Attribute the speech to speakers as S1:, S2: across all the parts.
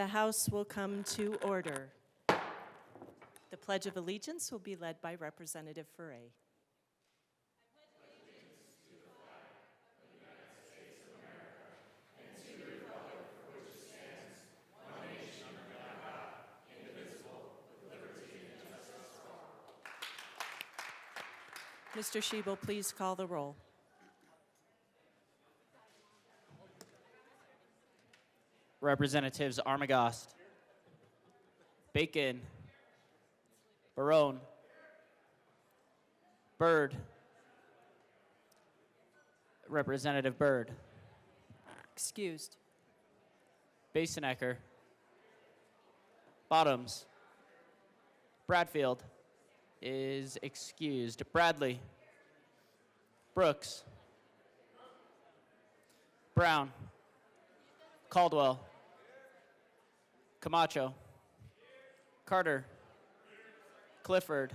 S1: The House will come to order. The Pledge of Allegiance will be led by Representative Foray. Mr. Shebel, please call the roll.
S2: Representatives Armagost, Bacon, Barone, Byrd, Representative Byrd,
S1: Excused.
S2: Basenecker, Bottoms, Bradfield is excused. Bradley, Brooks, Brown, Caldwell, Camacho, Carter, Clifford,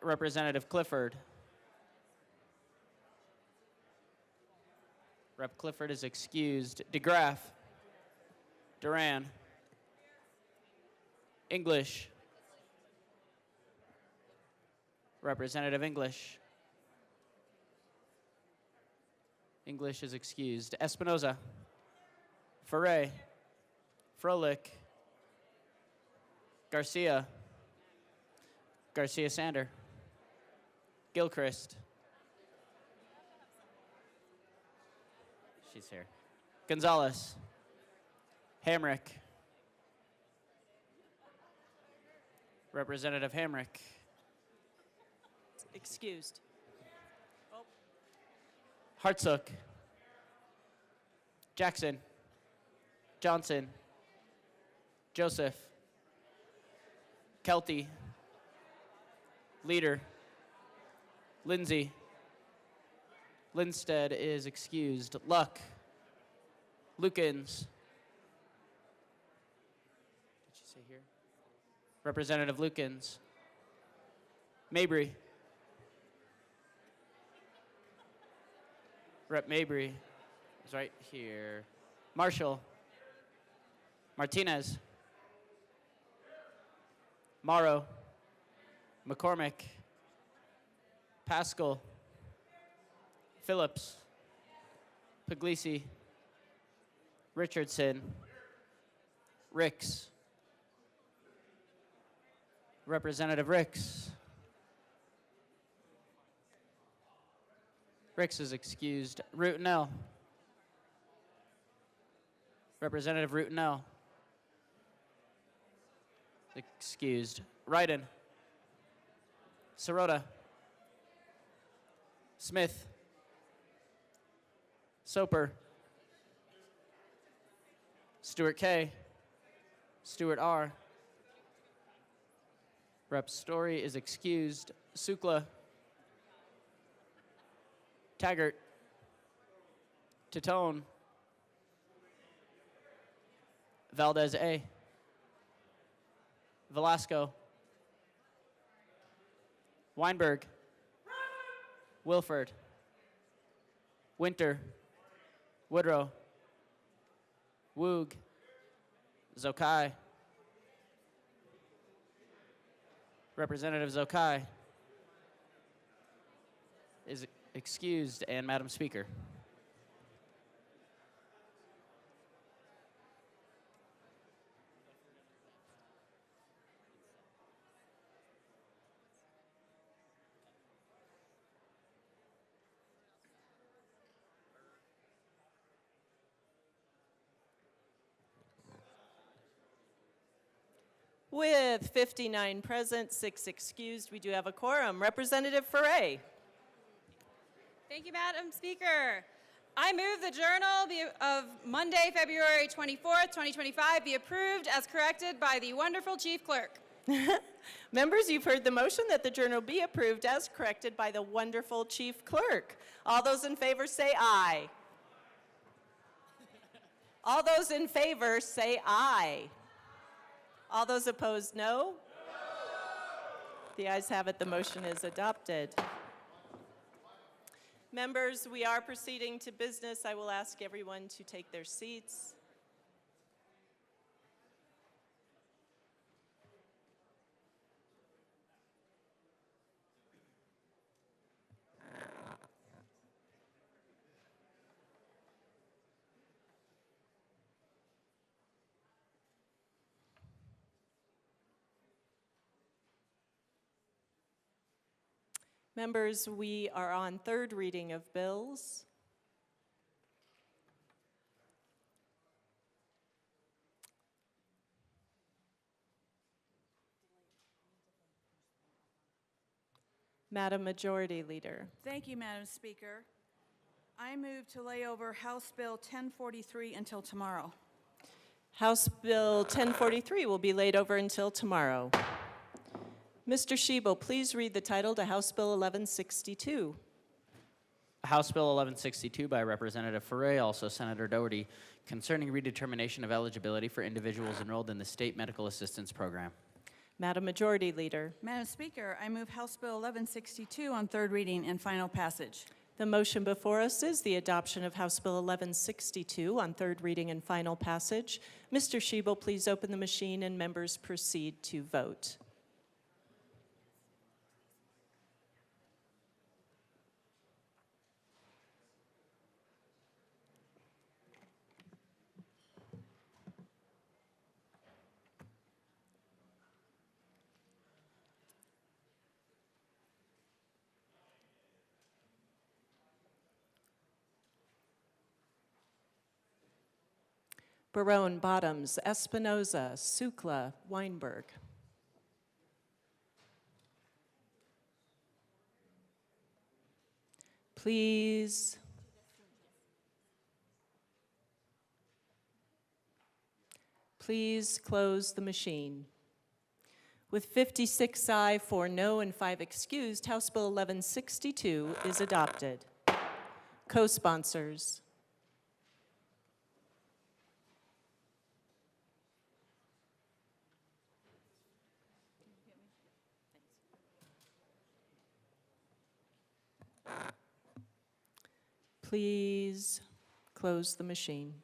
S2: Representative Clifford. Rep. Clifford is excused. DeGraff, Duran, English, Representative English. English is excused. Espinoza, Foray, Froelich, Garcia, Garcia Sander, Gilchrist. She's here. Gonzalez, Hamrick, Representative Hamrick.
S1: Excused.
S2: Hartsook, Jackson, Johnson, Joseph, Kelty, Leader, Lindsay, Lindstedt is excused. Luck, Lukens. Did she say here? Representative Lukens. Mabry. Rep. Mabry is right here. Marshall, Martinez, Morrow, McCormick, Pascal, Phillips, Puglisi, Richardson, Ricks, Representative Ricks. Ricks is excused. Routenell, Representative Routenell, excused. Ryden, Sirota, Smith, Soper, Stewart K, Stewart R. Rep. Story is excused. Sukla, Taggart, Titone, Valdez A, Velasco, Weinberg, Wilford, Winter, Woodrow, Woog, Zokai, Representative Zokai is excused. And Madam Speaker.
S1: With 59 present, 6 excused, we do have a quorum. Representative Foray.
S3: Thank you, Madam Speaker. I move the Journal of Monday, February 24th, 2025 be approved as corrected by the wonderful Chief Clerk.
S1: Members, you've heard the motion that the Journal be approved as corrected by the wonderful Chief Clerk. All those in favor say aye. All those in favor say aye. All those opposed, no? The ayes have it. The motion is adopted. Members, we are proceeding to business. I will ask everyone to take their seats. Members, we are on third reading of bills. Madam Majority Leader.
S4: Thank you, Madam Speaker. I move to lay over House Bill 1043 until tomorrow.
S1: House Bill 1043 will be laid over until tomorrow. Mr. Schiebel, please read the title to House Bill 1162.
S2: House Bill 1162 by Representative Foray, also Senator Doherty, concerning redetermination of eligibility for individuals enrolled in the State Medical Assistance Program.
S1: Madam Majority Leader.
S4: Madam Speaker, I move House Bill 1162 on third reading and final passage.
S1: The motion before us is the adoption of House Bill 1162 on third reading and final passage. Mr. Schiebel, please open the machine and members proceed to vote. Barone, Bottoms, Espinoza, Sukla, Weinberg. Please. Please close the machine. With 56 aye, 4 no, and 5 excused, House Bill 1162 is adopted. Co-sponsors. Please close the machine.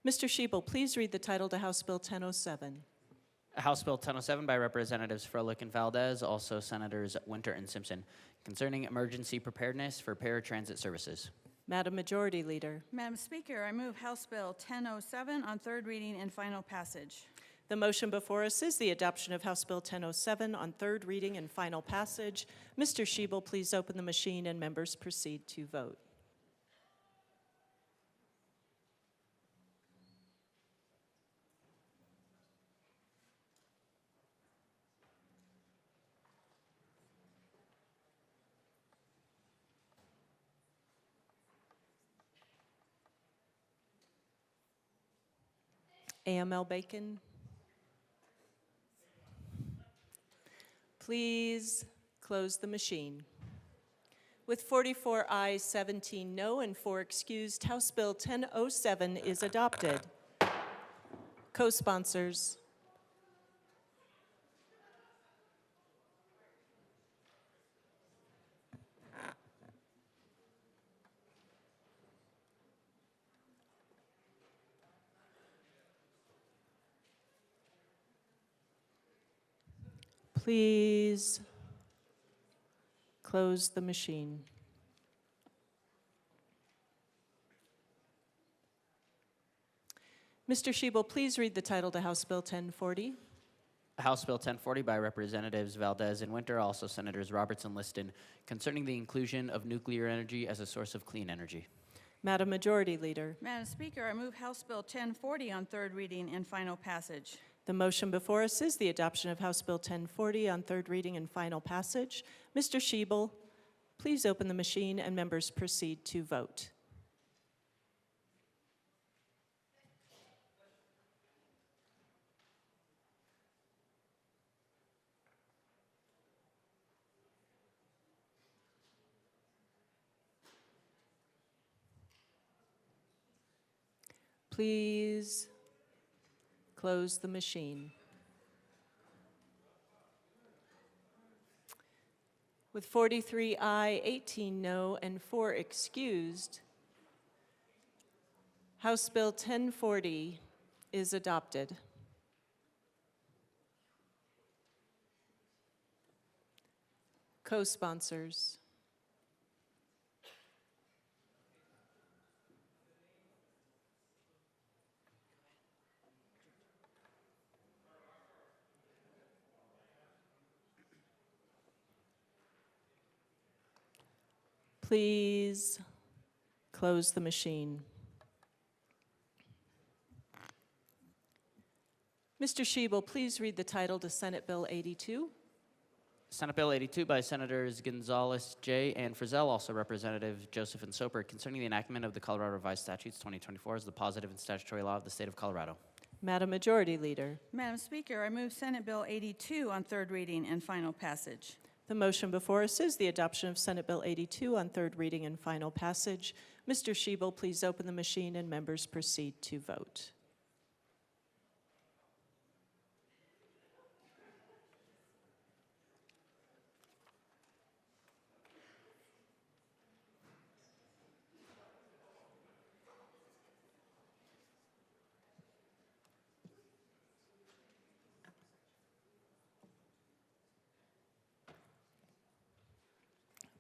S1: Mr. Schiebel, please read the title to House Bill 1007.
S2: House Bill 1007 by Representatives Froelich and Valdez, also Senators Winter and Simpson, concerning emergency preparedness for paratransit services.
S1: Madam Majority Leader.
S4: Madam Speaker, I move House Bill 1007 on third reading and final passage.
S1: The motion before us is the adoption of House Bill 1007 on third reading and final passage. Mr. Schiebel, please open the machine and members proceed to vote. AML Bacon. Please close the machine. With 44 ayes, 17 no, and 4 excused, House Bill 1007 is adopted. Co-sponsors. Please close the machine. Mr. Schiebel, please read the title to House Bill 1040.
S2: House Bill 1040 by Representatives Valdez and Winter, also Senators Roberts and Liston, concerning the inclusion of nuclear energy as a source of clean energy.
S1: Madam Majority Leader.
S4: Madam Speaker, I move House Bill 1040 on third reading and final passage.
S1: The motion before us is the adoption of House Bill 1040 on third reading and final passage. Mr. Schiebel, please open the machine and members proceed to vote. Please close the machine. With 43 aye, 18 no, and 4 excused, House Bill 1040 is adopted. Co-sponsors. Please close the machine. Mr. Shebel, please read the title to Senate Bill 82.
S2: Senate Bill 82 by Senators Gonzalez, J., and Frizzell, also Representative Joseph and Soper, concerning the enactment of the Colorado Revised Statutes 2024 as the positive and statutory law of the state of Colorado.
S1: Madam Majority Leader.
S4: Madam Speaker, I move Senate Bill 82 on third reading and final passage.
S1: The motion before us is the adoption of Senate Bill 82 on third reading and final passage. Mr. Shebel, please open the machine and members proceed to vote.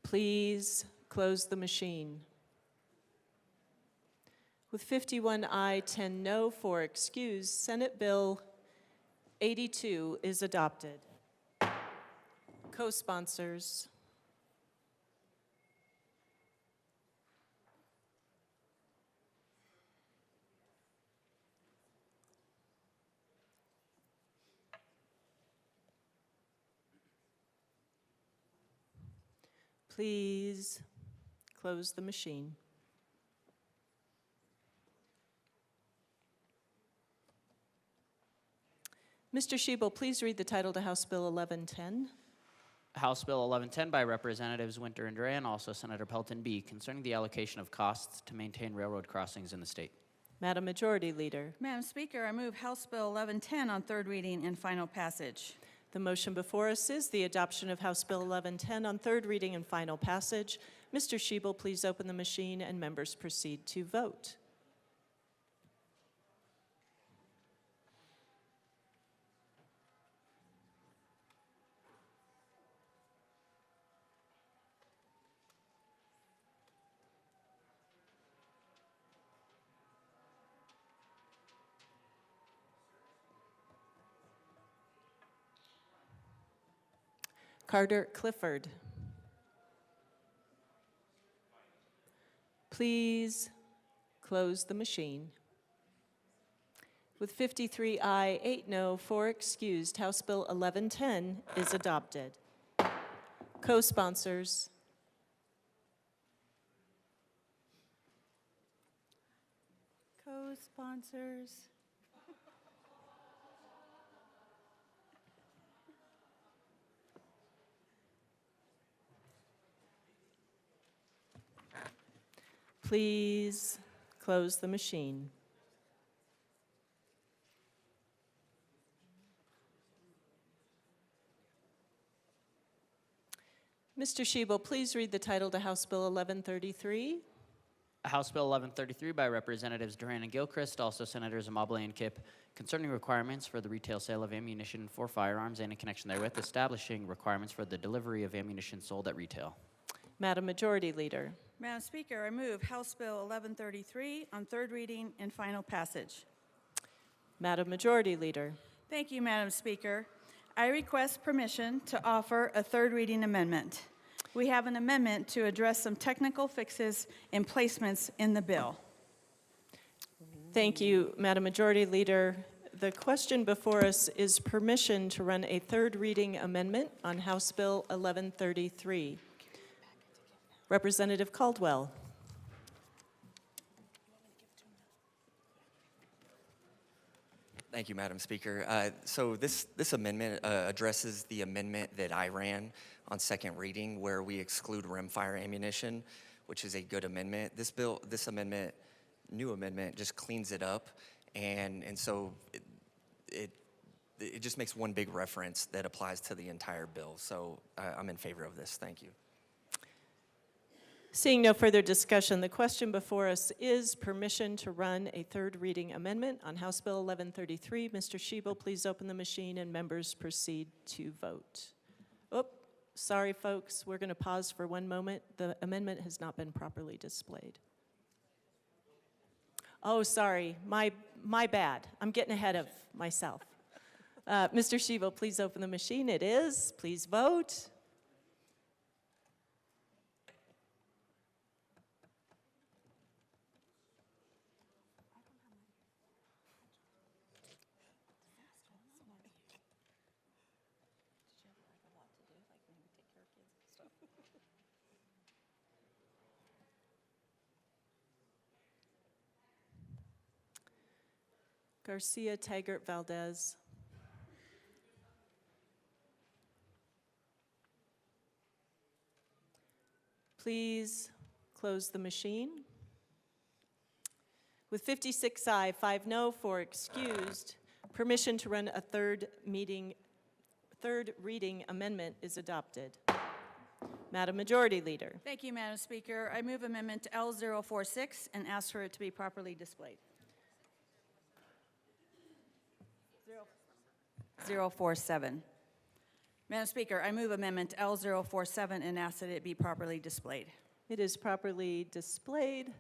S1: Please close the machine. With 51 aye, 10 no, 4 excused, Senate Bill 82 is adopted. Co-sponsors. Please close the machine. Mr. Shebel, please read the title to House Bill 1110.
S2: House Bill 1110 by Representatives Winter and Duran, also Senator Pelton B., concerning the allocation of costs to maintain railroad crossings in the state.
S1: Madam Majority Leader.
S4: Madam Speaker, I move House Bill 1110 on third reading and final passage.
S1: The motion before us is the adoption of House Bill 1110 on third reading and final passage. Mr. Shebel, please open the machine and members proceed to vote. Carter Clifford. Please close the machine. With 53 aye, 8 no, 4 excused, House Bill 1110 is adopted. Co-sponsors.
S4: Co-sponsors.
S1: Please close the machine. Mr. Shebel, please read the title to House Bill 1133.
S2: House Bill 1133 by Representatives Duran and Gilchrist, also Senators Amabile and Kipp, concerning requirements for the retail sale of ammunition for firearms and in connection therewith, establishing requirements for the delivery of ammunition sold at retail.
S1: Madam Majority Leader.
S4: Madam Speaker, I move House Bill 1133 on third reading and final passage.
S1: Madam Majority Leader.
S4: Thank you, Madam Speaker. I request permission to offer a third reading amendment. We have an amendment to address some technical fixes and placements in the bill.
S1: Thank you, Madam Majority Leader. The question before us is permission to run a third reading amendment on House Bill 1133. Representative Caldwell.
S5: Thank you, Madam Speaker. So this amendment addresses the amendment that I ran on second reading where we exclude rimfire ammunition, which is a good amendment. This amendment, new amendment, just cleans it up, and so it just makes one big reference that applies to the entire bill. So I'm in favor of this. Thank you.
S1: Seeing no further discussion, the question before us is permission to run a third reading amendment on House Bill 1133. Mr. Shebel, please open the machine and members proceed to vote. Oh, sorry folks, we're going to pause for one moment. The amendment has not been properly displayed. Oh, sorry, my bad. I'm getting ahead of myself. Mr. Shebel, please open the machine. It is. Please vote. Garcia, Taggart, Valdez. Please close the machine. With 56 aye, 5 no, 4 excused, permission to run a third reading amendment is adopted. Madam Majority Leader.
S4: Thank you, Madam Speaker. I move amendment to L046 and ask for it to be properly displayed. 047. Madam Speaker, I move amendment to L047 and ask that it be properly displayed.
S1: It is properly displayed,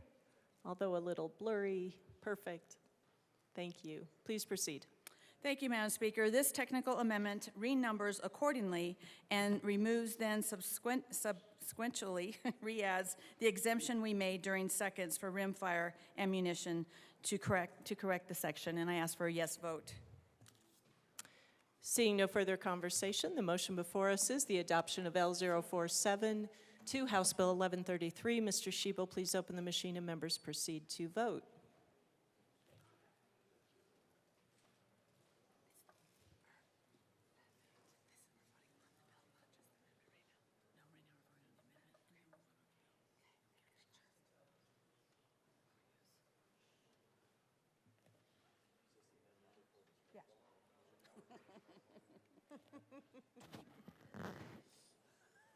S1: although a little blurry. Perfect. Thank you. Please proceed.
S4: Thank you, Madam Speaker. This technical amendment renumbers accordingly and removes then subsequently re-adds the exemption we made during seconds for rimfire ammunition to correct the section, and I ask for a yes vote.
S1: Seeing no further conversation, the motion before us is the adoption of L047 to House Bill 1133. Mr. Shebel, please open the machine and members proceed to vote.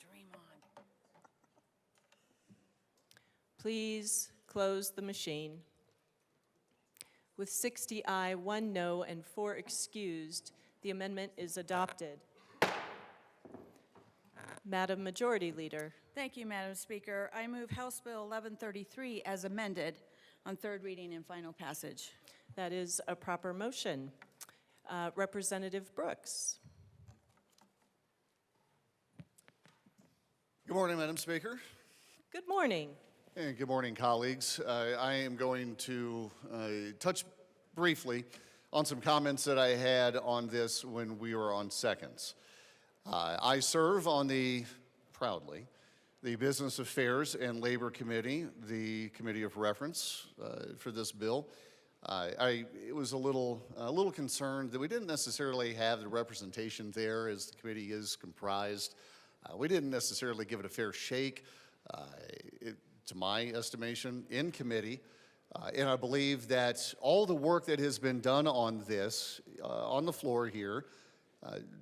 S4: Dream on.
S1: Please close the machine. With 60 aye, 1 no, and 4 excused, the amendment is adopted. Madam Majority Leader.
S4: Thank you, Madam Speaker. I move House Bill 1133 as amended on third reading and final passage.
S1: That is a proper motion. Representative Brooks.
S6: Good morning, Madam Speaker.
S1: Good morning.
S6: And good morning, colleagues. I am going to touch briefly on some comments that I had on this when we were on seconds. I serve on proudly, the Business Affairs and Labor Committee, the committee of reference for this bill. I was a little concerned that we didn't necessarily have the representation there as the committee is comprised. We didn't necessarily give it a fair shake, to my estimation, in committee. And I believe that all the work that has been done on this, on the floor here,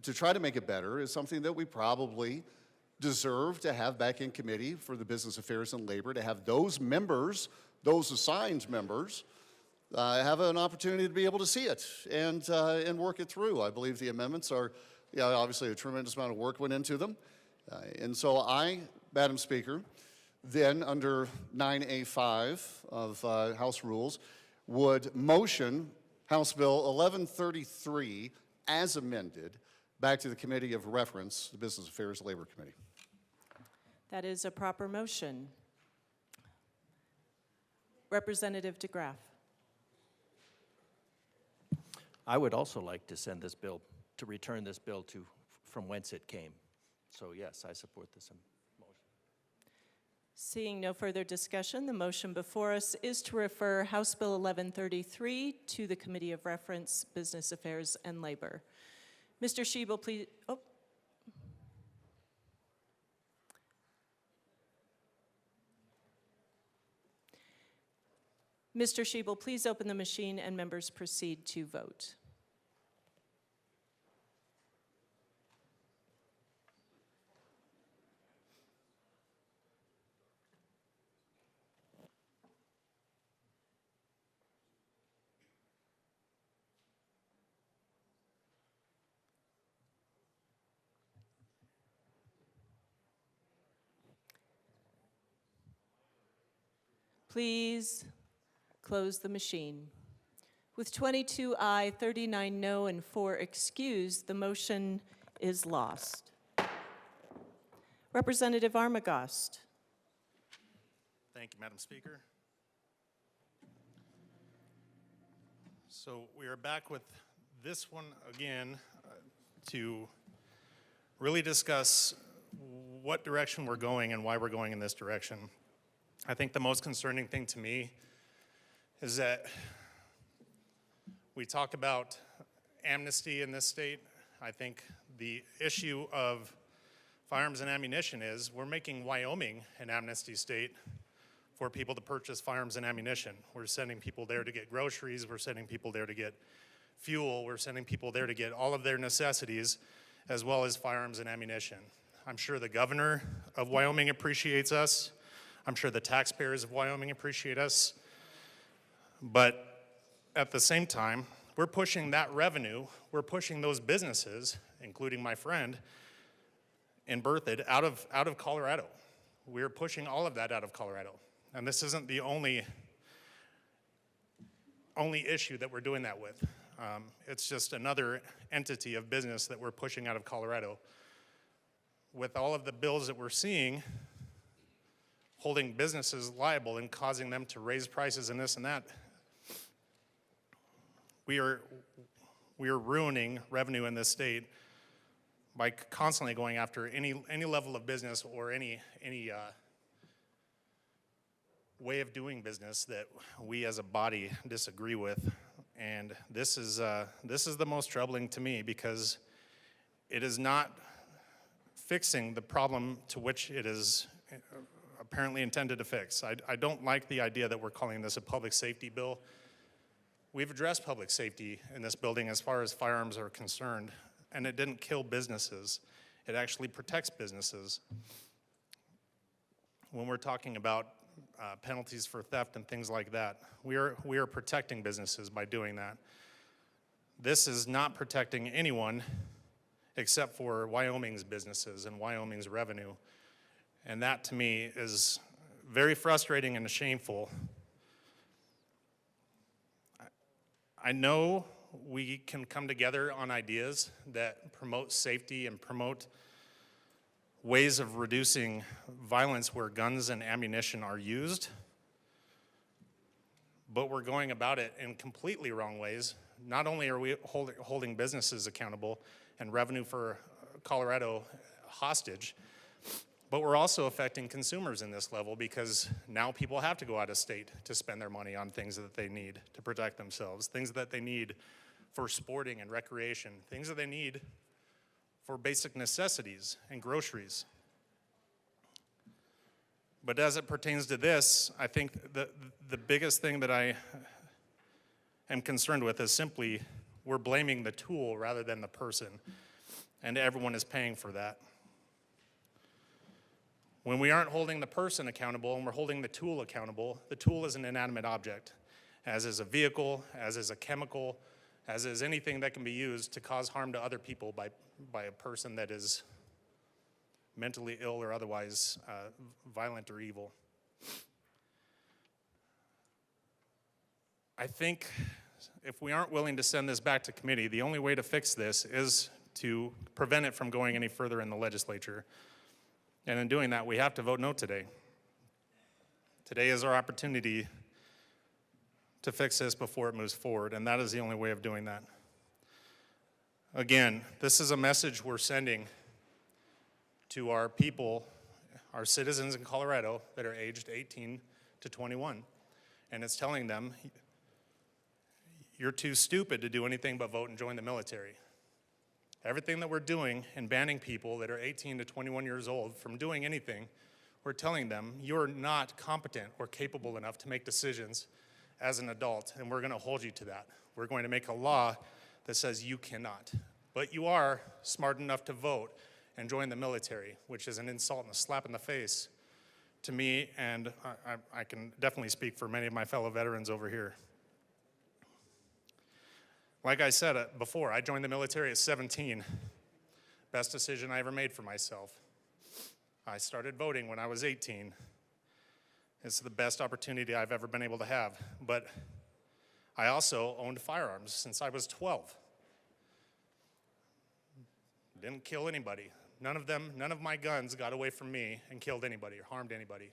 S6: to try to make it better is something that we probably deserve to have back in committee for the Business Affairs and Labor, to have those members, those assigned members, have an opportunity to be able to see it and work it through. I believe the amendments are, obviously a tremendous amount of work went into them. And so I, Madam Speaker, then under 9A5 of House Rules, would motion House Bill 1133 as amended back to the Committee of Reference, the Business Affairs Labor Committee.
S1: That is a proper motion. Representative DeGraff.
S7: I would also like to send this bill, to return this bill to from whence it came. So yes, I support this motion.
S1: Seeing no further discussion, the motion before us is to refer House Bill 1133 to the Committee of Reference, Business Affairs and Labor. Mr. Shebel, please. Oh. Mr. Shebel, please open the machine and members proceed to vote. Please close the machine. With 22 aye, 39 no, and 4 excused, the motion is lost. Representative Armagost.
S8: Thank you, Madam Speaker. So we are back with this one again to really discuss what direction we're going and why we're going in this direction. I think the most concerning thing to me is that We talk about amnesty in this state. I think the issue of firearms and ammunition is we're making Wyoming an amnesty state for people to purchase firearms and ammunition. We're sending people there to get groceries. We're sending people there to get fuel. We're sending people there to get all of their necessities, as well as firearms and ammunition. I'm sure the governor of Wyoming appreciates us. I'm sure the taxpayers of Wyoming appreciate us. But at the same time, we're pushing that revenue, we're pushing those businesses, including my friend in Berthoud, out of Colorado. We're pushing all of that out of Colorado. And this isn't the only issue that we're doing that with. It's just another entity of business that we're pushing out of Colorado. With all of the bills that we're seeing, holding businesses liable and causing them to raise prices and this and that, we are ruining revenue in this state by constantly going after any level of business or any way of doing business that we as a body disagree with. And this is the most troubling to me, because it is not fixing the problem to which it is apparently intended to fix. I don't like the idea that we're calling this a public safety bill. We've addressed public safety in this building as far as firearms are concerned, and it didn't kill businesses. It actually protects businesses. When we're talking about penalties for theft and things like that, we are protecting businesses by doing that. This is not protecting anyone except for Wyoming's businesses and Wyoming's revenue. And that, to me, is very frustrating and shameful. I know we can come together on ideas that promote safety and promote ways of reducing violence where guns and ammunition are used, but we're going about it in completely wrong ways. Not only are we holding businesses accountable and revenue for Colorado hostage, but we're also affecting consumers in this level, because now people have to go out of state to spend their money on things that they need to protect themselves, things that they need for sporting and recreation, things that they need for basic necessities and groceries. But as it pertains to this, I think the biggest thing that I am concerned with is simply we're blaming the tool rather than the person, and everyone is paying for that. When we aren't holding the person accountable and we're holding the tool accountable, the tool is an inanimate object, as is a vehicle, as is a chemical, as is anything that can be used to cause harm to other people by a person that is mentally ill or otherwise violent or evil. I think if we aren't willing to send this back to committee, the only way to fix this is to prevent it from going any further in the legislature. And in doing that, we have to vote no today. Today is our opportunity to fix this before it moves forward, and that is the only way of doing that. Again, this is a message we're sending to our people, our citizens in Colorado that are aged 18 to 21. And it's telling them, you're too stupid to do anything but vote and join the military. Everything that we're doing in banning people that are 18 to 21 years old from doing anything, we're telling them you're not competent or capable enough to make decisions as an adult, and we're going to hold you to that. We're going to make a law that says you cannot. But you are smart enough to vote and join the military, which is an insult and a slap in the face to me, and I can definitely speak for many of my fellow veterans over here. Like I said before, I joined the military at 17. Best decision I ever made for myself. I started voting when I was 18. It's the best opportunity I've ever been able to have. But I also owned firearms since I was 12. Didn't kill anybody. None of my guns got away from me and killed anybody or harmed anybody.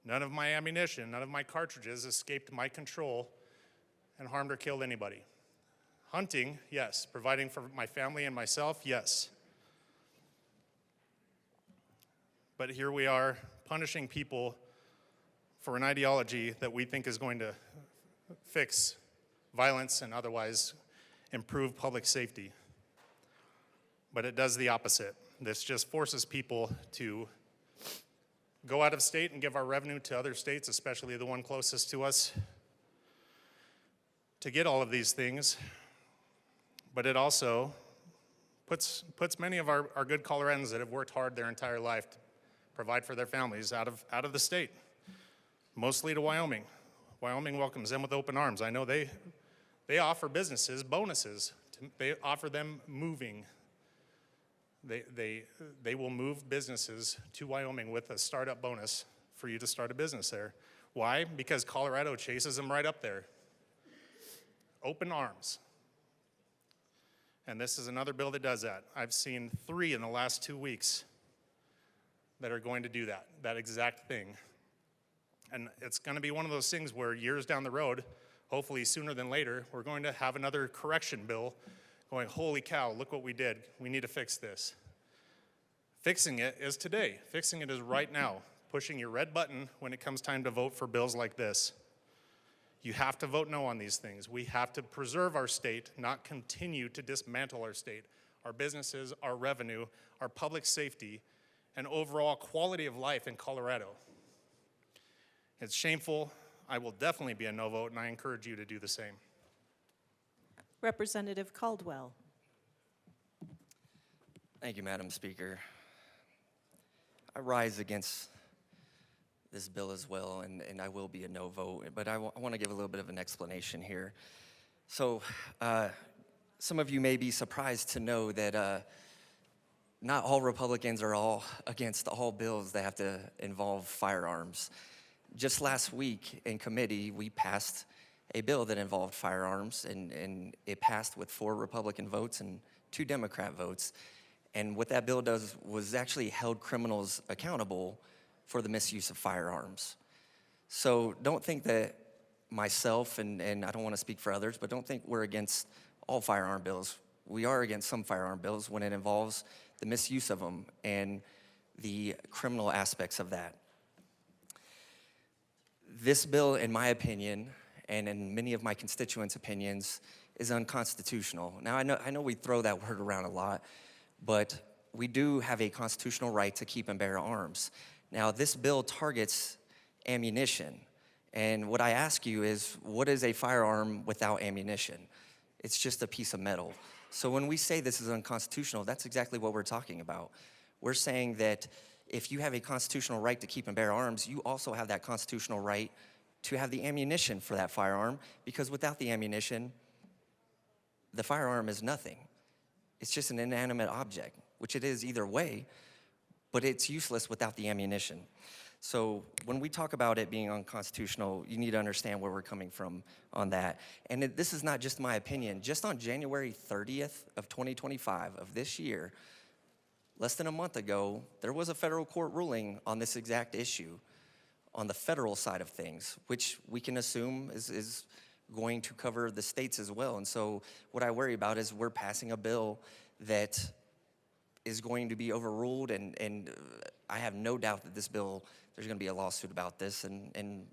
S8: None of my ammunition, none of my cartridges escaped my control and harmed or killed anybody. Hunting, yes. Providing for my family and myself, yes. But here we are punishing people for an ideology that we think is going to fix violence and otherwise improve public safety. But it does the opposite. This just forces people to go out of state and give our revenue to other states, especially the one closest to us, to get all of these things. But it also puts many of our good Coloradans that have worked hard their entire life to provide for their families out of the state, mostly to Wyoming. Wyoming welcomes them with open arms. I know they offer businesses bonuses. They offer them moving. They will move businesses to Wyoming with a startup bonus for you to start a business there. Why? Because Colorado chases them right up there. Open arms. And this is another bill that does that. I've seen 3 in the last 2 weeks that are going to do that exact thing. And it's going to be one of those things where years down the road, hopefully sooner than later, we're going to have another correction bill going, holy cow, look what we did. We need to fix this. Fixing it is today. Fixing it is right now. Pushing your red button when it comes time to vote for bills like this. You have to vote no on these things. We have to preserve our state, not continue to dismantle our state, our businesses, our revenue, our public safety, and overall quality of life in Colorado. It's shameful. I will definitely be a no vote, and I encourage you to do the same.
S1: Representative Caldwell.
S5: Thank you, Madam Speaker. I rise against this bill as well, and I will be a no vote, but I want to give a little bit of an explanation here. So some of you may be surprised to know that not all Republicans are all against all bills that have to involve firearms. Just last week in committee, we passed a bill that involved firearms, and it passed with 4 Republican votes and 2 Democrat votes. And what that bill does was actually held criminals accountable for the misuse of firearms. So don't think that myself, and I don't want to speak for others, but don't think we're against all firearm bills. We are against some firearm bills when it involves the misuse of them and the criminal aspects of that. This bill, in my opinion, and in many of my constituents' opinions, is unconstitutional. Now, I know we throw that word around a lot, but we do have a constitutional right to keep and bear arms. Now, this bill targets ammunition, and what I ask you is, what is a firearm without ammunition? It's just a piece of metal. So when we say this is unconstitutional, that's exactly what we're talking about. We're saying that if you have a constitutional right to keep and bear arms, you also have that constitutional right to have the ammunition for that firearm, because without the ammunition, the firearm is nothing. It's just an inanimate object, which it is either way, but it's useless without the ammunition. So when we talk about it being unconstitutional, you need to understand where we're coming from on that. And this is not just my opinion. Just on January 30th of 2025 of this year, less than a month ago, there was a federal court ruling on this exact issue on the federal side of things, which we can assume is going to cover the states as well. And so what I worry about is we're passing a bill that is going to be overruled, and I have no doubt that this bill, there's going to be a lawsuit about this, and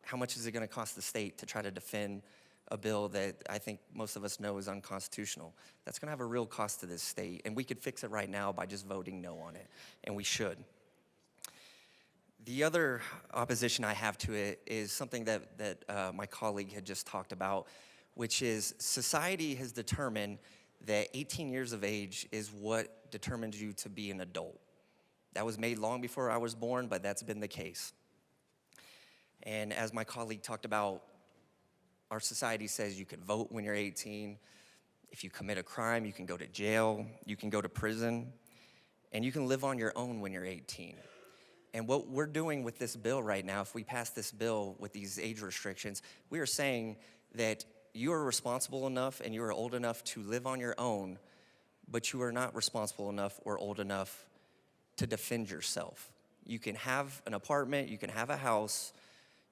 S5: how much is it going to cost the state to try to defend a bill that I think most of us know is unconstitutional? That's going to have a real cost to this state, and we could fix it right now by just voting no on it, and we should. The other opposition I have to it is something that my colleague had just talked about, which is society has determined that 18 years of age is what determines you to be an adult. That was made long before I was born, but that's been the case. And as my colleague talked about, our society says you can vote when you're 18. If you commit a crime, you can go to jail, you can go to prison, and you can live on your own when you're 18. And what we're doing with this bill right now, if we pass this bill with these age restrictions, we are saying that you are responsible enough and you are old enough to live on your own, but you are not responsible enough or old enough to defend yourself. You can have an apartment, you can have a house,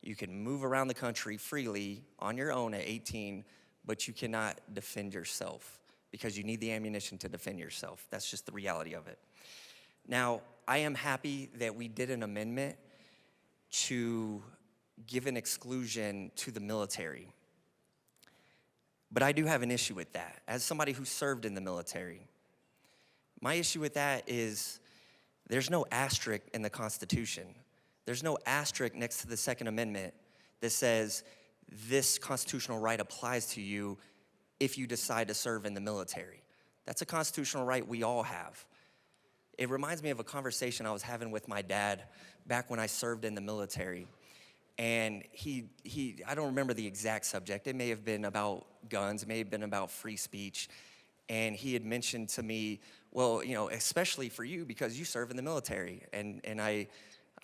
S5: you can move around the country freely on your own at 18, but you cannot defend yourself because you need the ammunition to defend yourself. That's just the reality of it. Now, I am happy that we did an amendment to give an exclusion to the military. But I do have an issue with that. As somebody who served in the military, my issue with that is there's no asterisk in the Constitution. There's no asterisk next to the Second Amendment that says this constitutional right applies to you if you decide to serve in the military. That's a constitutional right we all have. It reminds me of a conversation I was having with my dad back when I served in the military. And I don't remember the exact subject. It may have been about guns, it may have been about free speech. And he had mentioned to me, well, you know, especially for you because you serve in the military. And I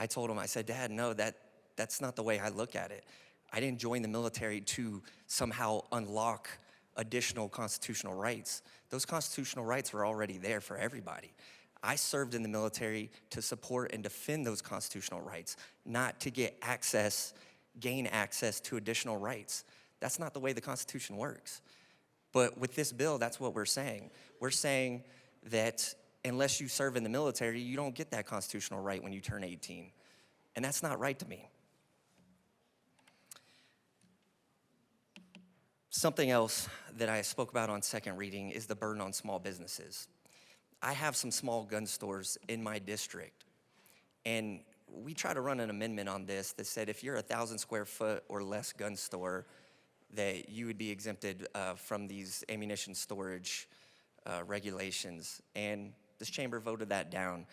S5: told him, I said, Dad, no, that's not the way I look at it. I didn't join the military to somehow unlock additional constitutional rights. Those constitutional rights were already there for everybody. I served in the military to support and defend those constitutional rights, not to gain access to additional rights. That's not the way the Constitution works. But with this bill, that's what we're saying. We're saying that unless you serve in the military, you don't get that constitutional right when you turn 18. And that's not right to me. Something else that I spoke about on second reading is the burden on small businesses. I have some small gun stores in my district, and we try to run an amendment on this that said if you're a 1,000 square foot or less gun store, that you would be exempted from these ammunition storage regulations, and this chamber voted that down.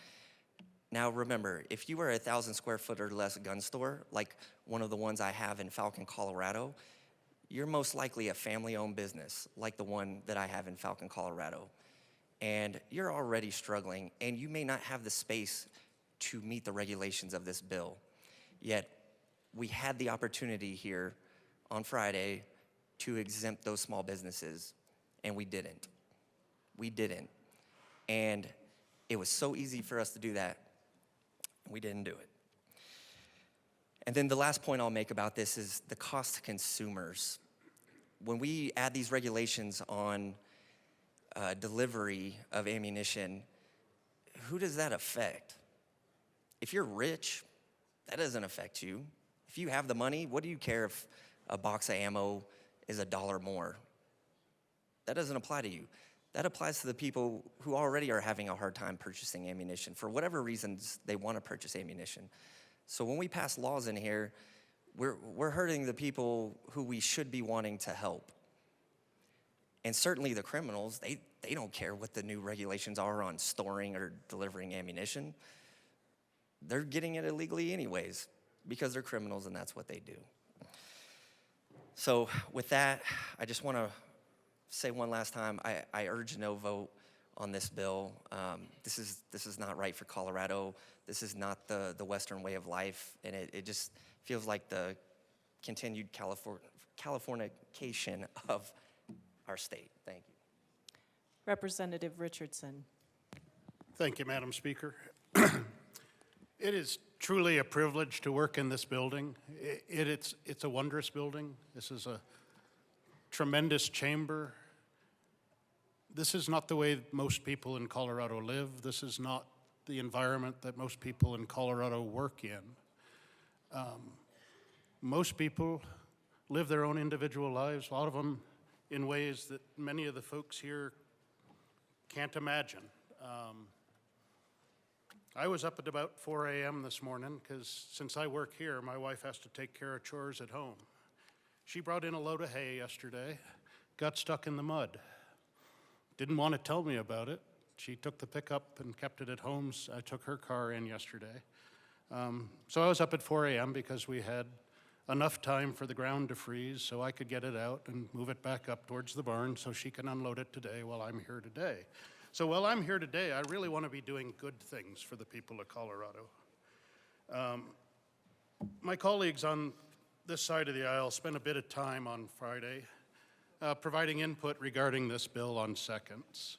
S5: Now remember, if you are a 1,000 square foot or less gun store, like one of the ones I have in Falcon, Colorado, you're most likely a family-owned business, like the one that I have in Falcon, Colorado. And you're already struggling, and you may not have the space to meet the regulations of this bill. Yet, we had the opportunity here on Friday to exempt those small businesses, and we didn't. We didn't. And it was so easy for us to do that, and we didn't do it. And then the last point I'll make about this is the cost to consumers. When we add these regulations on delivery of ammunition, who does that affect? If you're rich, that doesn't affect you. If you have the money, what do you care if a box of ammo is $1 more? That doesn't apply to you. That applies to the people who already are having a hard time purchasing ammunition for whatever reasons they want to purchase ammunition. So when we pass laws in here, we're hurting the people who we should be wanting to help. And certainly the criminals, they don't care what the new regulations are on storing or delivering ammunition. They're getting it illegally anyways because they're criminals and that's what they do. So with that, I just want to say one last time, I urge no vote on this bill. This is not right for Colorado. This is not the Western way of life, and it just feels like the continued Californication of our state. Thank you.
S1: Representative Richardson.
S9: Thank you, Madam Speaker. It is truly a privilege to work in this building. It's a wondrous building. This is a tremendous chamber. This is not the way most people in Colorado live. This is not the environment that most people in Colorado work in. Most people live their own individual lives, a lot of them in ways that many of the folks here can't imagine. I was up at about 4 a.m. this morning because since I work here, my wife has to take care of chores at home. She brought in a load of hay yesterday, got stuck in the mud. Didn't want to tell me about it. She took the pickup and kept it at home. So I took her car in yesterday. So I was up at 4 a.m. because we had enough time for the ground to freeze so I could get it out and move it back up towards the barn so she can unload it today while I'm here today. So while I'm here today, I really want to be doing good things for the people of Colorado. My colleagues on this side of the aisle spent a bit of time on Friday providing input regarding this bill on seconds.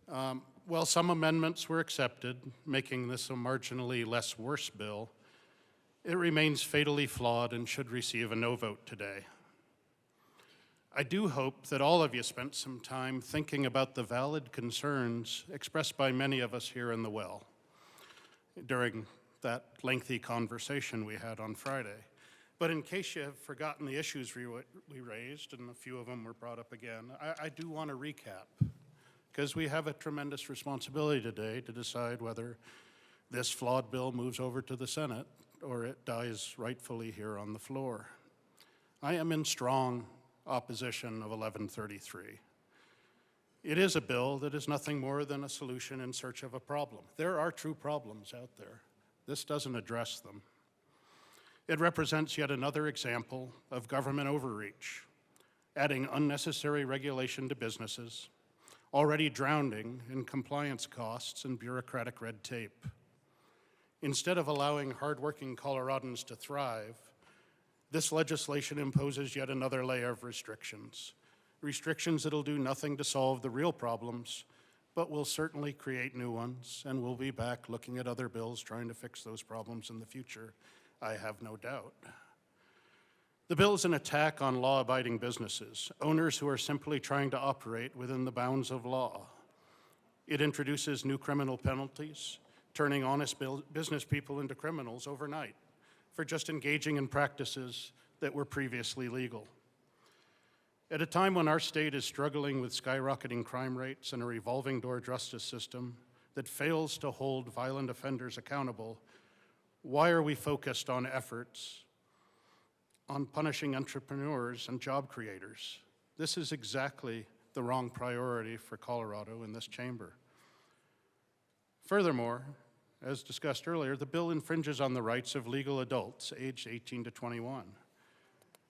S9: While some amendments were accepted, making this a marginally less worse bill, it remains fatally flawed and should receive a no vote today. I do hope that all of you spent some time thinking about the valid concerns expressed by many of us here in the well during that lengthy conversation we had on Friday. But in case you have forgotten the issues we raised, and a few of them were brought up again, I do want to recap, because we have a tremendous responsibility today to decide whether this flawed bill moves over to the Senate or it dies rightfully here on the floor. I am in strong opposition of 1133. It is a bill that is nothing more than a solution in search of a problem. There are true problems out there. This doesn't address them. It represents yet another example of government overreach, adding unnecessary regulation to businesses, already drowning in compliance costs and bureaucratic red tape. Instead of allowing hardworking Coloradans to thrive, this legislation imposes yet another layer of restrictions. Restrictions that'll do nothing to solve the real problems, but will certainly create new ones, and we'll be back looking at other bills trying to fix those problems in the future, I have no doubt. The bill is an attack on law-abiding businesses, owners who are simply trying to operate within the bounds of law. It introduces new criminal penalties, turning honest business people into criminals overnight for just engaging in practices that were previously legal. At a time when our state is struggling with skyrocketing crime rates and a revolving door justice system that fails to hold violent offenders accountable, why are we focused on efforts on punishing entrepreneurs and job creators? This is exactly the wrong priority for Colorado in this chamber. Furthermore, as discussed earlier, the bill infringes on the rights of legal adults aged 18 to 21.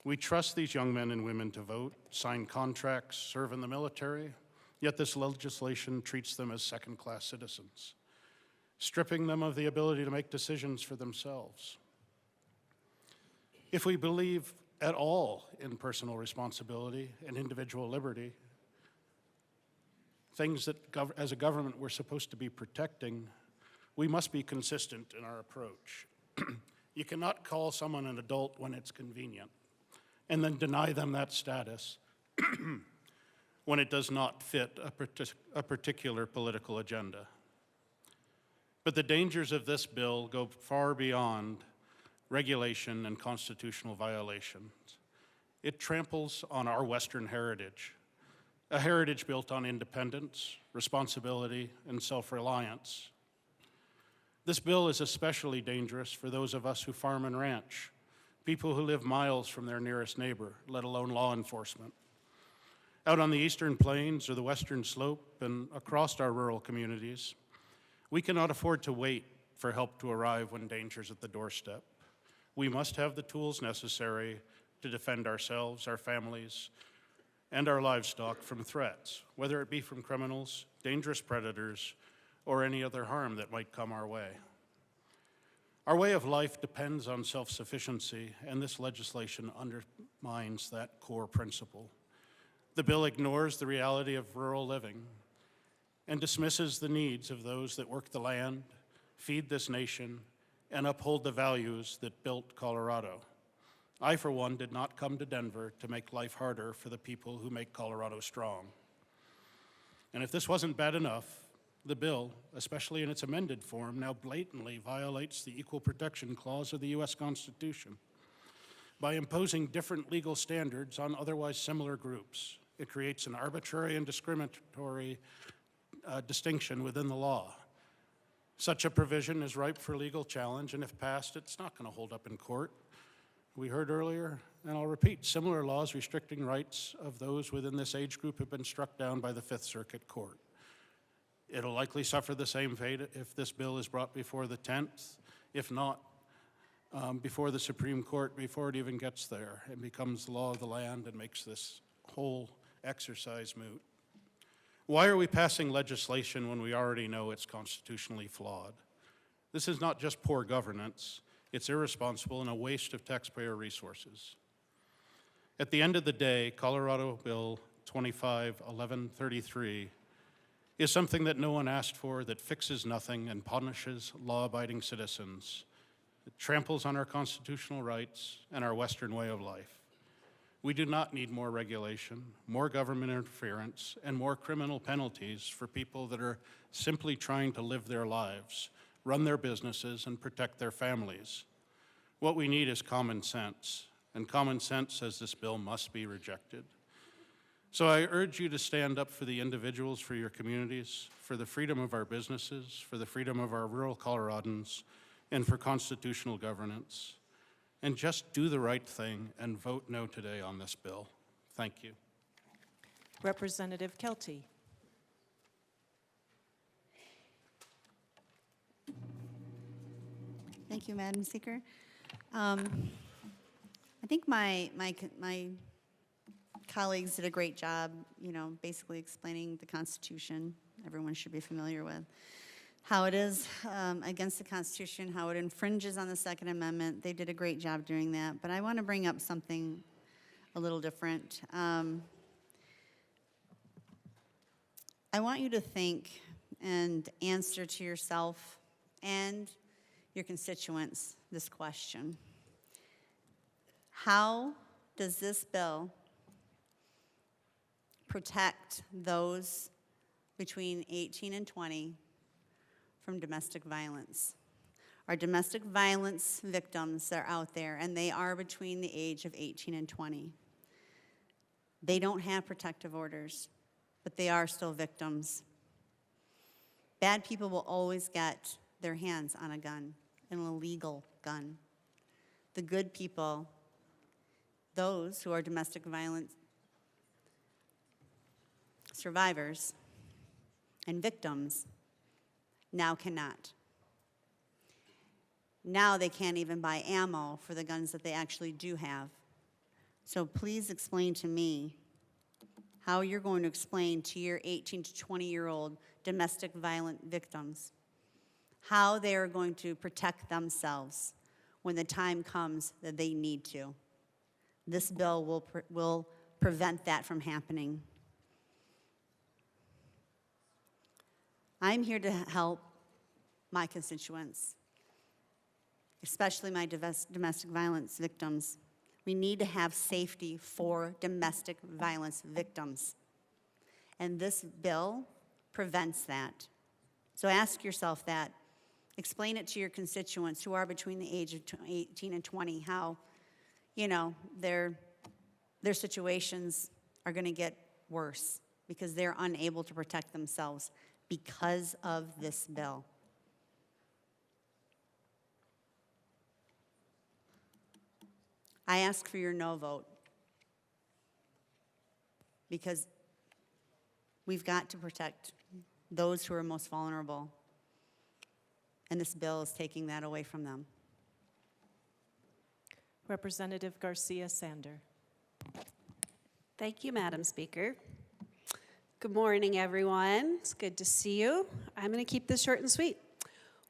S9: We trust these young men and women to vote, sign contracts, serve in the military, yet this legislation treats them as second-class citizens, stripping them of the ability to make decisions for themselves. If we believe at all in personal responsibility and individual liberty, things that as a government we're supposed to be protecting, we must be consistent in our approach. You cannot call someone an adult when it's convenient and then deny them that status when it does not fit a particular political agenda. But the dangers of this bill go far beyond regulation and constitutional violations. It tramples on our Western heritage, a heritage built on independence, responsibility, and self-reliance. This bill is especially dangerous for those of us who farm and ranch, people who live miles from their nearest neighbor, let alone law enforcement. Out on the eastern plains or the western slope and across our rural communities, we cannot afford to wait for help to arrive when danger's at the doorstep. We must have the tools necessary to defend ourselves, our families, and our livestock from threats, whether it be from criminals, dangerous predators, or any other harm that might come our way. Our way of life depends on self-sufficiency, and this legislation undermines that core principle. The bill ignores the reality of rural living and dismisses the needs of those that work the land, feed this nation, and uphold the values that built Colorado. I, for one, did not come to Denver to make life harder for the people who make Colorado strong. And if this wasn't bad enough, the bill, especially in its amended form, now blatantly violates the Equal Protection Clause of the U.S. Constitution by imposing different legal standards on otherwise similar groups. It creates an arbitrary and discriminatory distinction within the law. Such a provision is ripe for legal challenge, and if passed, it's not going to hold up in court. We heard earlier, and I'll repeat, similar laws restricting rights of those within this age group have been struck down by the Fifth Circuit Court. It'll likely suffer the same fate if this bill is brought before the 10th, if not before the Supreme Court, before it even gets there. It becomes the law of the land and makes this whole exercise moot. Why are we passing legislation when we already know it's constitutionally flawed? This is not just poor governance, it's irresponsible and a waste of taxpayer resources. At the end of the day, Colorado Bill 25-1133 is something that no one asked for, that fixes nothing and punishes law-abiding citizens. It tramples on our constitutional rights and our Western way of life. We do not need more regulation, more government interference, and more criminal penalties for people that are simply trying to live their lives, run their businesses, and protect their families. What we need is common sense, and common sense says this bill must be rejected. So I urge you to stand up for the individuals, for your communities, for the freedom of our businesses, for the freedom of our rural Coloradans, and for constitutional governance. And just do the right thing and vote no today on this bill. Thank you.
S1: Representative Kelty.
S10: Thank you, Madam Speaker. I think my colleagues did a great job, basically explaining the Constitution. Everyone should be familiar with how it is against the Constitution, how it infringes on the Second Amendment. They did a great job doing that. But I want to bring up something a little different. I want you to think and answer to yourself and your constituents this question. How does this bill protect those between 18 and 20 from domestic violence? Our domestic violence victims are out there, and they are between the age of 18 and 20. They don't have protective orders, but they are still victims. Bad people will always get their hands on a gun, an illegal gun. The good people, those who are domestic violence survivors and victims, now cannot. Now they can't even buy ammo for the guns that they actually do have. So please explain to me how you're going to explain to your 18 to 20-year-old domestic violent victims how they are going to protect themselves when the time comes that they need to. This bill will prevent that from happening. I'm here to help my constituents, especially my domestic violence victims. We need to have safety for domestic violence victims. And this bill prevents that. So ask yourself that. Explain it to your constituents who are between the age of 18 and 20, how, their situations are going to get worse because they're unable to protect themselves because of this bill. I ask for your no vote because we've got to protect those who are most vulnerable, and this bill is taking that away from them.
S1: Representative Garcia Sander.
S11: Thank you, Madam Speaker. Good morning, everyone. It's good to see you. I'm going to keep this short and sweet.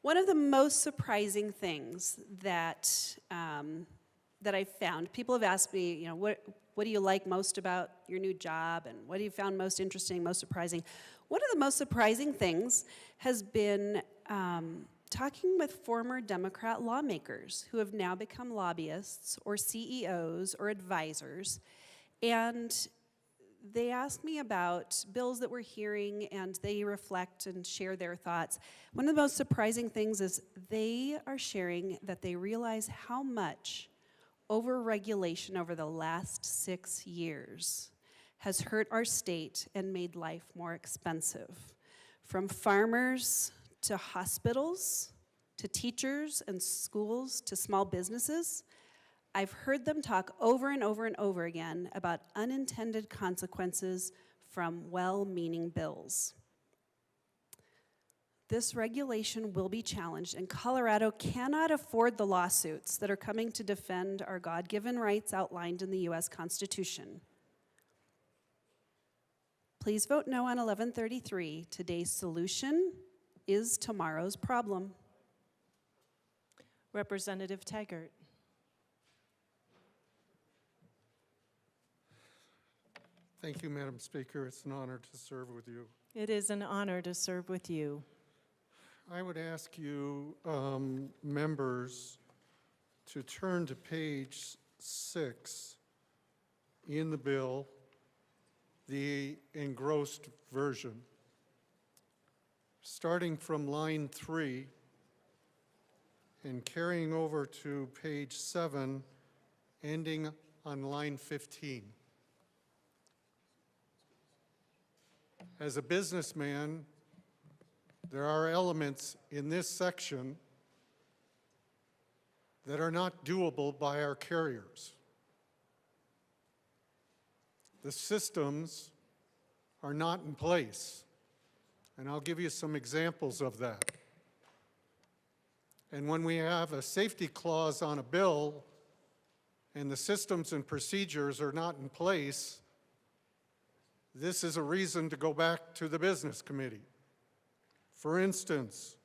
S11: One of the most surprising things that I found, people have asked me, what do you like most about your new job, and what have you found most interesting, most surprising? One of the most surprising things has been talking with former Democrat lawmakers who have now become lobbyists or CEOs or advisors, and they ask me about bills that we're hearing, and they reflect and share their thoughts. One of the most surprising things is they are sharing that they realize how much over-regulation over the last 6 years has hurt our state and made life more expensive. From farmers to hospitals, to teachers and schools, to small businesses, I've heard them talk over and over and over again about unintended consequences from well-meaning bills. This regulation will be challenged, and Colorado cannot afford the lawsuits that are coming to defend our God-given rights outlined in the U.S. Constitution. Please vote no on 1133. Today's solution is tomorrow's problem.
S1: Representative Taggart.
S12: Thank you, Madam Speaker. It's an honor to serve with you.
S1: It is an honor to serve with you.
S12: I would ask you, members, to turn to page 6 in the bill, the engrossed version. Starting from line 3, and carrying over to page 7, ending on line 15. As a businessman, there are elements in this section that are not doable by our carriers. The systems are not in place, and I'll give you some examples of that. And when we have a safety clause on a bill and the systems and procedures are not in place, this is a reason to go back to the business committee. For instance,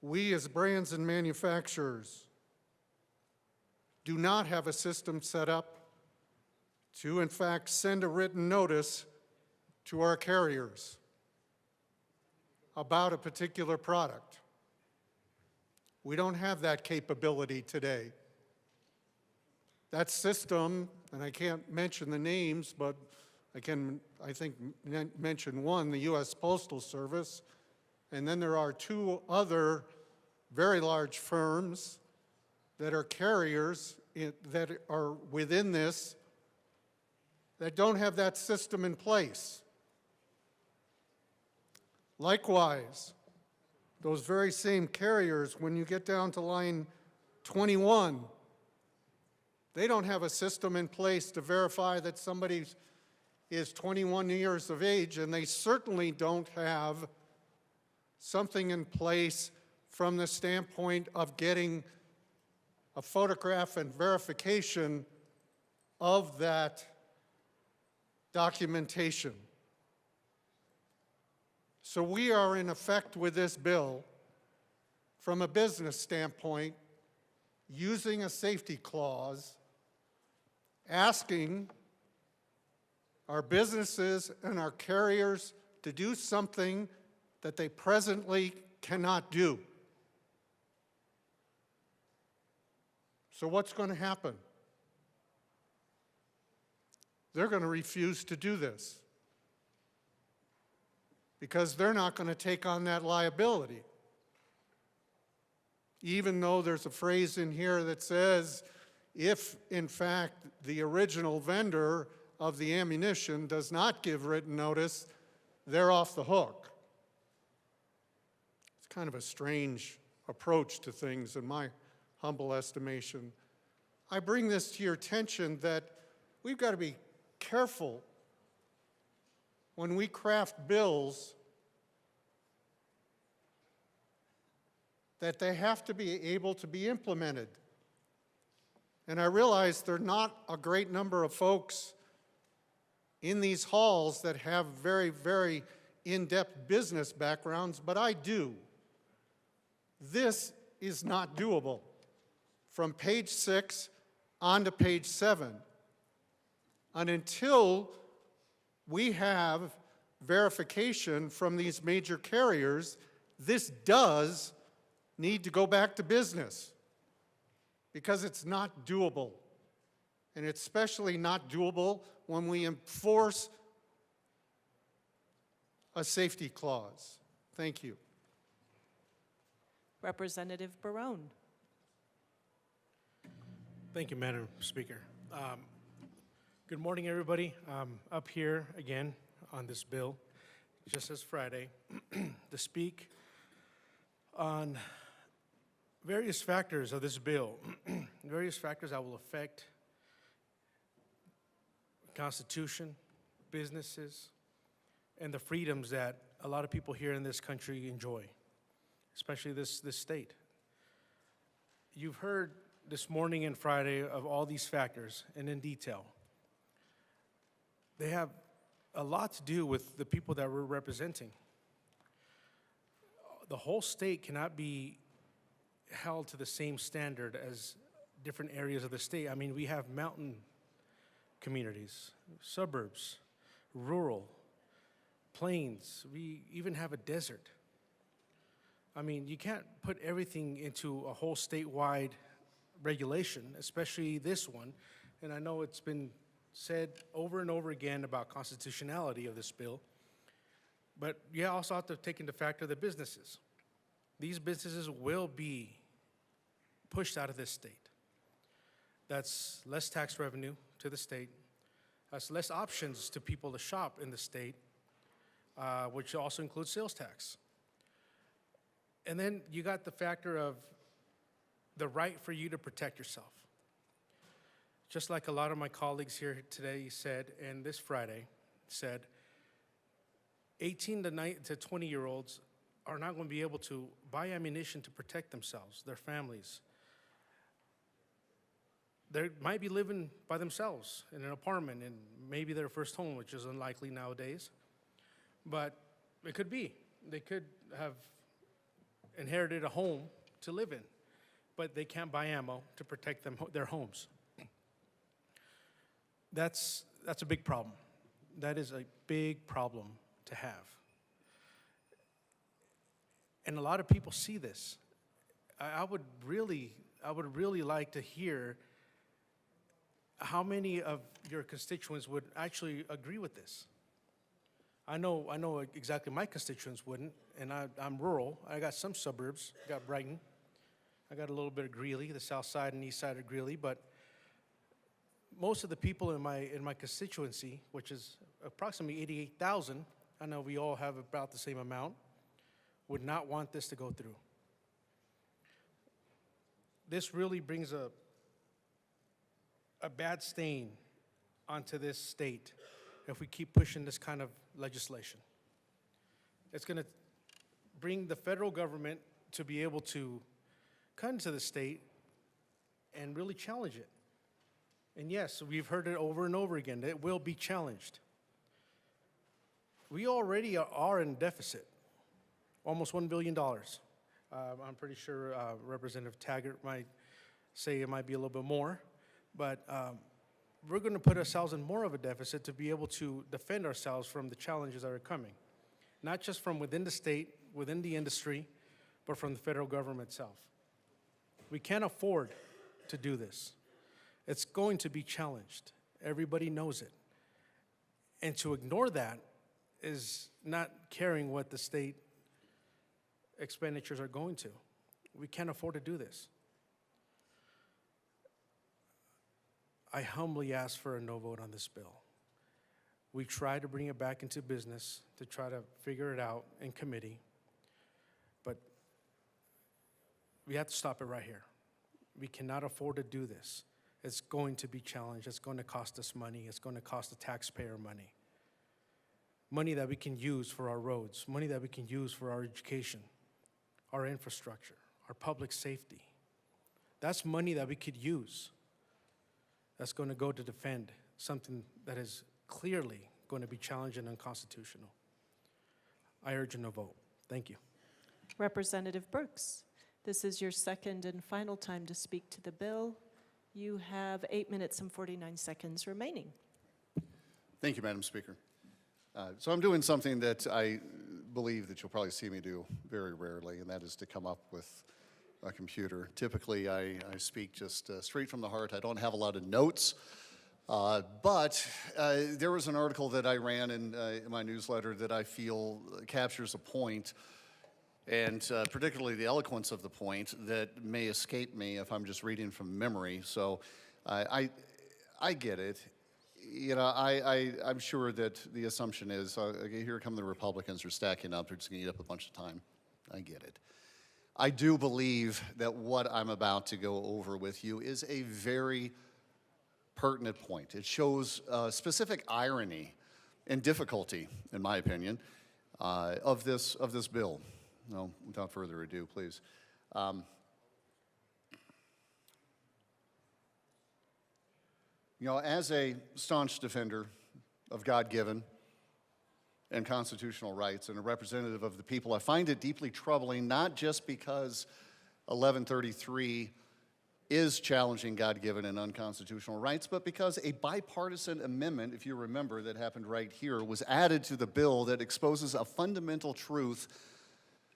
S12: we as brands and manufacturers do not have a system set up to, in fact, send a written notice to our carriers about a particular product. We don't have that capability today. That system, and I can't mention the names, but I can, I think, mention one, the U.S. Postal Service, and then there are 2 other very large firms that are carriers that are within this that don't have that system in place. Likewise, those very same carriers, when you get down to line 21, they don't have a system in place to verify that somebody is 21 years of age, and they certainly don't have something in place from the standpoint of getting a photograph and verification of that documentation. So we are in effect with this bill, from a business standpoint, using a safety clause, asking our businesses and our carriers to do something that they presently cannot do. So what's going to happen? They're going to refuse to do this because they're not going to take on that liability. Even though there's a phrase in here that says, if in fact the original vendor of the ammunition does not give written notice, they're off the hook. It's kind of a strange approach to things in my humble estimation. I bring this to your attention that we've got to be careful when we craft bills that they have to be able to be implemented. And I realize there are not a great number of folks in these halls that have very, very in-depth business backgrounds, but I do. This is not doable. From page 6 on to page 7. And until we have verification from these major carriers, this does need to go back to business because it's not doable. And it's especially not doable when we enforce a safety clause. Thank you.
S1: Representative Barone.
S13: Thank you, Madam Speaker. Good morning, everybody. Up here again on this bill, just as Friday, to speak on various factors of this bill, various factors that will affect Constitution, businesses, and the freedoms that a lot of people here in this country enjoy, especially this state. You've heard this morning and Friday of all these factors and in detail. They have a lot to do with the people that we're representing. The whole state cannot be held to the same standard as different areas of the state. I mean, we have mountain communities, suburbs, rural, plains. We even have a desert. I mean, you can't put everything into a whole statewide regulation, especially this one. And I know it's been said over and over again about constitutionality of this bill. But you also have to take into factor the businesses. These businesses will be pushed out of this state. That's less tax revenue to the state. That's less options to people to shop in the state, which also includes sales tax. And then you got the factor of the right for you to protect yourself. Just like a lot of my colleagues here today said, and this Friday said, 18 to 20-year-olds are not going to be able to buy ammunition to protect themselves, their families. They might be living by themselves in an apartment and maybe their first home, which is unlikely nowadays. But it could be. They could have inherited a home to live in, but they can't buy ammo to protect their homes. That's a big problem. That is a big problem to have. And a lot of people see this. I would really like to hear how many of your constituents would actually agree with this. I know exactly my constituents wouldn't, and I'm rural. I got some suburbs. I got Brighton. I got a little bit of Greeley, the south side and east side of Greeley, but most of the people in my constituency, which is approximately 88,000, I know we all have about the same amount, would not want this to go through. This really brings a bad stain onto this state if we keep pushing this kind of legislation. It's going to bring the federal government to be able to come to the state and really challenge it. And yes, we've heard it over and over again. It will be challenged. We already are in deficit, almost $1 billion. I'm pretty sure Representative Taggart might say it might be a little bit more, but we're going to put ourselves in more of a deficit to be able to defend ourselves from the challenges that are coming, not just from within the state, within the industry, but from the federal government itself. We can't afford to do this. It's going to be challenged. Everybody knows it. And to ignore that is not caring what the state expenditures are going to. We can't afford to do this. I humbly ask for a no vote on this bill. We tried to bring it back into business to try to figure it out in committee, but we have to stop it right here. We cannot afford to do this. It's going to be challenged. It's going to cost us money. It's going to cost the taxpayer money. Money that we can use for our roads, money that we can use for our education, our infrastructure, our public safety. That's money that we could use. That's going to go to defend something that is clearly going to be challenged and unconstitutional. I urge a no vote. Thank you.
S1: Representative Brooks, this is your second and final time to speak to the bill. You have 8 minutes and 49 seconds remaining.
S6: Thank you, Madam Speaker. So I'm doing something that I believe that you'll probably see me do very rarely, and that is to come up with a computer. Typically, I speak just straight from the heart. I don't have a lot of notes, but there was an article that I ran in my newsletter that I feel captures a point, and particularly the eloquence of the point that may escape me if I'm just reading from memory. So I get it. You know, I'm sure that the assumption is, here come the Republicans are stacking up, they're just gonna eat up a bunch of time. I get it. I do believe that what I'm about to go over with you is a very pertinent point. It shows specific irony and difficulty, in my opinion, of this bill. No, without further ado, please. You know, as a staunch defender of God-given and constitutional rights and a representative of the people, I find it deeply troubling, not just because 1133 is challenging God-given and unconstitutional rights, but because a bipartisan amendment, if you remember, that happened right here, was added to the bill that exposes a fundamental truth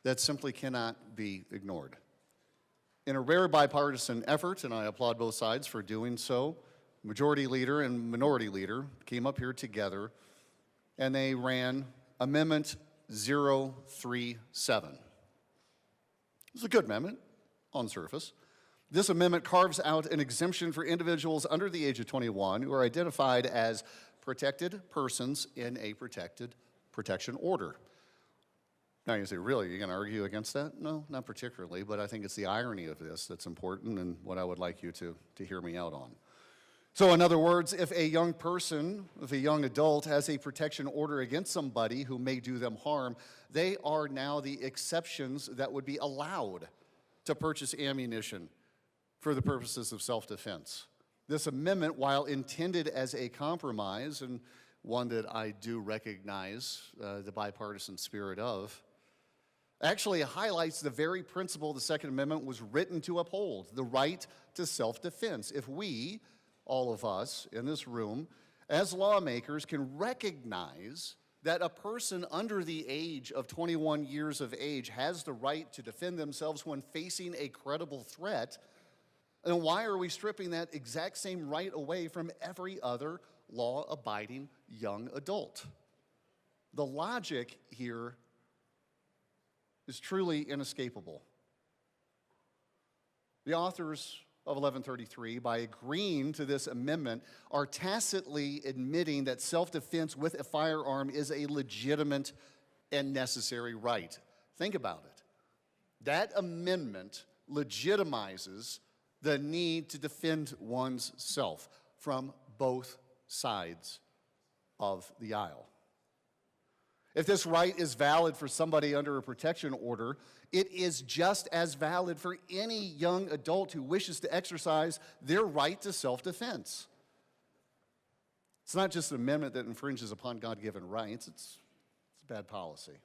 S6: that simply cannot be ignored. In a rare bipartisan effort, and I applaud both sides for doing so, Majority Leader and Minority Leader came up here together and they ran Amendment 037. It's a good amendment on surface, This amendment carves out an exemption for individuals under the age of 21 who are identified as protected persons in a protection order. Now you say, really, you're going to argue against that? No, not particularly, but I think it's the irony of this that's important and what I would like you to hear me out on. So in other words, if a young person, if a young adult has a protection order against somebody who may do them harm, they are now the exceptions that would be allowed to purchase ammunition for the purposes of self-defense. This amendment, while intended as a compromise, and one that I do recognize the bipartisan spirit of, actually highlights the very principle the Second Amendment was written to uphold, the right to self-defense. If we, all of us in this room, as lawmakers, can recognize that a person under the age of 21 years of age has the right to defend themselves when facing a credible threat, then why are we stripping that exact same right away from every other law-abiding young adult? The logic here is truly inescapable. The authors of 1133, by agreeing to this amendment, are tacitly admitting that self-defense with a firearm is a legitimate and necessary right. Think about it. That amendment legitimizes the need to defend one's self from both sides of the aisle. If this right is valid for somebody under a protection order, it is just as valid for any young adult who wishes to exercise their right to self-defense. It's not just an amendment that infringes upon God-given rights, it's bad policy.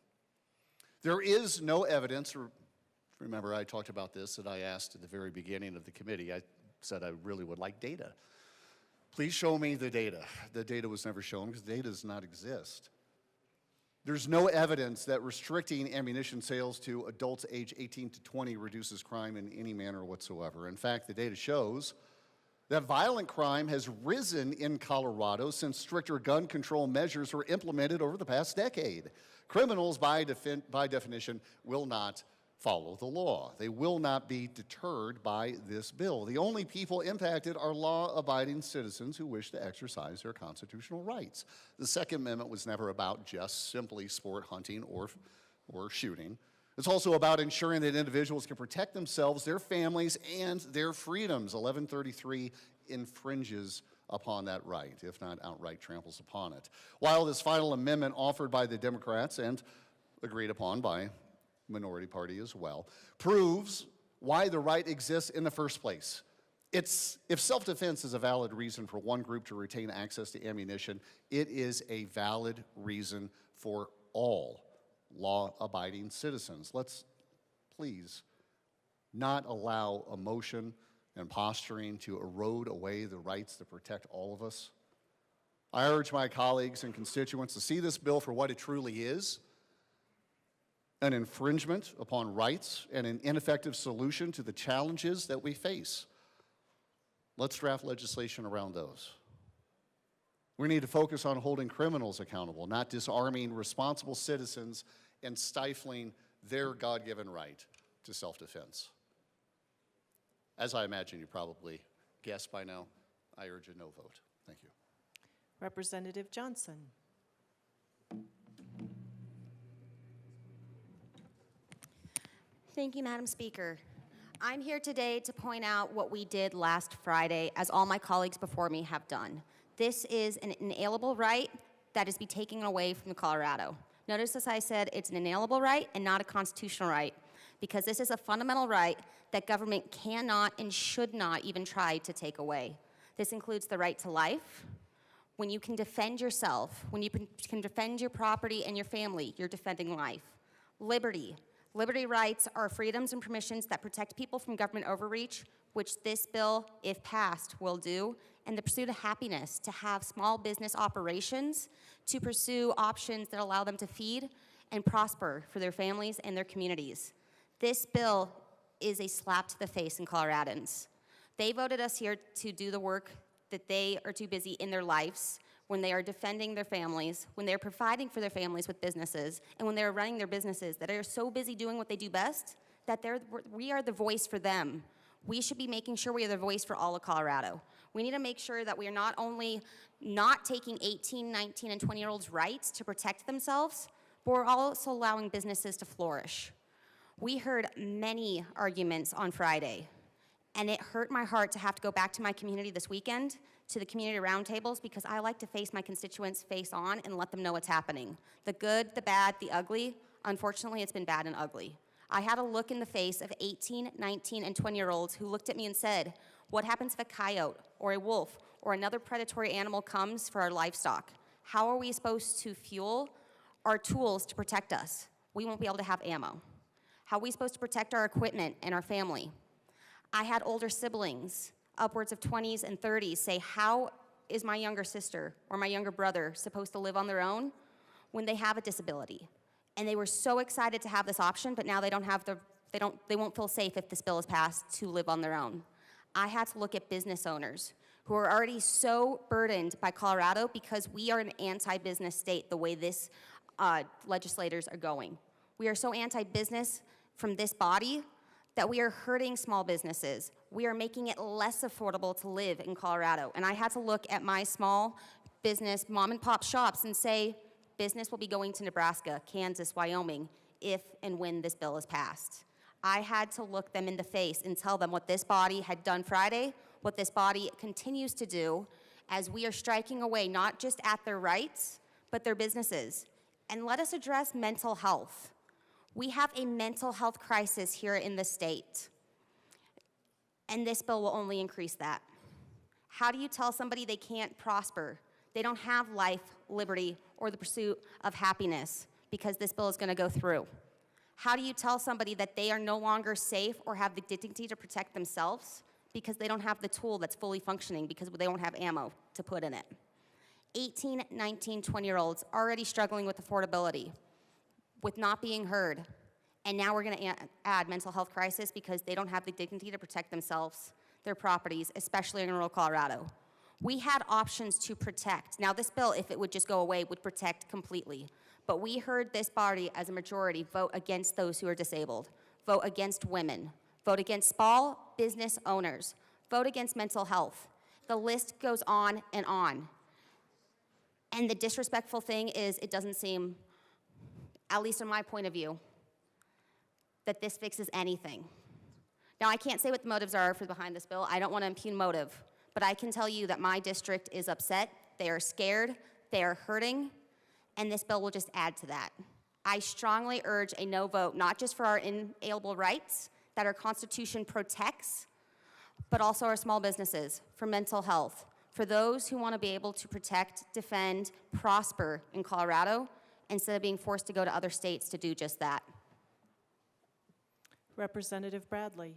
S6: There is no evidence, remember I talked about this, that I asked at the very beginning of the committee. I said I really would like data. Please show me the data. The data was never shown because data does not exist. There's no evidence that restricting ammunition sales to adults age 18 to 20 reduces crime in any manner whatsoever. In fact, the data shows that violent crime has risen in Colorado since stricter gun control measures were implemented over the past decade. Criminals, by definition, will not follow the law. They will not be deterred by this bill. The only people impacted are law-abiding citizens who wish to exercise their constitutional rights. The Second Amendment was never about just simply sport hunting or shooting. It's also about ensuring that individuals can protect themselves, their families, and their freedoms. 1133 infringes upon that right, if not outright tramples upon it. While this final amendment offered by the Democrats and agreed upon by minority party as well, proves why the right exists in the first place. If self-defense is a valid reason for one group to retain access to ammunition, it is a valid reason for all law-abiding citizens. Let's please not allow emotion and posturing to erode away the rights that protect all of us. I urge my colleagues and constituents to see this bill for what it truly is: an infringement upon rights and an ineffective solution to the challenges that we face. Let's draft legislation around those. We need to focus on holding criminals accountable, not disarming responsible citizens and stifling their God-given right to self-defense. As I imagine you probably guessed by now, I urge a no vote. Thank you.
S1: Representative Johnson.
S14: Thank you, Madam Speaker. I'm here today to point out what we did last Friday, as all my colleagues before me have done. This is an inalienable right that is be taken away from Colorado. Notice, as I said, it's an inalienable right and not a constitutional right, because this is a fundamental right that government cannot and should not even try to take away. This includes the right to life. When you can defend yourself, when you can defend your property and your family, you're defending life. Liberty. Liberty rights are freedoms and permissions that protect people from government overreach, which this bill, if passed, will do, and the pursuit of happiness, to have small business operations, to pursue options that allow them to feed and prosper for their families and their communities. This bill is a slap to the face in Coloradans. They voted us here to do the work that they are too busy in their lives, when they are defending their families, when they're providing for their families with businesses, and when they're running their businesses that are so busy doing what they do best, that we are the voice for them. We should be making sure we are the voice for all of Colorado. We need to make sure that we are not only not taking 18, 19, and 20-year-olds' rights to protect themselves, but we're also allowing businesses to flourish. We heard many arguments on Friday, and it hurt my heart to have to go back to my community this weekend, to the community roundtables, because I like to face my constituents face on and let them know what's happening. The good, the bad, the ugly. Unfortunately, it's been bad and ugly. I had to look in the face of 18, 19, and 20-year-olds who looked at me and said, what happens if a coyote or a wolf or another predatory animal comes for our livestock? How are we supposed to fuel our tools to protect us? We won't be able to have ammo. How are we supposed to protect our equipment and our family? I had older siblings, upwards of 20s and 30s, say, how is my younger sister or my younger brother supposed to live on their own when they have a disability? And they were so excited to have this option, but now they won't feel safe if this bill is passed to live on their own. I had to look at business owners who are already so burdened by Colorado because we are an anti-business state the way this legislators are going. We are so anti-business from this body that we are hurting small businesses. We are making it less affordable to live in Colorado. And I had to look at my small business mom and pop shops and say, business will be going to Nebraska, Kansas, Wyoming, if and when this bill is passed. I had to look them in the face and tell them what this body had done Friday, what this body continues to do as we are striking away not just at their rights, but their businesses. And let us address mental health. We have a mental health crisis here in the state, and this bill will only increase that. How do you tell somebody they can't prosper? They don't have life, liberty, or the pursuit of happiness because this bill is going to go through? How do you tell somebody that they are no longer safe or have the dignity to protect themselves because they don't have the tool that's fully functioning because they don't have ammo to put in it? 18, 19, 20-year-olds already struggling with affordability, with not being heard, and now we're going to add mental health crisis because they don't have the dignity to protect themselves, their properties, especially in rural Colorado. We had options to protect. Now this bill, if it would just go away, would protect completely. But we heard this body as a majority vote against those who are disabled, vote against women, vote against small business owners, vote against mental health. The list goes on and on. And the disrespectful thing is it doesn't seem, at least from my point of view, that this fixes anything. Now, I can't say what the motives are for behind this bill. I don't want to impugn motive, but I can tell you that my district is upset, they are scared, they are hurting, and this bill will just add to that. I strongly urge a no vote, not just for our inalienable rights that our Constitution protects, but also our small businesses, for mental health, for those who want to be able to protect, defend, prosper in Colorado, instead of being forced to go to other states to do just that.
S1: Representative Bradley.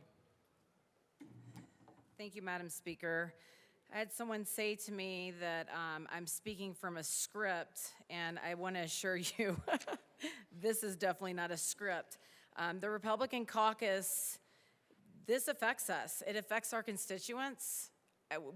S15: Thank you, Madam Speaker. I had someone say to me that I'm speaking from a script, and I want to assure you this is definitely not a script. The Republican caucus, this affects us. It affects our constituents.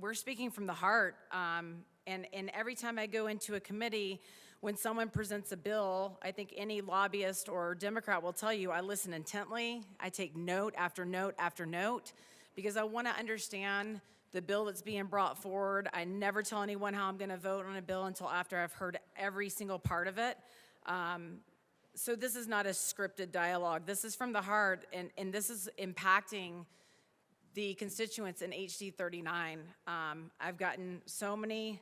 S15: We're speaking from the heart, and every time I go into a committee, when someone presents a bill, I think any lobbyist or Democrat will tell you, I listen intently, I take note after note after note, because I want to understand the bill that's being brought forward. I never tell anyone how I'm going to vote on a bill until after I've heard every single part of it. So this is not a scripted dialogue. This is from the heart, and this is impacting the constituents in HD 39. I've gotten so many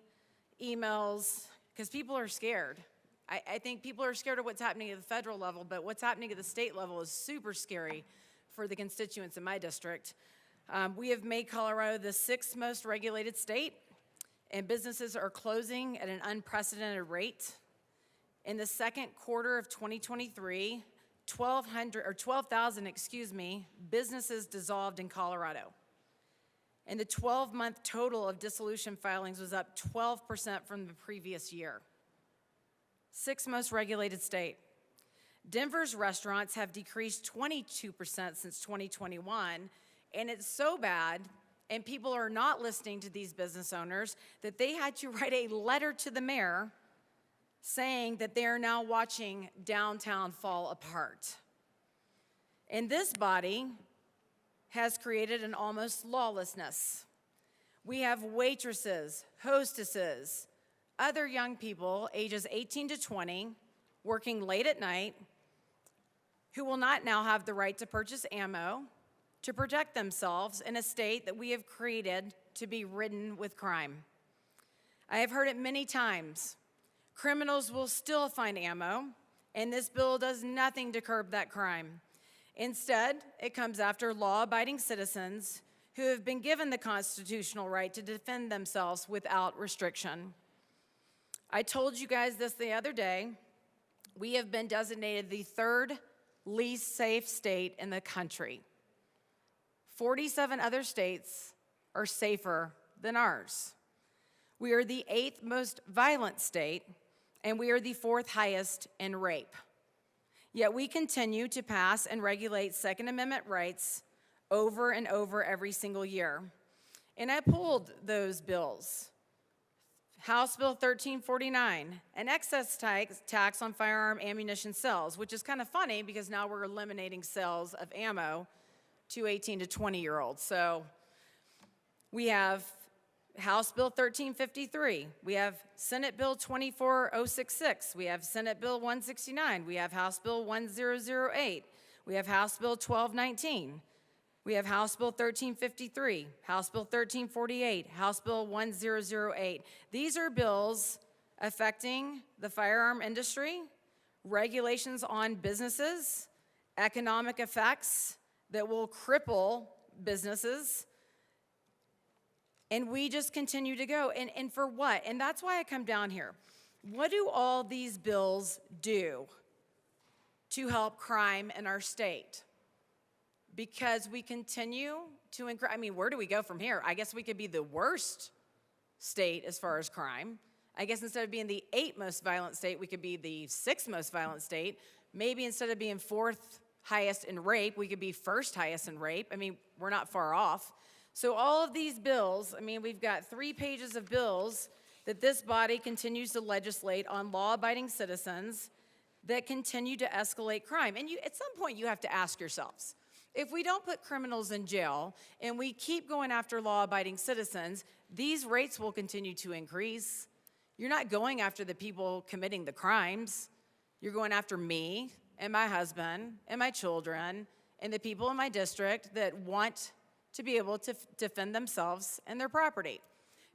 S15: emails because people are scared. I think people are scared of what's happening at the federal level, but what's happening at the state level is super scary for the constituents in my district. We have made Colorado the 6th most regulated state, and businesses are closing at an unprecedented rate. In the second quarter of 2023, 12,000, businesses dissolved in Colorado. And the 12-month total of dissolution filings was up 12% from the previous year. 6th most regulated state. Denver's restaurants have decreased 22% since 2021, and it's so bad, and people are not listening to these business owners, that they had to write a letter to the mayor saying that they are now watching downtown fall apart. And this body has created an almost lawlessness. We have waitresses, hostesses, other young people ages 18 to 20 working late at night who will not now have the right to purchase ammo to protect themselves in a state that we have created to be ridden with crime. I have heard it many times. Criminals will still find ammo, and this bill does nothing to curb that crime. Instead, it comes after law-abiding citizens who have been given the constitutional right to defend themselves without restriction. I told you guys this the other day. We have been designated the third least safe state in the country. 47 other states are safer than ours. We are the 8th most violent state, and we are the 4th highest in rape. Yet we continue to pass and regulate Second Amendment rights over and over every single year. And I pulled those bills. House Bill 1349, an excess tax on firearm ammunition sales, which is kind of funny because now we're eliminating sales of ammo to 18 to 20-year-olds. So we have House Bill 1353. We have Senate Bill 24066. We have Senate Bill 169. We have House Bill 1008. We have House Bill 1219. We have House Bill 1353, House Bill 1348, House Bill 1008. These are bills affecting the firearm industry, regulations on businesses, economic effects that will cripple businesses, and we just continue to go. And for what? And that's why I come down here. What do all these bills do to help crime in our state? Because we continue to increase. I mean, where do we go from here? I guess we could be the worst state as far as crime. I guess instead of being the 8th most violent state, we could be the 6th most violent state. Maybe instead of being 4th highest in rape, we could be 1st highest in rape. I mean, we're not far off. So all of these bills, I mean, we've got 3 pages of bills that this body continues to legislate on law-abiding citizens that continue to escalate crime. And at some point, you have to ask yourselves, if we don't put criminals in jail and we keep going after law-abiding citizens, these rates will continue to increase. You're not going after the people committing the crimes. You're going after me and my husband and my children and the people in my district that want to be able to defend themselves and their property.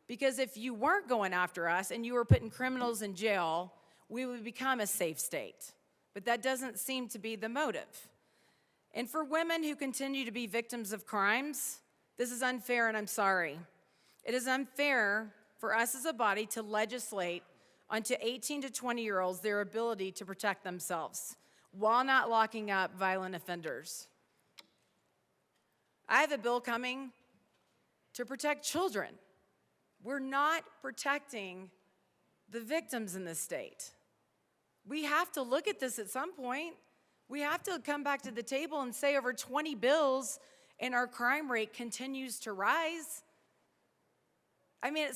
S15: Because if you weren't going after us and you were putting criminals in jail, we would become a safe state. But that doesn't seem to be the motive. And for women who continue to be victims of crimes, this is unfair, and I'm sorry. It is unfair for us as a body to legislate onto 18 to 20-year-olds their ability to protect themselves while not locking up violent offenders. I have a bill coming to protect children. We're not protecting the victims in this state. We have to look at this at some point. We have to come back to the table and say over 20 bills and our crime rate continues to rise. I mean,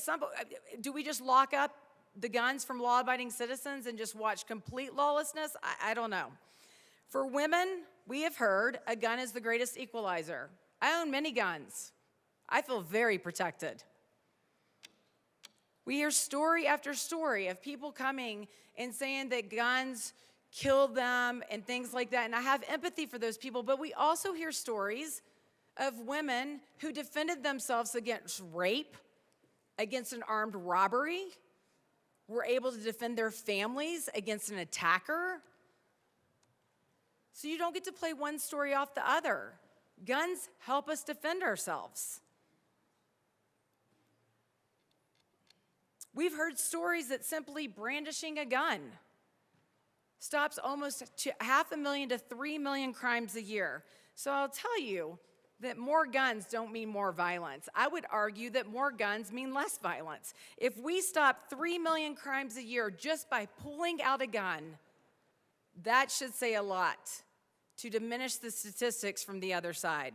S15: do we just lock up the guns from law-abiding citizens and just watch complete lawlessness? I don't know. For women, we have heard a gun is the greatest equalizer. I own many guns. I feel very protected. We hear story after story of people coming and saying that guns killed them and things like that, and I have empathy for those people, but we also hear stories of women who defended themselves against rape, against an armed robbery, were able to defend their families against an attacker. So you don't get to play one story off the other. Guns help us defend ourselves. We've heard stories that simply brandishing a gun stops almost 500,000 to 3 million crimes a year. So I'll tell you that more guns don't mean more violence. I would argue that more guns mean less violence. If we stop 3 million crimes a year just by pulling out a gun, that should say a lot to diminish the statistics from the other side.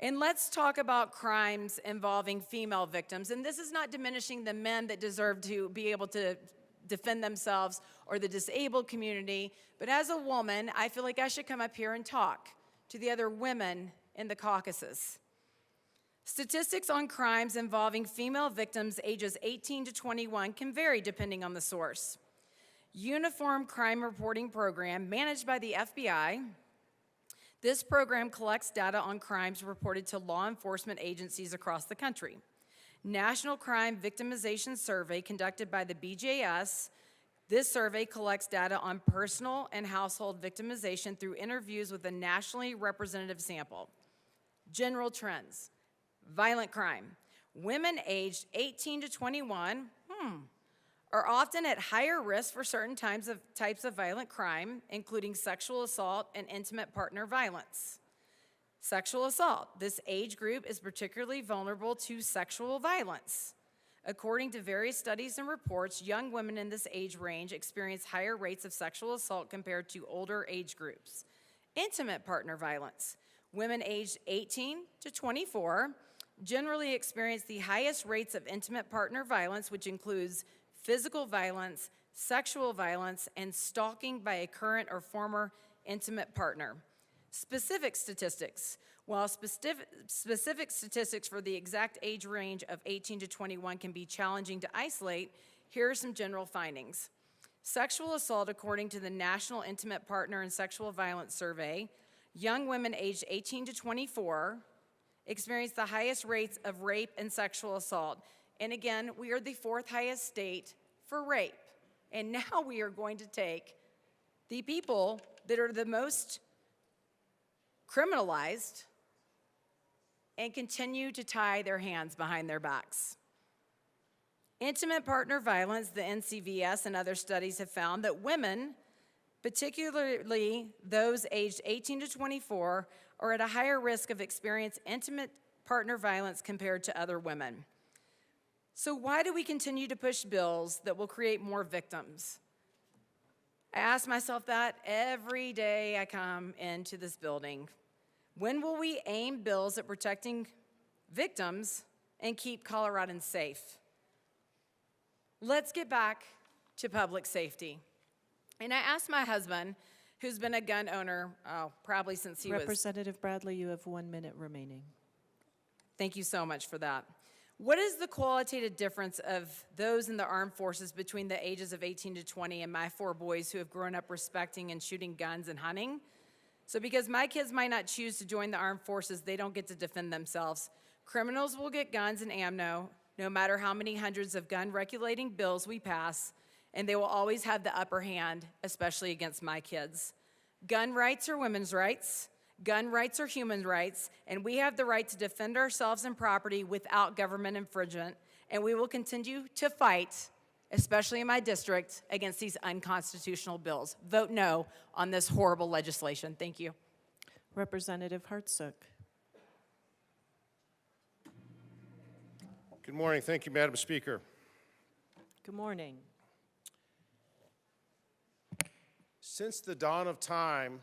S15: And let's talk about crimes involving female victims. And this is not diminishing the men that deserve to be able to defend themselves or the disabled community. But as a woman, I feel like I should come up here and talk to the other women in the Caucasus. Statistics on crimes involving female victims ages 18 to 21 can vary depending on the source. Uniform Crime Reporting Program, managed by the FBI. This program collects data on crimes reported to law enforcement agencies across the country. National Crime Victimization Survey, conducted by the BJS. This survey collects data on personal and household victimization through interviews with a nationally representative sample. General trends: violent crime. Women aged 18 to 21 are often at higher risk for certain types of violent crime, including sexual assault and intimate partner violence. Sexual assault. This age group is particularly vulnerable to sexual violence. According to various studies and reports, young women in this age range experience higher rates of sexual assault compared to older age groups. Intimate partner violence. Women aged 18 to 24 generally experience the highest rates of intimate partner violence, which includes physical violence, sexual violence, and stalking by a current or former intimate partner. Specific statistics. While specific statistics for the exact age range of 18 to 21 can be challenging to isolate, here are some general findings. Sexual assault, according to the National Intimate Partner and Sexual Violence Survey, young women aged 18 to 24 experience the highest rates of rape and sexual assault. And again, we are the fourth highest state for rape. And now we are going to take the people that are the most criminalized and continue to tie their hands behind their backs. Intimate partner violence, the NCVS and other studies have found that women, particularly those aged 18 to 24, are at a higher risk of experiencing intimate partner violence compared to other women. So why do we continue to push bills that will create more victims? I ask myself that every day I come into this building. When will we aim bills at protecting victims and keep Coloradans safe? Let's get back to public safety. And I asked my husband, who's been a gun owner probably since he was...
S1: Representative Bradley, you have 1 minute remaining.
S15: Thank you so much for that. What is the qualitative difference of those in the armed forces between the ages of 18 to 20 and my 4 boys who have grown up respecting and shooting guns and hunting? So because my kids might not choose to join the armed forces, they don't get to defend themselves. Criminals will get guns and ammo, no matter how many hundreds of gun regulating bills we pass, and they will always have the upper hand, especially against my kids. Gun rights are women's rights. Gun rights are human rights, and we have the right to defend ourselves and property without government infringement, and we will continue to fight, especially in my district, against these unconstitutional bills. Vote no on this horrible legislation. Thank you.
S1: Representative Hartsook.
S16: Good morning. Thank you, Madam Speaker.
S1: Good morning.
S16: Since the dawn of time,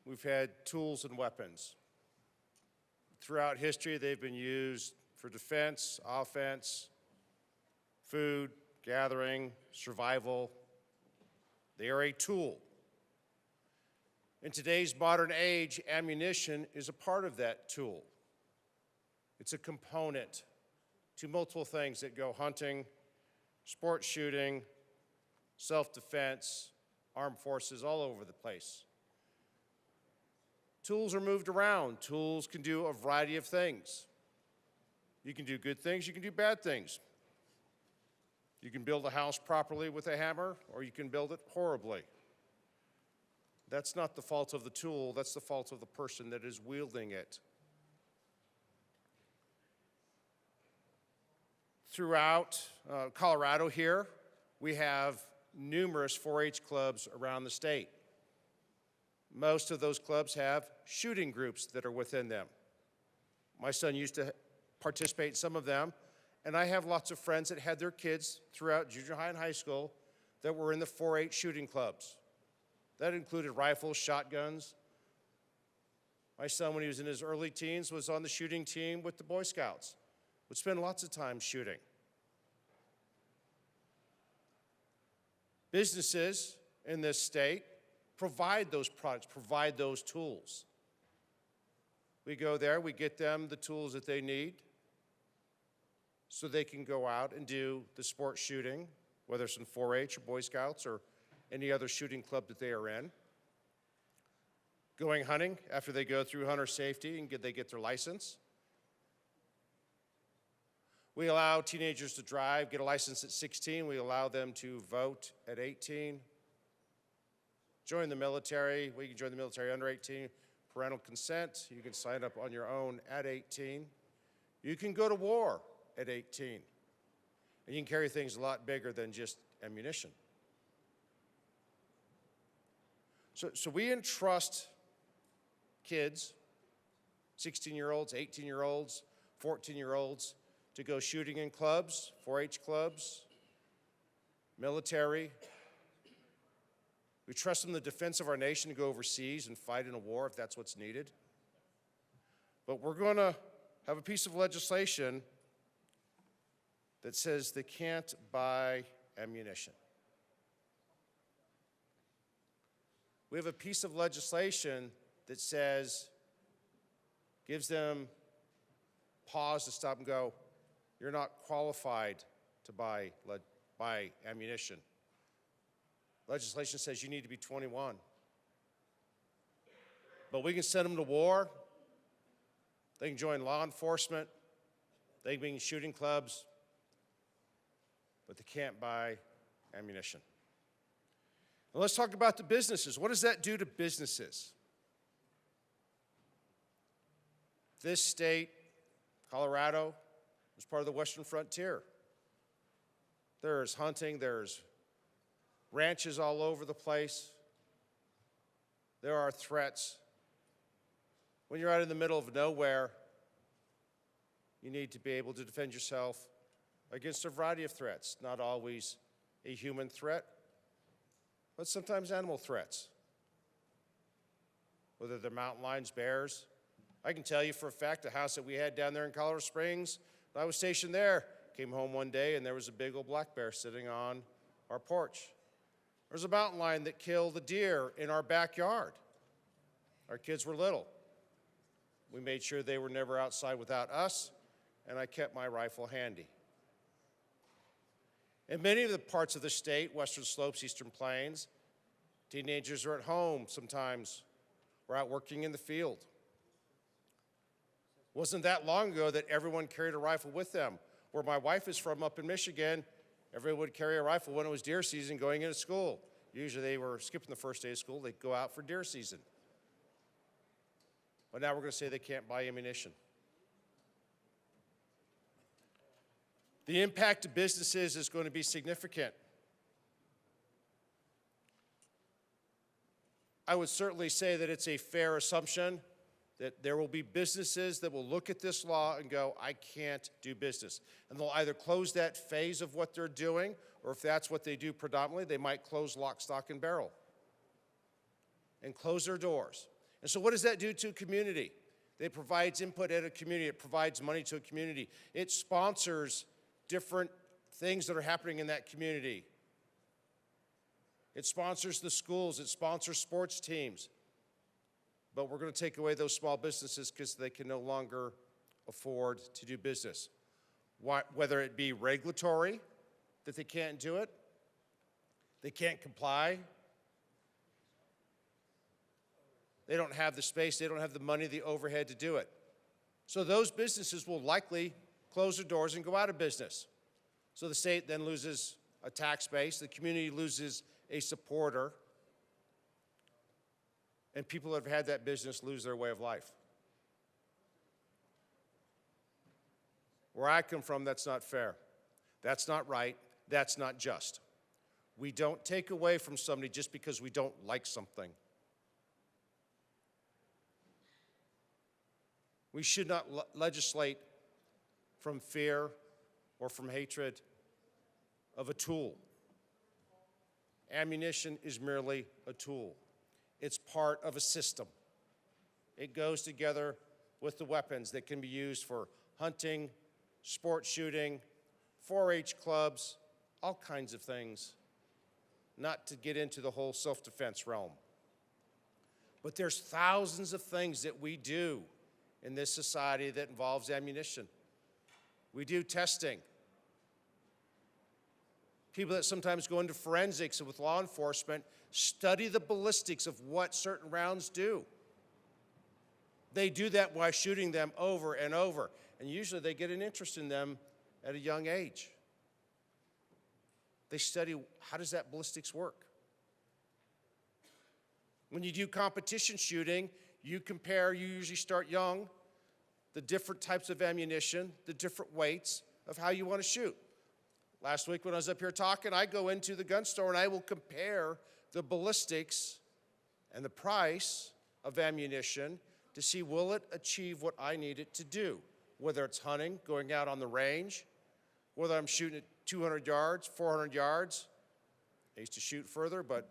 S16: we've had tools and weapons. Throughout history, they've been used for defense, offense, food, gathering, survival. They are a tool. In today's modern age, ammunition is a part of that tool. It's a component to multiple things that go hunting, sport shooting, self-defense, armed forces, all over the place. Tools are moved around. Tools can do a variety of things. You can do good things, you can do bad things. You can build a house properly with a hammer, or you can build it horribly. That's not the fault of the tool, that's the fault of the person that is wielding it. Throughout Colorado here, we have numerous 4-H clubs around the state. Most of those clubs have shooting groups that are within them. My son used to participate in some of them, and I have lots of friends that had their kids throughout junior high and high school that were in the 4-H shooting clubs. That included rifles, shotguns. My son, when he was in his early teens, was on the shooting team with the Boy Scouts, would spend lots of time shooting. Businesses in this state provide those products, provide those tools. We go there, we get them the tools that they need so they can go out and do the sport shooting, whether it's in 4-H or Boy Scouts or any other shooting club that they are in. Going hunting after they go through hunter safety and they get their license. We allow teenagers to drive, get a license at 16. We allow them to vote at 18. Join the military. We can join the military under 18. Parental consent. You can sign up on your own at 18. You can go to war at 18. And you can carry things a lot bigger than just ammunition. So we entrust kids, 16-year-olds, 18-year-olds, 14-year-olds, to go shooting in clubs, 4-H clubs, military. We trust them in the defense of our nation to go overseas and fight in a war if that's what's needed. But we're going to have a piece of legislation that says they can't buy ammunition. We have a piece of legislation that says, gives them pause to stop and go, you're not qualified to buy ammunition. Legislation says you need to be 21. But we can send them to war. They can join law enforcement. They can be in shooting clubs. But they can't buy ammunition. Now let's talk about the businesses. What does that do to businesses? This state, Colorado, is part of the Western Frontier. There's hunting, there's ranches all over the place. There are threats. When you're out in the middle of nowhere, you need to be able to defend yourself against a variety of threats, not always a human threat, but sometimes animal threats, whether they're mountain lions, bears. I can tell you for a fact the house that we had down there in Colorado Springs, when I was stationed there, came home one day and there was a big old black bear sitting on our porch. There was a mountain lion that killed a deer in our backyard. Our kids were little. We made sure they were never outside without us, and I kept my rifle handy. In many of the parts of the state, Western Slopes, Eastern Plains, teenagers are at home sometimes. We're out working in the field. Wasn't that long ago that everyone carried a rifle with them. Where my wife is from, up in Michigan, everyone would carry a rifle when it was deer season going into school. Usually they were skipping the first day of school, they'd go out for deer season. But now we're going to say they can't buy ammunition. The impact to businesses is going to be significant. I would certainly say that it's a fair assumption that there will be businesses that will look at this law and go, I can't do business. And they'll either close that phase of what they're doing, or if that's what they do predominantly, they might close lock, stock, and barrel and close their doors. And so what does that do to a community? It provides input at a community. It provides money to a community. It sponsors different things that are happening in that community. It sponsors the schools. It sponsors sports teams. But we're going to take away those small businesses because they can no longer afford to do business. Whether it be regulatory, that they can't do it, they can't comply, they don't have the space, they don't have the money, the overhead to do it. So those businesses will likely close their doors and go out of business. So the state then loses a tax base, the community loses a supporter, and people that have had that business lose their way of life. Where I come from, that's not fair. That's not right. That's not just. We don't take away from somebody just because we don't like something. We should not legislate from fear or from hatred of a tool. Ammunition is merely a tool. It's part of a system. It goes together with the weapons that can be used for hunting, sport shooting, 4-H clubs, all kinds of things, not to get into the whole self-defense realm. But there's thousands of things that we do in this society that involves ammunition. We do testing. People that sometimes go into forensics with law enforcement study the ballistics of what certain rounds do. They do that by shooting them over and over, and usually they get an interest in them at a young age. They study, how does that ballistics work? When you do competition shooting, you compare, you usually start young, the different types of ammunition, the different weights of how you want to shoot. Last week when I was up here talking, I go into the gun store and I will compare the ballistics and the price of ammunition to see will it achieve what I need it to do, whether it's hunting, going out on the range, whether I'm shooting at 200 yards, 400 yards. I used to shoot further, but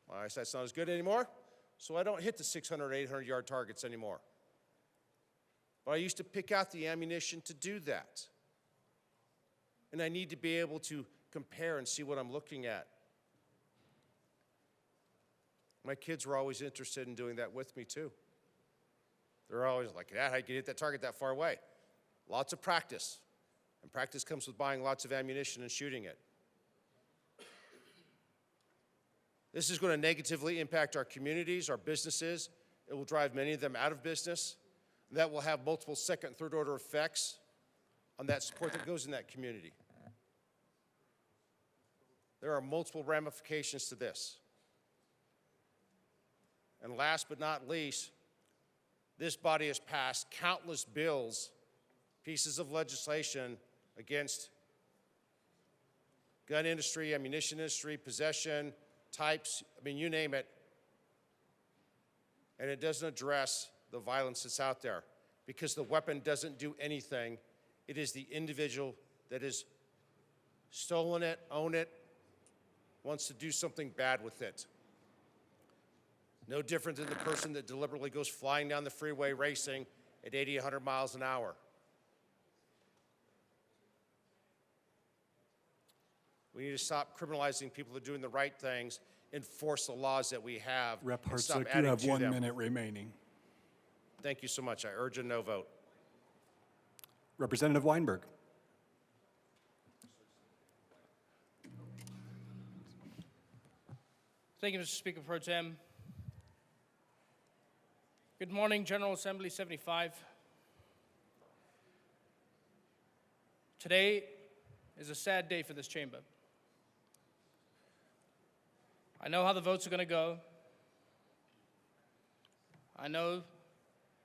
S16: my eyesight's not as good anymore, so I don't hit the 600, 800-yard targets anymore. But I used to pick out the ammunition to do that. And I need to be able to compare and see what I'm looking at. My kids were always interested in doing that with me, too. They're always like, Dad, how can you hit that target that far away? Lots of practice. And practice comes with buying lots of ammunition and shooting it. This is going to negatively impact our communities, our businesses. It will drive many of them out of business. And that will have multiple second and third order effects on that support that goes in that community. There are multiple ramifications to this. And last but not least, this body has passed countless bills, pieces of legislation against gun industry, ammunition industry, possession, types, I mean, you name it. And it doesn't address the violence that's out there because the weapon doesn't do anything. It is the individual that has stolen it, owned it, wants to do something bad with it. No different than the person that deliberately goes flying down the freeway racing at 80, 100 miles an hour. We need to stop criminalizing people that are doing the right things, enforce the laws that we have,
S17: Rep.
S16: and stop
S17: Hartsook,
S16: adding
S17: you have
S16: to
S17: 1
S16: them.
S17: minute remaining.
S16: Thank you so much. I urge a no vote.
S17: Representative Weinberg.
S18: Thank you, Mr. Speaker Pro Tem. Good morning, General Assembly 75. Today is a sad day for this chamber. I know how the votes are going to go. I know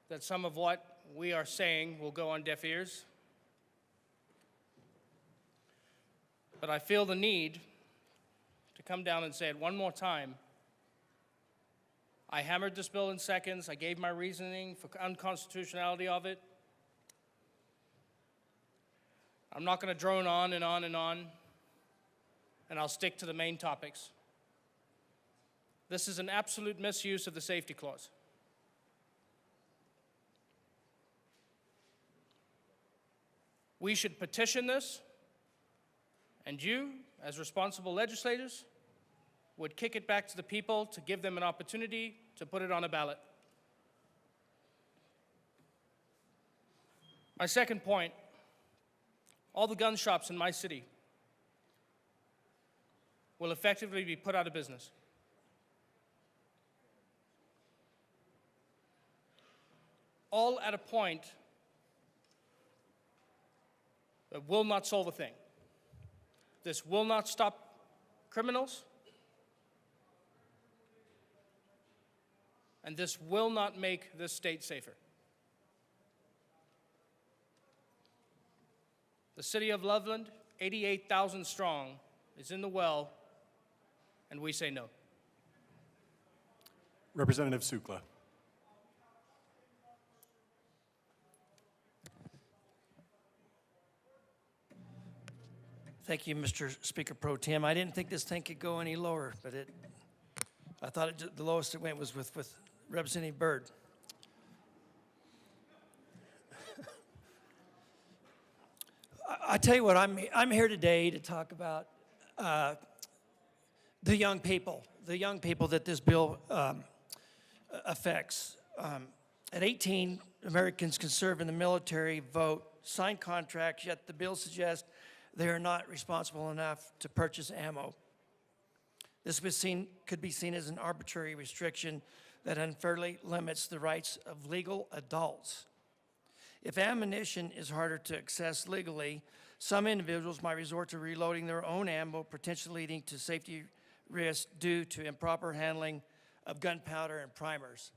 S18: that some of what we are saying will go on deaf ears. But I feel the need to come down and say it one more time. I hammered this bill in seconds. I gave my reasoning for unconstitutionality of it. I'm not going to drone on and on and on, and I'll stick to the main topics. This is an absolute misuse of the safety clause. We should petition this, and you, as responsible legislators, would kick it back to the people to give them an opportunity to put it on a ballot. My second point, all the gun shops in my city will effectively be put out of business. All at a point that will not solve a thing. This will not stop criminals, and this will not make this state safer. The city of Loveland, 88,000 strong, is in the well, and we say no.
S17: Representative Sukla.
S19: Thank you, Mr. Speaker Pro Tem. I didn't think this thing could go any lower, but I thought the lowest it went was with Representative Byrd. I tell you what, I'm here today to talk about the young people that this bill affects. At 18, Americans can serve in the military, vote, sign contracts, yet the bill suggests they are not responsible enough to purchase ammo. This could be seen as an arbitrary restriction that unfairly limits the rights of legal adults. If ammunition is harder to access legally, some individuals might resort to reloading their own ammo, potentially leading to safety risks due to improper handling of gunpowder and primers.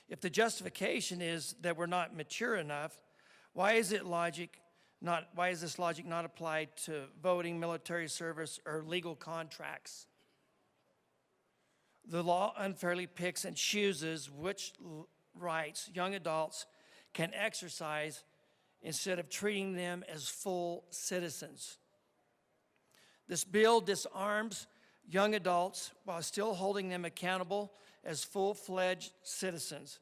S19: If the justification is that we're not mature enough, why is this logic not applied to voting, military service, or legal contracts? The law unfairly picks and chooses which rights young adults can exercise instead of treating them as full citizens. This bill disarms young adults while still holding them accountable as full-fledged citizens.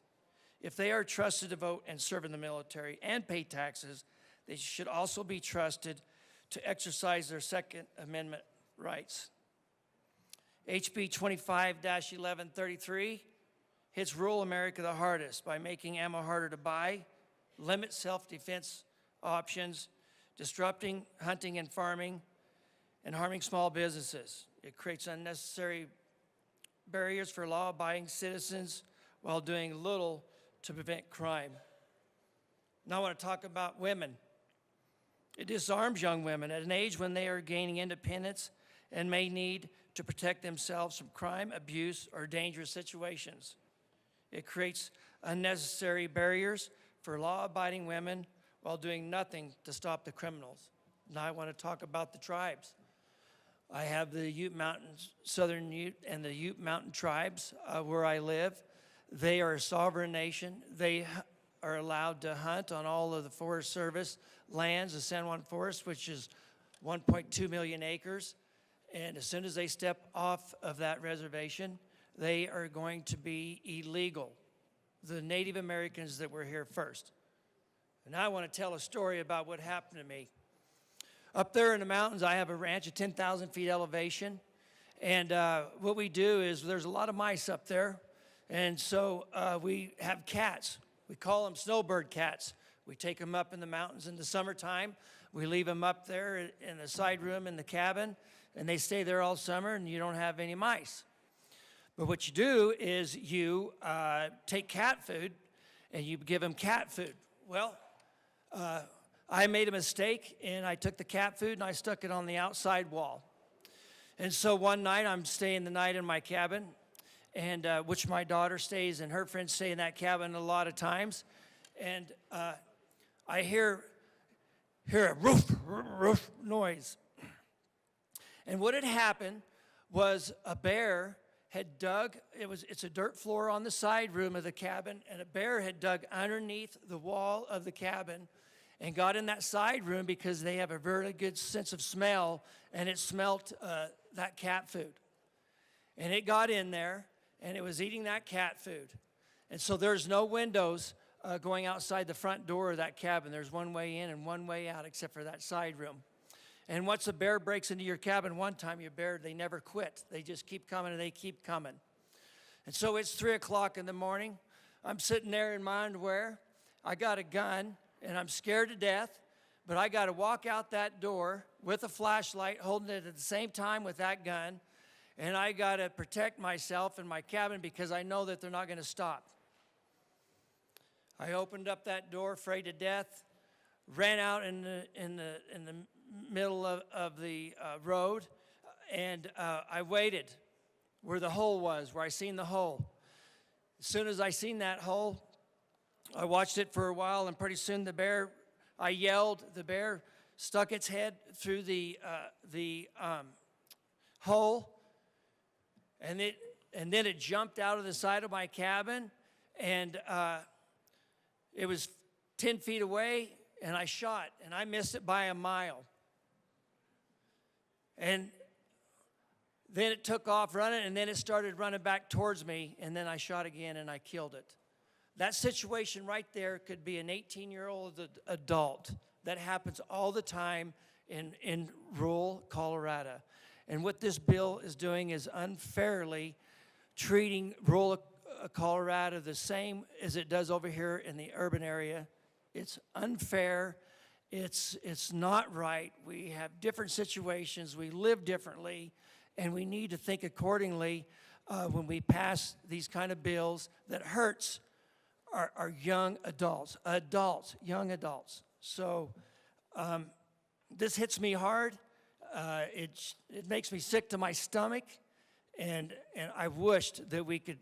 S19: If they are trusted to vote and serve in the military and pay taxes, they should also be trusted to exercise their Second Amendment rights. HB 25-1133 hits rural America the hardest by making ammo harder to buy, limit self-defense options, disrupting hunting and farming, and harming small businesses. It creates unnecessary barriers for law-abiding citizens while doing little to prevent crime. Now I want to talk about women. It disarms young women at an age when they are gaining independence and may need to protect themselves from crime, abuse, or dangerous situations. It creates unnecessary barriers for law-abiding women while doing nothing to stop the criminals. Now I want to talk about the tribes. I have the Ute Mountains, Southern Ute, and the Ute Mountain tribes where I live. They are a sovereign nation. They are allowed to hunt on all of the Forest Service lands, the San Juan Forest, which is 1.2 million acres. And as soon as they step off of that reservation, they are going to be illegal. The Native Americans that were here first. And I want to tell a story about what happened to me. Up there in the mountains, I have a ranch at 10,000 feet elevation. And what we do is there's a lot of mice up there. And so we have cats. We call them snowbird cats. We take them up in the mountains in the summertime. We leave them up there in the side room in the cabin. And they stay there all summer, and you don't have any mice. But what you do is you take cat food, and you give them cat food. Well, I made a mistake, and I took the cat food, and I stuck it on the outside wall. And so one night, I'm staying the night in my cabin, and which my daughter stays, and her friends stay in that cabin a lot of times. And I hear a roof, roof noise. And what had happened was a bear had dug, it's a dirt floor on the side room of the cabin, and a bear had dug underneath the wall of the cabin and got in that side room because they have a very good sense of smell, and it smelt that cat food. And it got in there, and it was eating that cat food. And so there's no windows going outside the front door of that cabin. There's one way in and one way out except for that side room. And once a bear breaks into your cabin one time, they never quit. They just keep coming and they keep coming. And so it's 3 o'clock in the morning. I'm sitting there in my underwear. I got a gun and I'm scared to death, but I got to walk out that door with a flashlight, holding it at the same time with that gun. And I got to protect myself and my cabin because I know that they're not going to stop. I opened up that door, afraid to death, ran out in the middle of the road, and I waited where the hole was, where I seen the hole. As soon as I seen that hole, I watched it for a while, and pretty soon I yelled, the bear stuck its head through the hole, and then it jumped out of the side of my cabin, and it was 10 feet away, and I shot, and I missed it by a mile. And then it took off running, and then it started running back towards me, and then I shot again, and I killed it. That situation right there could be an 18-year-old adult. That happens all the time in rural Colorado. And what this bill is doing is unfairly treating rural Colorado the same as it does over here in the urban area. It's unfair. It's not right. We have different situations. We live differently, and we need to think accordingly when we pass these kind of bills that hurts our young adults, young adults. So this hits me hard. It makes me sick to my stomach, and I wished that we could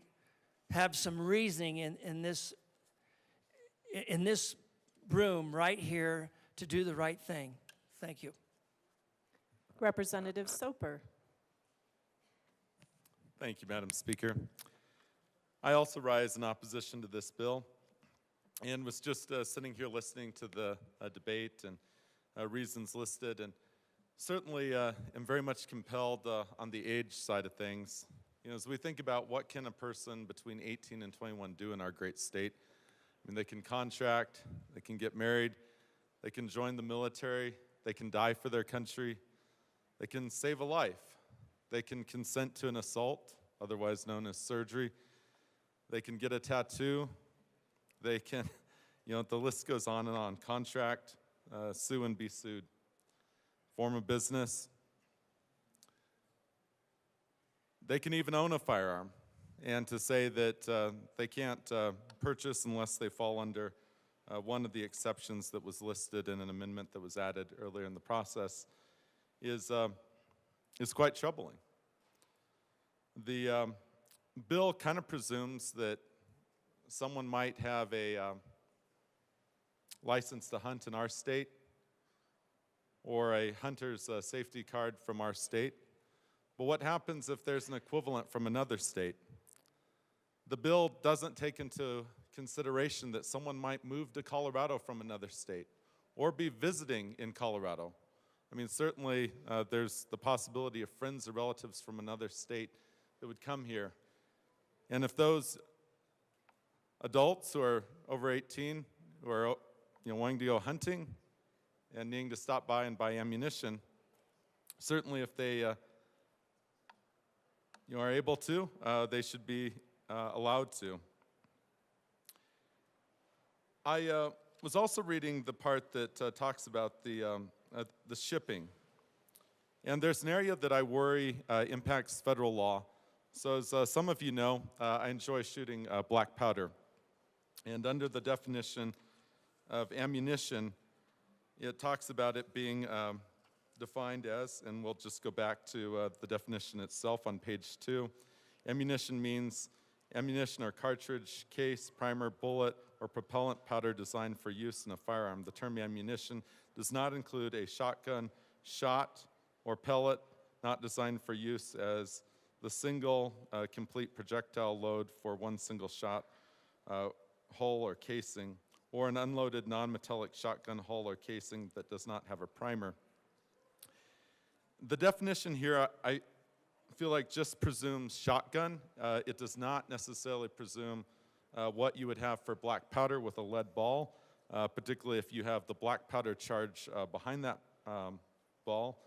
S19: have some reasoning in this room right here to do the right thing. Thank you.
S1: Representative Soper.
S20: Thank you, Madam Speaker. I also rise in opposition to this bill and was just sitting here listening to the debate and reasons listed, and certainly am very much compelled on the age side of things. You know, as we think about what can a person between 18 and 21 do in our great state, I mean, they can contract, they can get married, they can join the military, they can die for their country, they can save a life, they can consent to an assault, otherwise known as surgery, they can get a tattoo, they can, you know, the list goes on and on, contract, sue and be sued, form a business. They can even own a firearm, and to say that they can't purchase unless they fall under one of the exceptions that was listed in an amendment that was added earlier in the process is quite troubling. The bill kind of presumes that someone might have a license to hunt in our state or a hunter's safety card from our state. But what happens if there's an equivalent from another state? The bill doesn't take into consideration that someone might move to Colorado from another state or be visiting in Colorado. I mean, certainly there's the possibility of friends or relatives from another state that would come here. And if those adults who are over 18 who are wanting to go hunting and needing to stop by and buy ammunition, certainly if they are able to, they should be allowed to. I was also reading the part that talks about the shipping. And there's an area that I worry impacts federal law. So as some of you know, I enjoy shooting black powder. And under the definition of ammunition, it talks about it being defined as, and we'll just go back to the definition itself on page 2. Ammunition means ammunition or cartridge, case, primer, bullet, or propellant powder designed for use in a firearm. The term ammunition does not include a shotgun, shot, or pellet not designed for use as the single complete projectile load for one single shot, hull or casing, or an unloaded non-metallic shotgun hull or casing that does not have a primer. The definition here, I feel like, just presumes shotgun. It does not necessarily presume what you would have for black powder with a lead ball, particularly if you have the black powder charge behind that ball.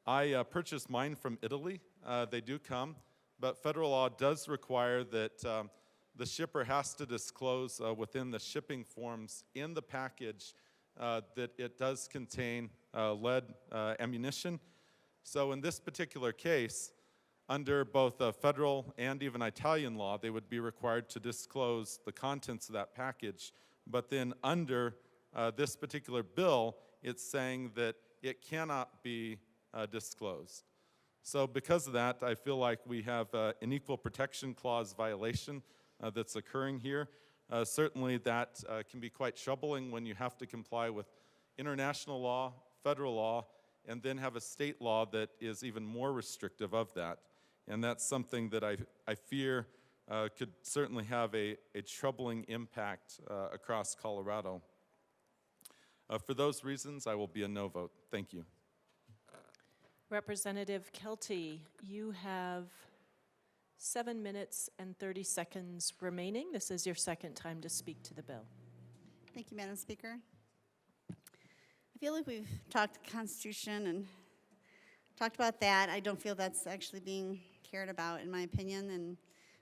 S20: I purchased mine from Italy. They do come, but federal law does require that the shipper has to disclose within the shipping forms in the package that it does contain lead ammunition. So in this particular case, under both federal and even Italian law, they would be required to disclose the contents of that package. But then under this particular bill, it's saying that it cannot be disclosed. So because of that, I feel like we have an Equal Protection Clause violation that's occurring here. Certainly that can be quite troubling when you have to comply with international law, federal law, and then have a state law that is even more restrictive of that. And that's something that I fear could certainly have a troubling impact across Colorado. For those reasons, I will be a no vote. Thank you.
S1: Representative Kelty, you have 7 minutes and 30 seconds remaining. This is your second time to speak to the bill.
S10: Thank you, Madam Speaker. I feel like we've talked Constitution and talked about that. I don't feel that's actually being cared about, in my opinion, and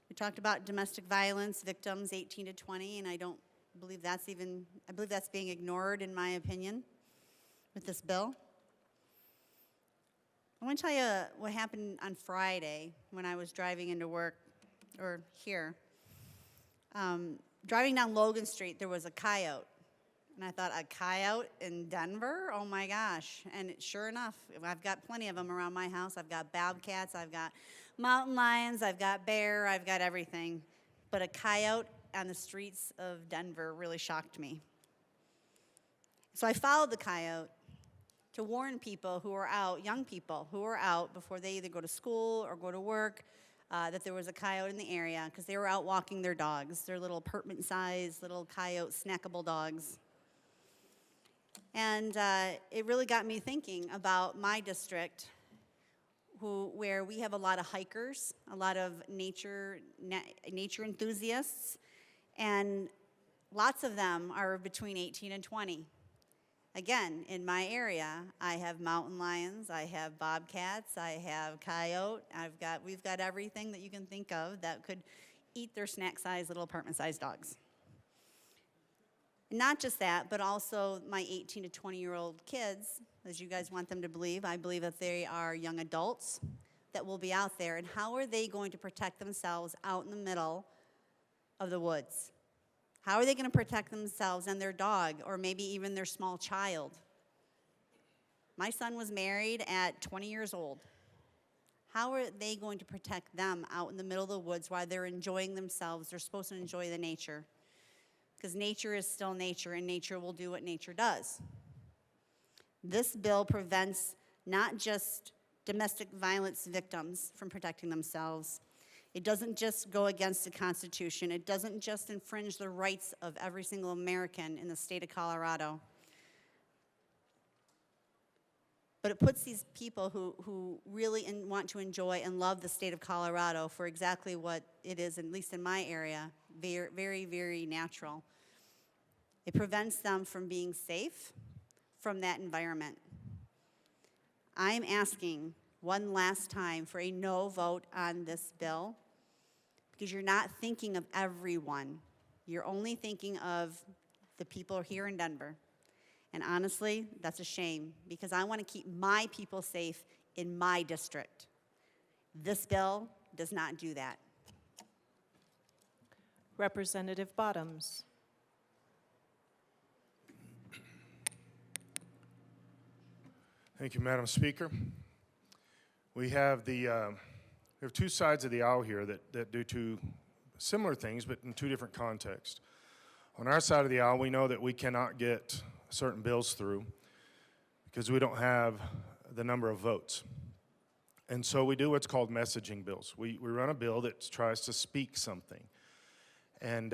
S10: We talked about domestic violence victims 18 to 20, and I believe that's being ignored in my opinion with this bill. I want to tell you what happened on Friday when I was driving into work, or here. Driving down Logan Street, there was a coyote. And I thought, a coyote in Denver? Oh my gosh. And sure enough, I've got plenty of them around my house. I've got bobcats, I've got mountain lions, I've got bear, I've got everything. But a coyote on the streets of Denver really shocked me. So I followed the coyote to warn people who are out, young people who are out before they either go to school or go to work, that there was a coyote in the area because they were out walking their dogs, their little Pertman-sized little coyote snackable dogs. And it really got me thinking about my district, where we have a lot of hikers, a lot of nature enthusiasts, and lots of them are between 18 and 20. Again, in my area, I have mountain lions, I have bobcats, I have coyote, we've got everything that you can think of that could eat their snack-sized little apartment-sized dogs. Not just that, but also my 18 to 20-year-old kids, as you guys want them to believe. I believe that they are young adults that will be out there. And how are they going to protect themselves out in the middle of the woods? How are they going to protect themselves and their dog, or maybe even their small child? My son was married at 20 years old. How are they going to protect them out in the middle of the woods while they're enjoying themselves? They're supposed to enjoy the nature. Because nature is still nature, and nature will do what nature does. This bill prevents not just domestic violence victims from protecting themselves. It doesn't just go against the Constitution. It doesn't just infringe the rights of every single American in the state of Colorado. But it puts these people who really want to enjoy and love the state of Colorado for exactly what it is, at least in my area, very, very, very natural. It prevents them from being safe from that environment. I'm asking one last time for a no vote on this bill because you're not thinking of everyone. You're only thinking of the people here in Denver. And honestly, that's a shame because I want to keep my people safe in my district. This bill does not do that.
S1: Representative Bottoms.
S9: Thank you, Madam Speaker. We have two sides of the aisle here that do two similar things, but in two different contexts. On our side of the aisle, we know that we cannot get certain bills through because we don't have the number of votes. And so we do what's called messaging bills. We run a bill that tries to speak something and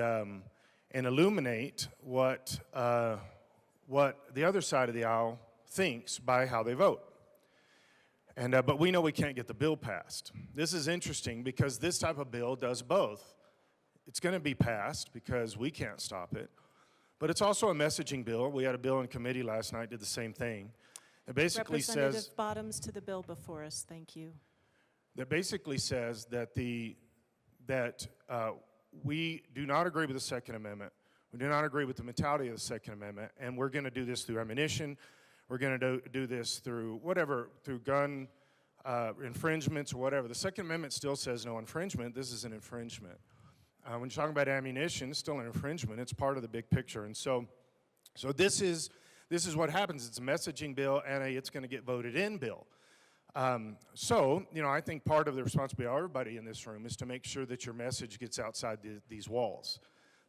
S9: illuminate what the other side of the aisle thinks by how they vote. But we know we can't get the bill passed. This is interesting because this type of bill does both. It's going to be passed because we can't stop it, but it's also a messaging bill. We had a bill in committee last night, did the same thing. It basically says...
S1: Representative Bottoms to the bill before us, thank you.
S9: That basically says that we do not agree with the Second Amendment. We do not agree with the mentality of the Second Amendment, and we're going to do this through ammunition. We're going to do this through whatever, through gun infringements or whatever. The Second Amendment still says no infringement. This is an infringement. When you're talking about ammunition, it's still an infringement. It's part of the big picture. And so this is what happens. It's a messaging bill and it's going to get voted in bill. I think part of the responsibility of everybody in this room is to make sure that your message gets outside these walls.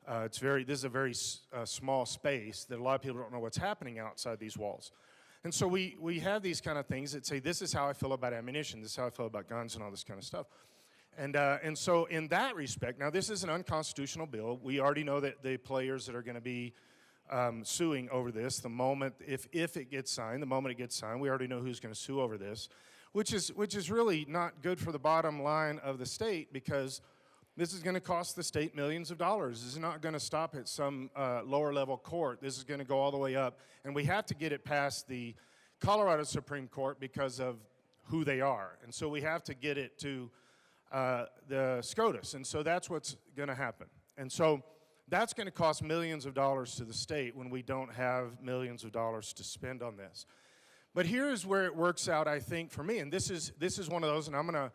S9: This is a very small space that a lot of people don't know what's happening outside these walls. And so we have these kind of things that say, this is how I feel about ammunition, this is how I feel about guns and all this kind of stuff. And so in that respect, now this is an unconstitutional bill. We already know that the players that are going to be suing over this, the moment, if it gets signed, the moment it gets signed, we already know who's going to sue over this, which is really not good for the bottom line of the state because this is going to cost the state millions of dollars. This is not going to stop at some lower level court. This is going to go all the way up. And we have to get it past the Colorado Supreme Court because of who they are. And so we have to get it to
S8: the SCOTUS. And so that's what's going to happen. And so that's going to cost millions of dollars to the state when we don't have millions of dollars to spend on this. But here's where it works out, I think, for me. And this is one of those, and I'm going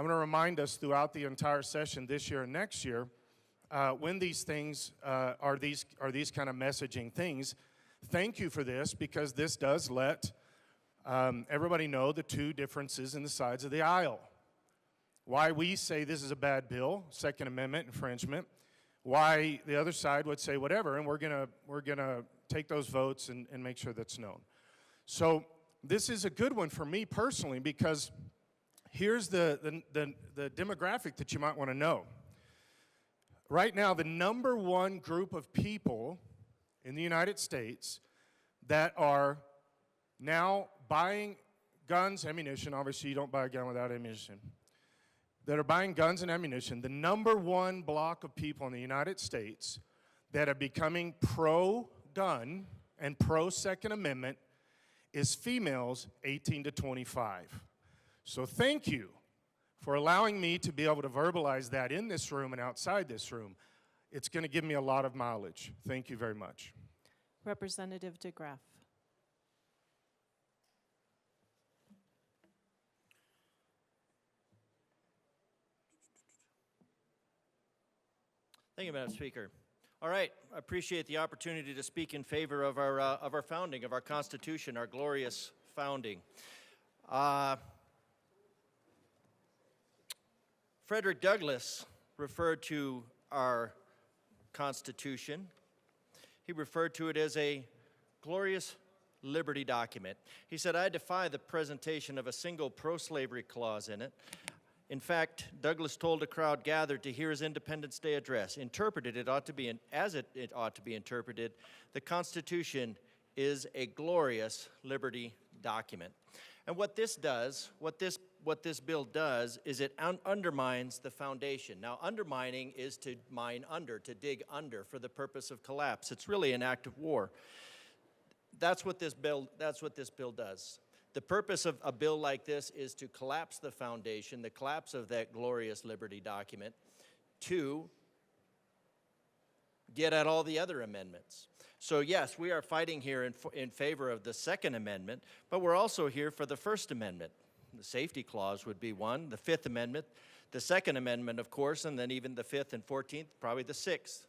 S8: to remind us throughout the entire session this year and next year, when these things are these kind of messaging things. Thank you for this, because this does let everybody know the two differences in the sides of the aisle. Why we say this is a bad bill, Second Amendment infringement. Why the other side would say whatever, and we're gonna take those votes and make sure that's known. So this is a good one for me personally, because here's the demographic that you might want to know. Right now, the number one group of people in the United States that are now buying guns, ammunition, obviously you don't buy a gun without ammunition, that are buying guns and ammunition, the number one block of people in the United States that are becoming pro-gun and pro-Second Amendment is females 18 to 25. So thank you for allowing me to be able to verbalize that in this room and outside this room. It's going to give me a lot of mileage. Thank you very much.
S1: Representative DeGraff.
S7: Thank you, Madam Speaker. All right, I appreciate the opportunity to speak in favor of our founding, of our Constitution, our glorious founding. Frederick Douglass referred to our Constitution. He referred to it as a glorious liberty document. He said, "I defy the presentation of a single pro-slavery clause in it." In fact, Douglass told a crowd gathered to hear his Independence Day address, interpreted it ought to be as it ought to be interpreted, the Constitution is a glorious liberty document. And what this does, what this bill does, is it undermines the foundation. Now, undermining is to mine under, to dig under for the purpose of collapse. It's really an act of war. That's what this bill does. The purpose of a bill like this is to collapse the foundation, the collapse of that glorious liberty document, to get at all the other amendments. So yes, we are fighting here in favor of the Second Amendment, but we're also here for the First Amendment. The safety clause would be one, the Fifth Amendment, the Second Amendment, of course, and then even the Fifth and 14th, probably the Sixth.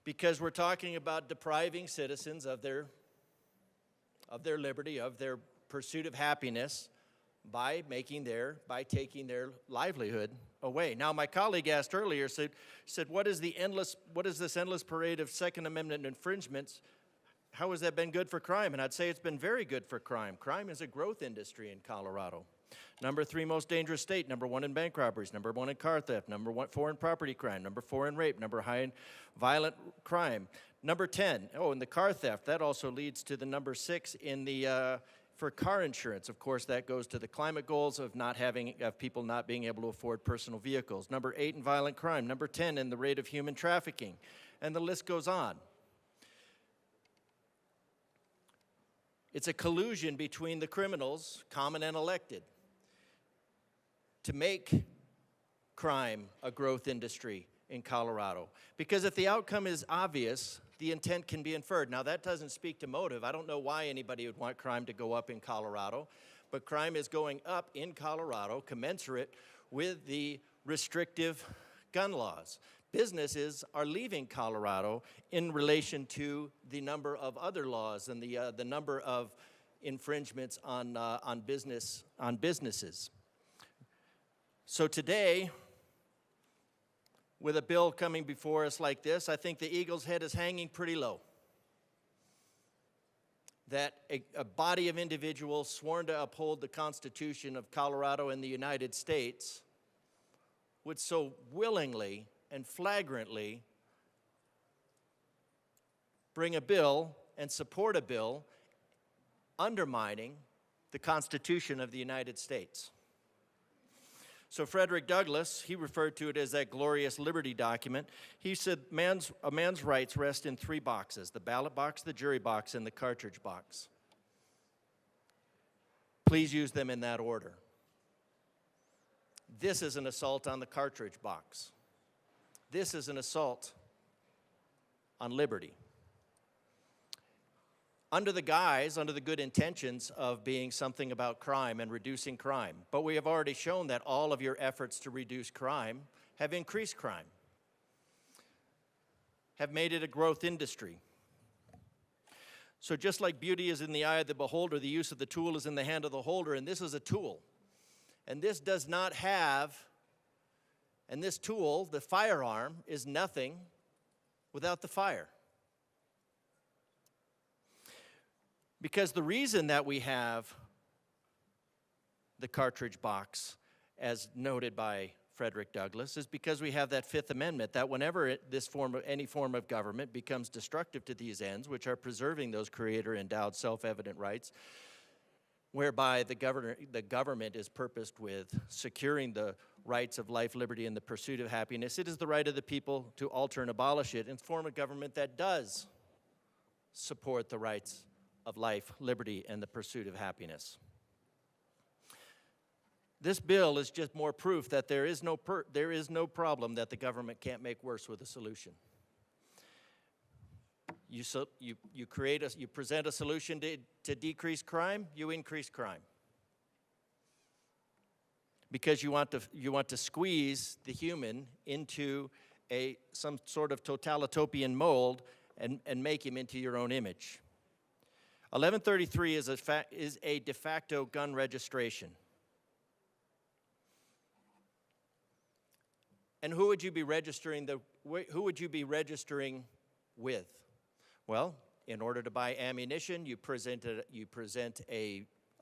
S7: Because we're talking about depriving citizens of their liberty, of their pursuit of happiness, by taking their livelihood away. Now, my colleague asked earlier, said, what is this endless parade of Second Amendment infringements? How has that been good for crime? And I'd say it's been very good for crime. Crime is a growth industry in Colorado. Number 3 most dangerous state, number 1 in bank robberies, number 1 in car theft, number 4 in property crime, number 4 in rape, number high in violent crime. Number 10, in the car theft, that also leads to the number 6 in the, for car insurance. Of course, that goes to the climate goals of people not being able to afford personal vehicles. Number 8 in violent crime. Number 10 in the rate of human trafficking. And the list goes on. It's a collusion between the criminals, common and elected, to make crime a growth industry in Colorado. Because if the outcome is obvious, the intent can be inferred. Now, that doesn't speak to motive. I don't know why anybody would want crime to go up in Colorado, but crime is going up in Colorado commensurate with the restrictive gun laws. Businesses are leaving Colorado in relation to the number of other laws and the number of infringements on businesses. So today, with a bill coming before us like this, I think the eagle's head is hanging pretty low. That a body of individuals sworn to uphold the Constitution of Colorado and the United States would so willingly and flagrantly bring a bill and support a bill undermining the Constitution of the United States. So Frederick Douglass, he referred to it as that glorious liberty document. He said a man's rights rest in 3 boxes: the ballot box, the jury box, and the cartridge box. Please use them in that order. This is an assault on the cartridge box. This is an assault on liberty. Under the guise, under the good intentions of being something about crime and reducing crime. But we have already shown that all of your efforts to reduce crime have increased crime, have made it a growth industry. So just like beauty is in the eye of the beholder, the use of the tool is in the hand of the holder, and this is a tool. And this does not have, and this tool, the firearm, is nothing without the fire. Because the reason that we have the cartridge box, as noted by Frederick Douglass, is because we have that Fifth Amendment, that whenever any form of government becomes destructive to these ends, which are preserving those creator-endowed self-evident rights, whereby the government is purposed with securing the rights of life, liberty, and the pursuit of happiness, it is the right of the people to alter and abolish it and form a government that does support the rights of life, liberty, and the pursuit of happiness. This bill is just more proof that there is no problem that the government can't make worse with a solution. You present a solution to decrease crime, you increase crime. Because you want to squeeze the human into some sort of totalitarian mold and make him into your own image. 1133 is a de facto gun registration. And who would you be registering with? Well, in order to buy ammunition, you present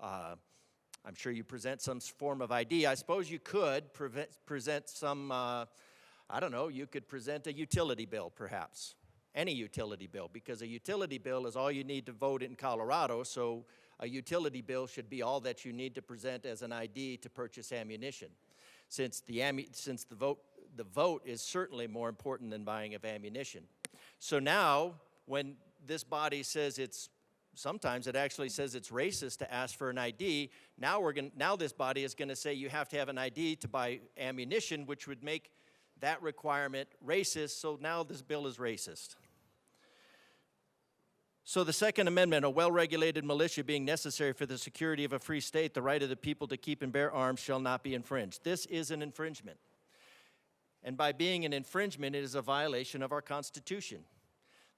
S7: I'm sure you present some form of ID. I suppose you could present some, you could present a utility bill, perhaps. Any utility bill, because a utility bill is all you need to vote in Colorado, so a utility bill should be all that you need to present as an ID to purchase ammunition. Since the vote is certainly more important than buying of ammunition. So now, when this body says sometimes it actually says it's racist to ask for an ID, now this body is going to say you have to have an ID to buy ammunition, which would make that requirement racist, so now this bill is racist. So the Second Amendment, a well-regulated militia being necessary for the security of a free state, the right of the people to keep and bear arms shall not be infringed. This is an infringement. And by being an infringement, it is a violation of our Constitution.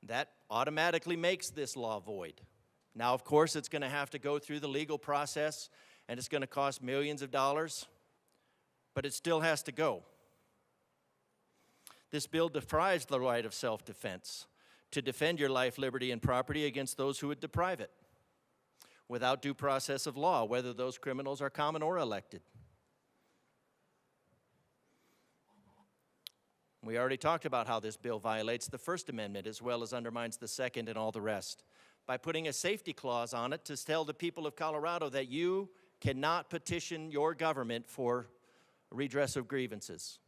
S7: That automatically makes this law void. Now, of course, it's going to have to go through the legal process, and it's going to cost millions of dollars, but it still has to go. This bill deprives the right of self-defense to defend your life, liberty, and property against those who would deprive it without due process of law, whether those criminals are common or elected. We already talked about how this bill violates the First Amendment as well as undermines the Second and all the rest by putting a safety clause on it to tell the people of Colorado that you cannot petition your government for redress of grievances.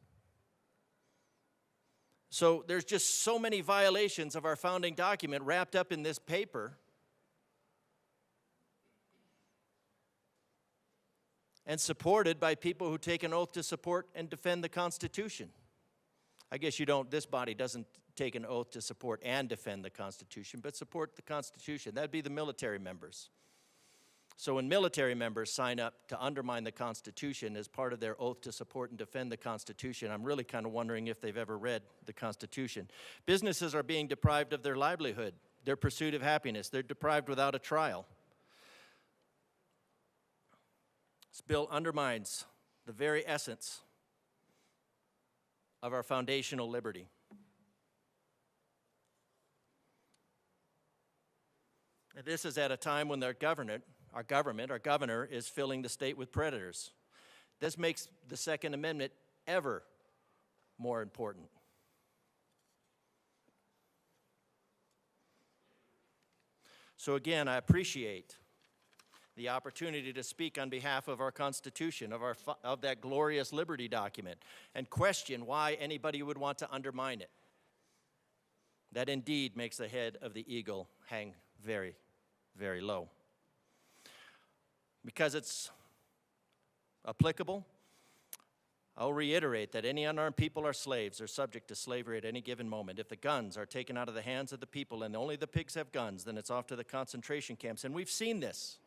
S7: So there's just so many violations of our founding document wrapped up in this paper. And supported by people who take an oath to support and defend the Constitution. I guess this body doesn't take an oath to support and defend the Constitution, but support the Constitution. That'd be the military members. So when military members sign up to undermine the Constitution as part of their oath to support and defend the Constitution, I'm really kind of wondering if they've ever read the Constitution. Businesses are being deprived of their livelihood, their pursuit of happiness. They're deprived without a trial. This bill undermines the very essence of our foundational liberty. And this is at a time when our governor is filling the state with predators. This makes the Second Amendment ever more important. So again, I appreciate the opportunity to speak on behalf of our Constitution, of that glorious liberty document, and question why anybody would want to undermine it. That indeed makes the head of the eagle hang very, very low. Because it's applicable, I'll reiterate that any unarmed people are slaves or subject to slavery at any given moment. If the guns are taken out of the hands of the people and only the pigs have guns, then it's off to the concentration camps. And we've seen this.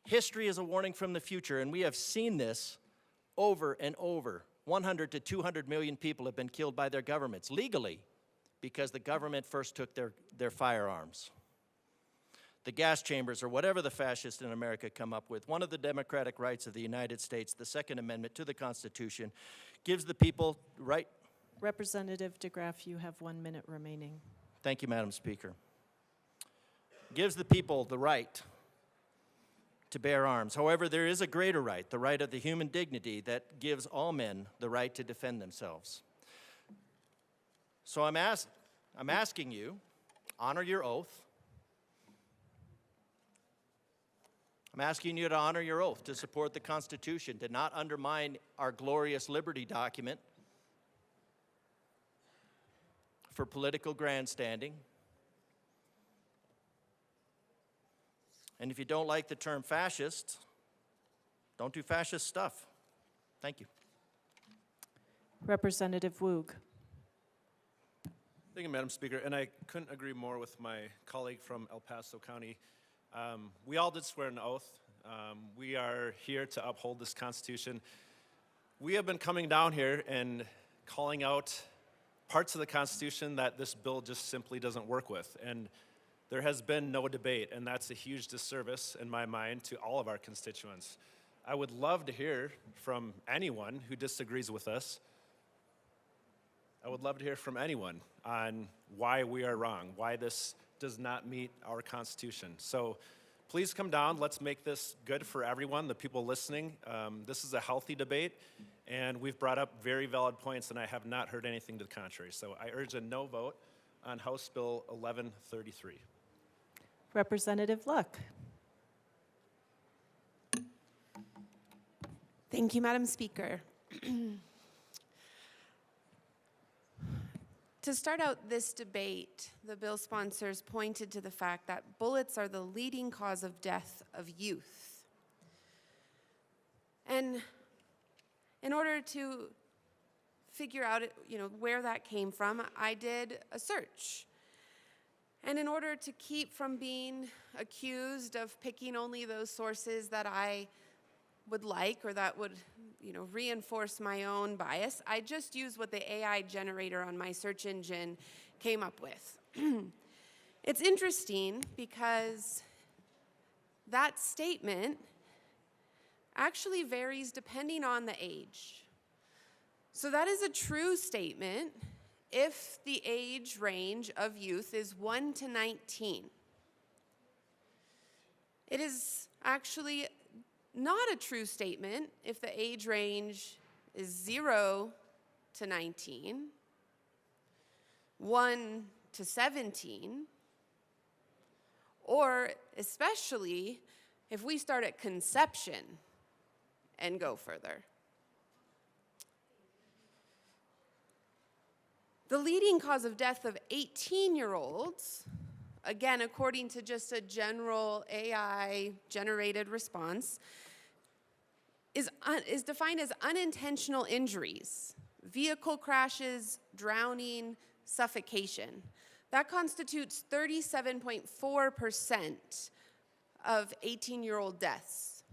S7: History is a warning from the future, and we have seen this over and over. 100 to 200 million people have been killed by their governments legally because the government first took their firearms. The gas chambers, or whatever the fascists in America come up with, one of the democratic rights of the United States, the Second Amendment to the Constitution, gives the people right.
S1: Representative DeGraff, you have 1 minute remaining.
S7: Thank you, Madam Speaker. Gives the people the right to bear arms. However, there is a greater right, the right of the human dignity that gives all men the right to defend themselves. So I'm asking you, honor your oath. I'm asking you to honor your oath, to support the Constitution, to not undermine our glorious liberty document for political grandstanding. And if you don't like the term fascist, don't do fascist stuff. Thank you.
S1: Representative Woog.
S21: Thank you, Madam Speaker. And I couldn't agree more with my colleague from El Paso County. We all did swear an oath. We are here to uphold this Constitution. We have been coming down here and calling out parts of the Constitution that this bill just simply doesn't work with. And there has been no debate, and that's a huge disservice in my mind to all of our constituents. I would love to hear from anyone who disagrees with us. I would love to hear from anyone on why we are wrong, why this does not meet our Constitution. So please come down. Let's make this good for everyone, the people listening. This is a healthy debate, and we've brought up very valid points, and I have not heard anything to the contrary. So I urge a no vote on House Bill 1133.
S1: Representative Luck.
S22: Thank you, Madam Speaker. To start out this debate, the bill sponsors pointed to the fact that bullets are the leading cause of death of youth. And in order to figure out, where that came from, I did a search. And in order to keep from being accused of picking only those sources that I would like or that would reinforce my own bias, I just used what the AI generator on my search engine came up with. It's interesting because that statement actually varies depending on the age. So that is a true statement if the age range of youth is 1 to 19. It is actually not a true statement if the age range is 0 to 19, 1 to 17, or especially if we start at conception and go further. The leading cause of death of 18-year-olds, again, according to just a general AI-generated response, is defined as unintentional injuries, vehicle crashes, drowning, suffocation. That constitutes 37.4% of 18-year-old deaths.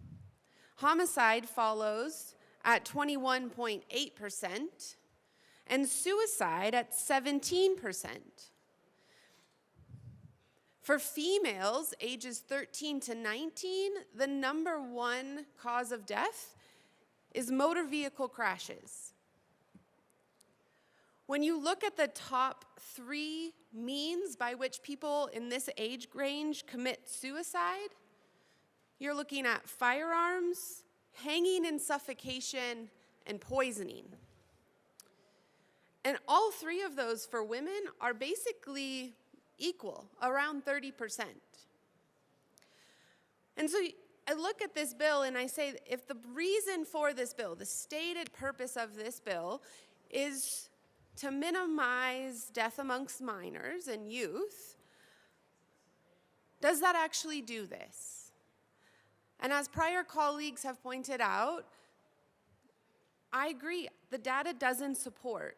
S22: Homicide follows at 21.8%, and suicide at 17%. For females ages 13 to 19, the number one cause of death is motor vehicle crashes. When you look at the top 3 means by which people in this age range commit suicide, you're looking at firearms, hanging and suffocation, and poisoning. And all 3 of those for women are basically equal, around 30%. And so I look at this bill and I say, if the reason for this bill, the stated purpose of this bill, is to minimize death amongst minors and youth, does that actually do this? And as prior colleagues have pointed out, I agree, the data doesn't support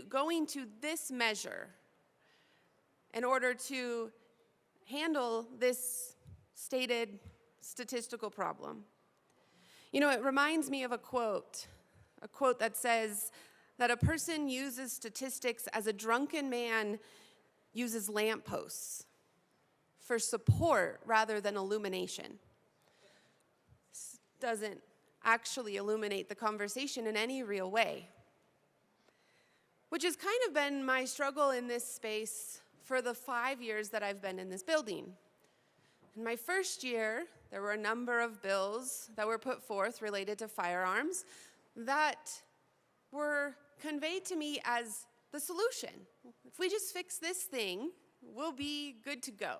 S22: going to this measure in order to handle this stated statistical problem. You know, it reminds me of a quote that says that a person uses statistics as a drunken man uses lampposts for support rather than illumination. This doesn't actually illuminate the conversation in any real way, which has kind of been my struggle in this space for the 5 years that I've been in this building. In my first year, there were a number of bills that were put forth related to firearms that were conveyed to me as the solution. If we just fix this thing, we'll be good to go.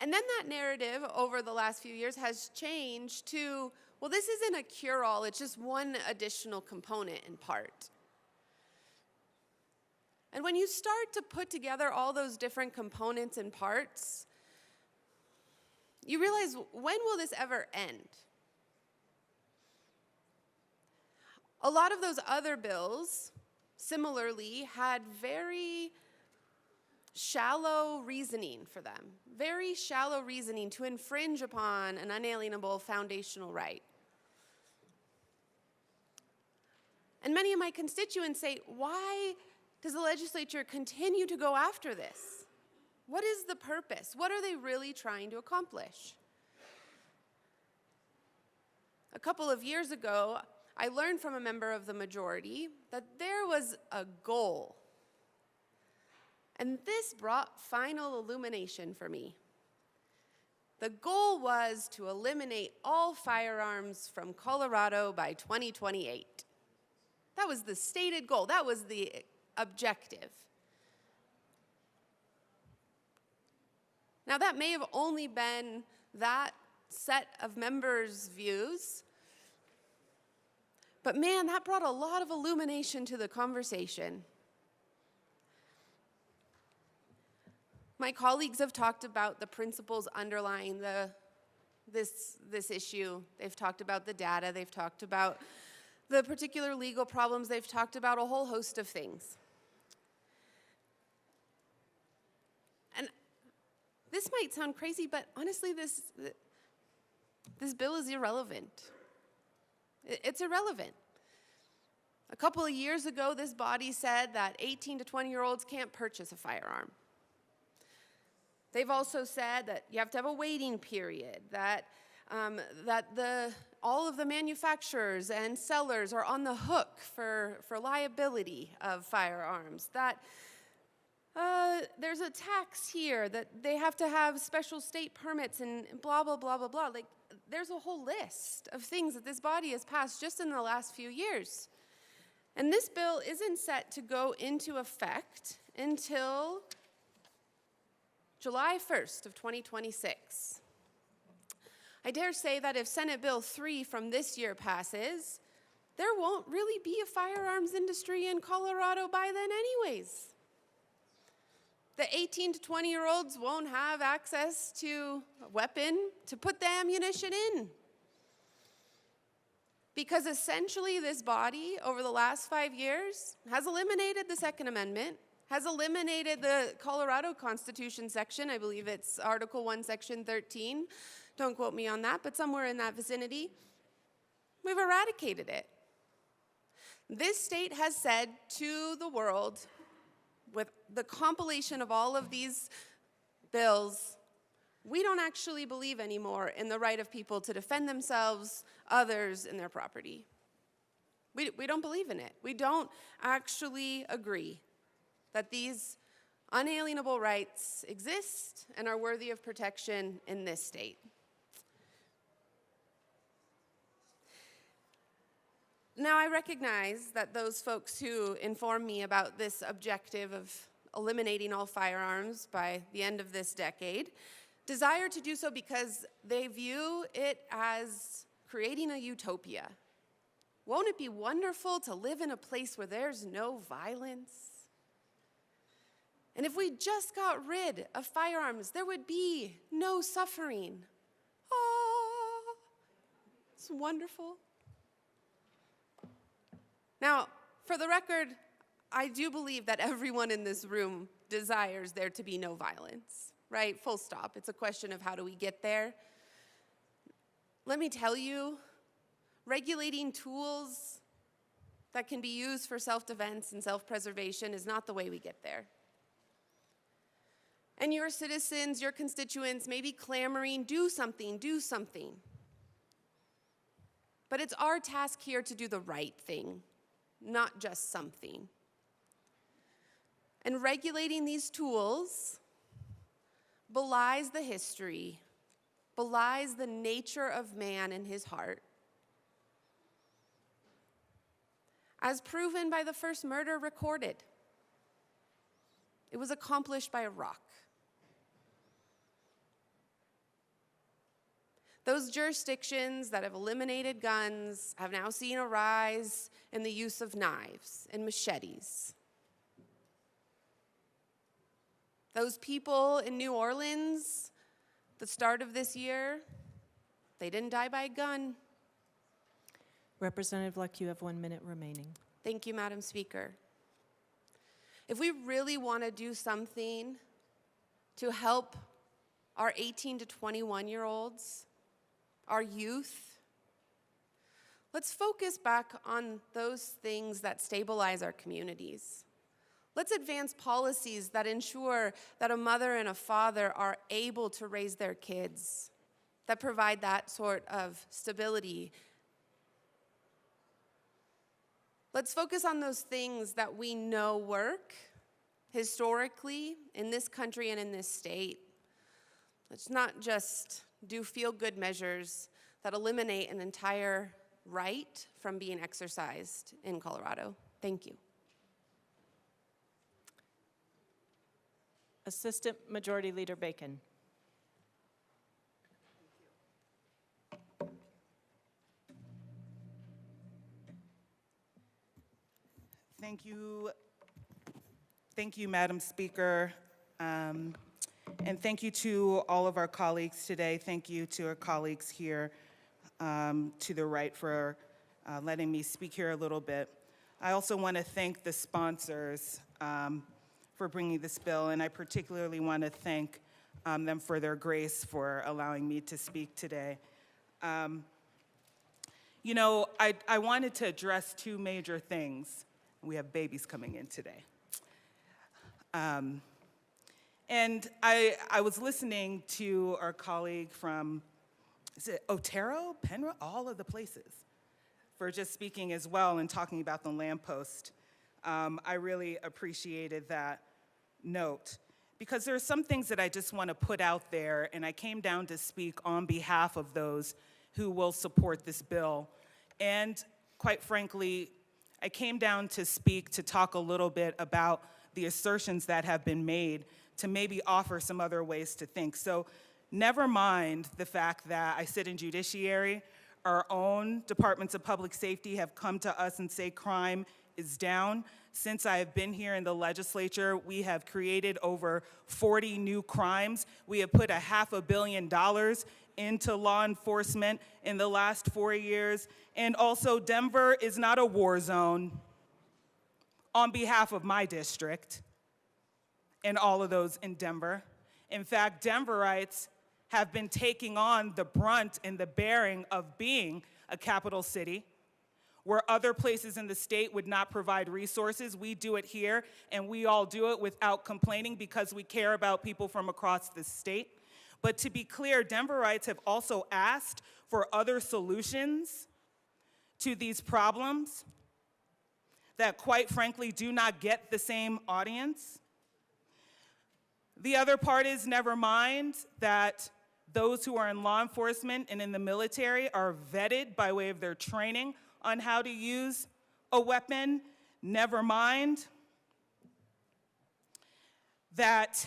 S22: And then that narrative over the last few years has changed to, well, this isn't a cure-all, it's just one additional component in part. And when you start to put together all those different components and parts, you realize, when will this ever end? A lot of those other bills, similarly, had very shallow reasoning for them, very shallow reasoning to infringe upon an unalienable foundational right. And many of my constituents say, why does the legislature continue to go after this? What is the purpose? What are they really trying to accomplish? A couple of years ago, I learned from a member of the majority that there was a goal. And this brought final illumination for me. The goal was to eliminate all firearms from Colorado by 2028. That was the stated goal. That was the objective. Now, that may have only been that set of members' views, but man, that brought a lot of illumination to the conversation. My colleagues have talked about the principles underlying this issue. They've talked about the data. They've talked about the particular legal problems. They've talked about a whole host of things. And this might sound crazy, but honestly, this bill is irrelevant. It's irrelevant. A couple of years ago, this body said that 18 to 20-year-olds can't purchase a firearm. They've also said that you have to have a waiting period, that all of the manufacturers and sellers are on the hook for liability of firearms, that there's a tax here, that they have to have special state permits and blah, blah, blah, blah, blah. Like, there's a whole list of things that this body has passed just in the last few years. And this bill isn't set to go into effect until July 1st of 2026. I dare say that if Senate Bill 3 from this year passes, there won't really be a firearms industry in Colorado by then anyways. The 18 to 20-year-olds won't have access to a weapon to put the ammunition in. Because essentially this body, over the last 5 years, has eliminated the Second Amendment, has eliminated the Colorado Constitution section, I believe it's Article 1, Section 13. Don't quote me on that, but somewhere in that vicinity. We've eradicated it. This state has said to the world, with the compilation of all of these bills, we don't actually believe anymore in the right of people to defend themselves, others, and their property. We don't believe in it. We don't actually agree that these unalienable rights exist and are worthy of protection in this state. Now, I recognize that those folks who inform me about this objective of eliminating all firearms by the end of this decade desire to do so because they view it as creating a utopia. Won't it be wonderful to live in a place where there's no violence? And if we just got rid of firearms, there would be no suffering. Ah, it's wonderful. Now, for the record, I do believe that everyone in this room desires there to be no violence, right? Full stop. It's a question of how do we get there. Let me tell you, regulating tools that can be used for self-defense and self-preservation is not the way we get there. And your citizens, your constituents may be clamoring, do something, do something. But it's our task here to do the right thing, not just something. And regulating these tools belies the history, belies the nature of man and his heart. As proven by the first murder recorded, it was accomplished by a rock. Those jurisdictions that have eliminated guns have now seen a rise in the use of knives and machetes. Those people in New Orleans, the start of this year, they didn't die by a gun.
S1: Representative Luck, you have 1 minute remaining.
S22: Thank you, Madam Speaker. If we really want to do something to help our 18 to 21-year-olds, our youth, let's focus back on those things that stabilize our communities. Let's advance policies that ensure that a mother and a father are able to raise their kids, that provide that sort of stability. Let's focus on those things that we know work historically in this country and in this state. Let's not just do feel-good measures that eliminate an entire right from being exercised in Colorado. Thank you.
S1: Assistant Majority Leader Bacon.
S2: Thank you, Madam Speaker. And thank you to all of our colleagues today. Thank you to our colleagues here to the right for letting me speak here a little bit. I also want to thank the sponsors for bringing this bill, and I particularly want to thank them for their grace for allowing me to speak today. You know, I wanted to address two major things. We have babies coming in today. And I was listening to our colleague from, is it Otero, Penrose, all of the places, for just speaking as well and talking about the lamppost. I really appreciated that note, because there are some things that I just want to put out there, and I came down to speak on behalf of those who will support this bill. And quite frankly, I came down to speak to talk a little bit about the assertions that have been made, to maybe offer some other ways to think. So never mind the fact that I sit in judiciary, our own departments of public safety have come to us and say crime is down. Since I have been here in the legislature, we have created over 40 new crimes. We have put $500 million into law enforcement in the last 4 years. And also, Denver is not a war zone, on behalf of my district and all of those in Denver. In fact, Denverites have been taking on the brunt and the bearing of being a capital city. Where other places in the state would not provide resources, we do it here, and we all do it without complaining because we care about people from across the state. But to be clear, Denverites have also asked for other solutions to these problems that, quite frankly, do not get the same audience. The other part is, never mind that those who are in law enforcement and in the military are vetted by way of their training on how to use a weapon. Never mind that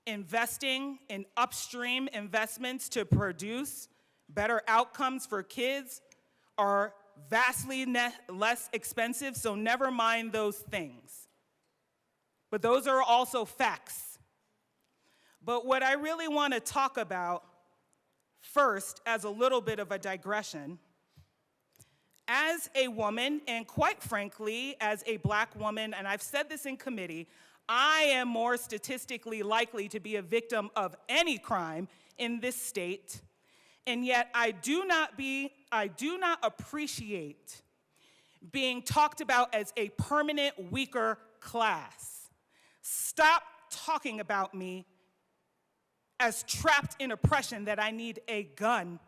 S2: investing in upstream investments to produce better outcomes for kids are vastly less expensive, so never mind those things. But those are also facts. But what I really want to talk about first, as a little bit of a digression, As a woman, and quite frankly, as a black woman, and I've said this in committee, I am more statistically likely to be a victim of any crime in this state, and yet I do not appreciate being talked about as a permanent weaker class. Stop talking about me as trapped in oppression, that I need a gun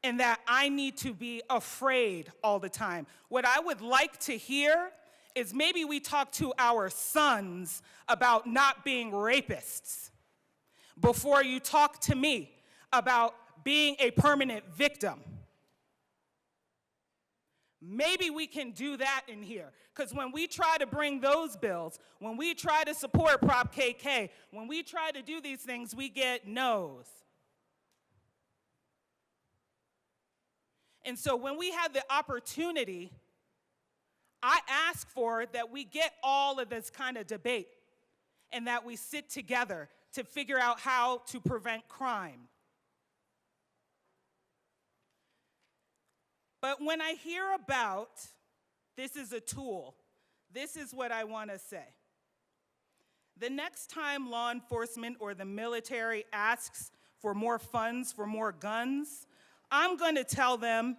S2: and that I need to be afraid all the time. What I would like to hear is maybe we talk to our sons about not being rapists before you talk to me about being a permanent victim. Maybe we can do that in here, because when we try to bring those bills, when we try to support Prop KK, when we try to do these things, we get no's. And so when we have the opportunity, I ask for that we get all of this kind of debate and that we sit together to figure out how to prevent crime. But when I hear about this is a tool, this is what I want to say. The next time law enforcement or the military asks for more funds, for more guns, I'm going to tell them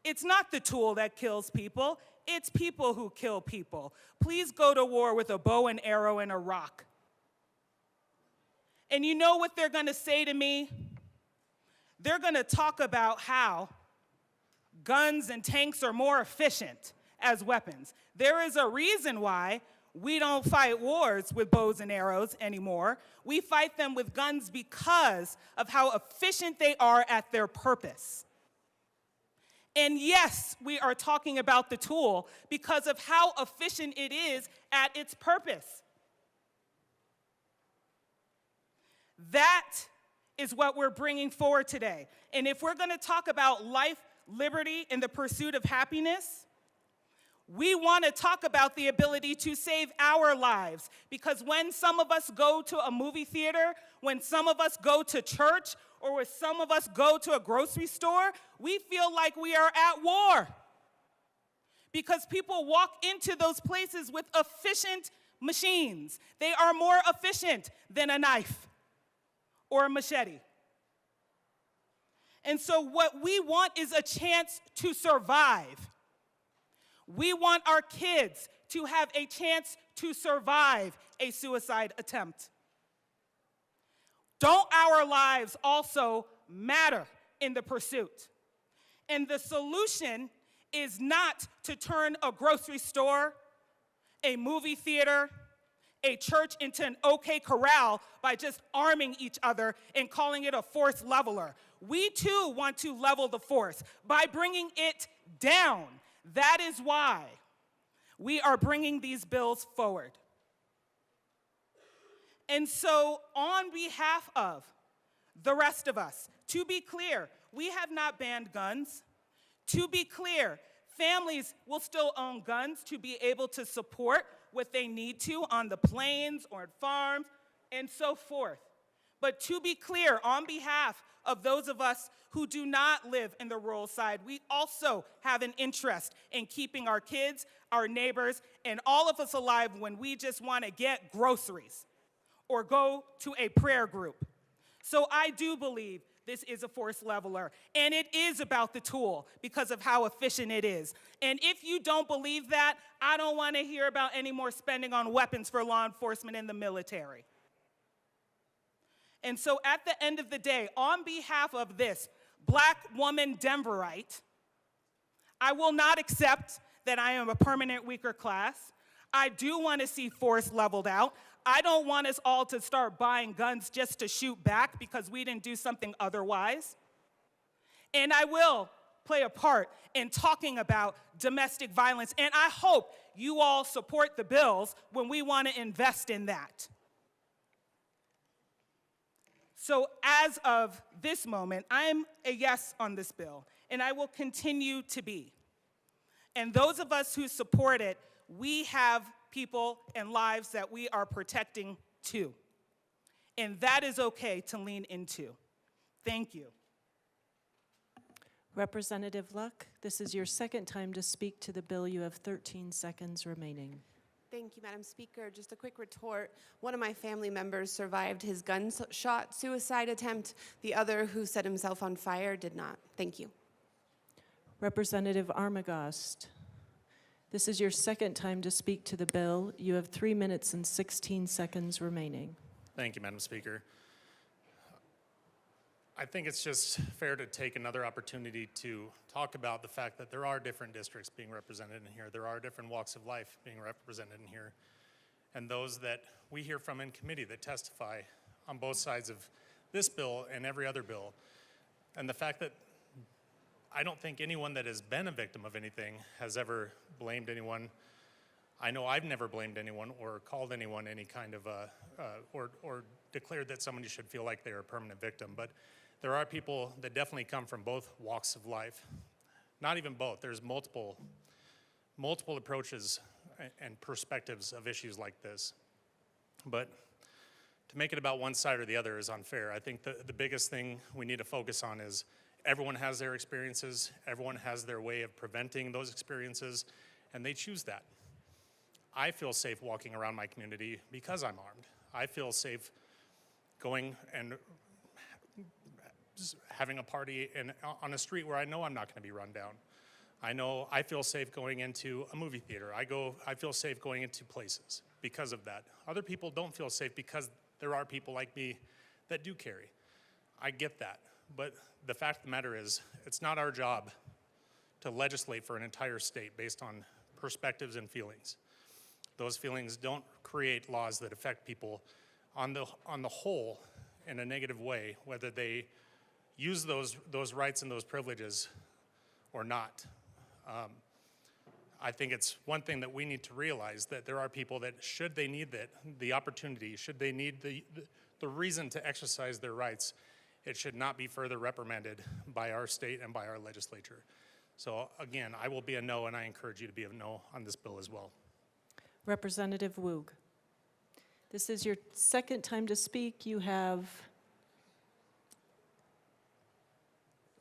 S2: it's not the tool that kills people, it's people who kill people. Please go to war with a bow and arrow and a rock. And you know what they're going to say to me? They're going to talk about how guns and tanks are more efficient as weapons. There is a reason why we don't fight wars with bows and arrows anymore. We fight them with guns because of how efficient they are at their purpose. And yes, we are talking about the tool because of how efficient it is at its purpose. That is what we're bringing forward today. And if we're going to talk about life, liberty, and the pursuit of happiness, we want to talk about the ability to save our lives, because when some of us go to a movie theater, when some of us go to church, or when some of us go to a grocery store, we feel like we are at war. Because people walk into those places with efficient machines. They are more efficient than a knife or a machete. And so what we want is a chance to survive. We want our kids to have a chance to survive a suicide attempt. Don't our lives also matter in the pursuit? And the solution is not to turn a grocery store, a movie theater, a church into an OK corral by just arming each other and calling it a force leveler. We too want to level the force by bringing it down. That is why we are bringing these bills forward. And so on behalf of the rest of us, to be clear, we have not banned guns. To be clear, families will still own guns to be able to support what they need to on the plains or at farms and so forth. But to be clear, on behalf of those of us who do not live in the rural side, we also have an interest in keeping our kids, our neighbors, and all of us alive when we just want to get groceries or go to a prayer group. So I do believe this is a force leveler, and it is about the tool because of how efficient it is. And if you don't believe that, I don't want to hear about any more spending on weapons for law enforcement and the military. And so at the end of the day, on behalf of this black woman Denverite, I will not accept that I am a permanent weaker class. I do want to see force leveled out. I don't want us all to start buying guns just to shoot back because we didn't do something otherwise. And I will play a part in talking about domestic violence, and I hope you all support the bills when we want to invest in that. So as of this moment, I'm a yes on this bill, and I will continue to be. And those of us who support it, we have people and lives that we are protecting too. And that is okay to lean into. Thank you.
S1: Representative Luck, this is your second time to speak to the bill. You have 13 seconds remaining.
S22: Thank you, Madam Speaker. Just a quick retort. One of my family members survived his gunshot suicide attempt. The other, who set himself on fire, did not. Thank you.
S1: Representative Armagost, this is your second time to speak to the bill. You have 3 minutes and 16 seconds remaining.
S8: Thank you, Madam Speaker. I think it's just fair to take another opportunity to talk about the fact that there are different districts being represented in here. There are different walks of life being represented in here. And those that we hear from in committee that testify on both sides of this bill and every other bill. And the fact that I don't think anyone that has been a victim of anything has ever blamed anyone. I know I've never blamed anyone or called anyone any kind of or declared that somebody should feel like they're a permanent victim. But there are people that definitely come from both walks of life. Not even both. There's multiple approaches and perspectives of issues like this. But to make it about one side or the other is unfair. I think the biggest thing we need to focus on is everyone has their experiences, everyone has their way of preventing those experiences, and they choose that. I feel safe walking around my community because I'm armed. I feel safe going and having a party on a street where I know I'm not going to be run down. I feel safe going into a movie theater. I feel safe going into places because of that. Other people don't feel safe because there are people like me that do carry. I get that. But the fact of the matter is, it's not our job to legislate for an entire state based on perspectives and feelings. Those feelings don't create laws that affect people on the whole in a negative way, whether they use those rights and those privileges or not. I think it's one thing that we need to realize, that there are people that, should they need the opportunity, should they need the reason to exercise their rights, it should not be further reprimanded by our state and by our legislature. So again, I will be a no, and I encourage you to be a no on this bill as well.
S1: Representative Woog, this is your second time to speak. You have,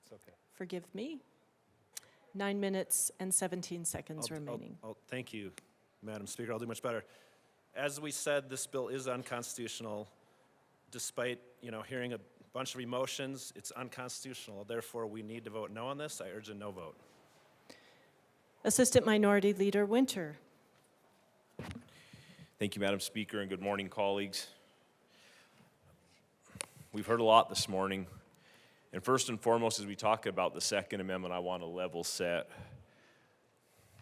S21: It's okay.
S1: forgive me, 9 minutes and 17 seconds remaining.
S21: Thank you, Madam Speaker. I'll do much better. As we said, this bill is unconstitutional. Despite, hearing a bunch of emotions, it's unconstitutional. Therefore, we need to vote no on this. I urge a no vote.
S1: Assistant Minority Leader Winter.
S3: Thank you, Madam Speaker, and good morning, colleagues. We've heard a lot this morning. And first and foremost, as we talk about the Second Amendment, I want to level set.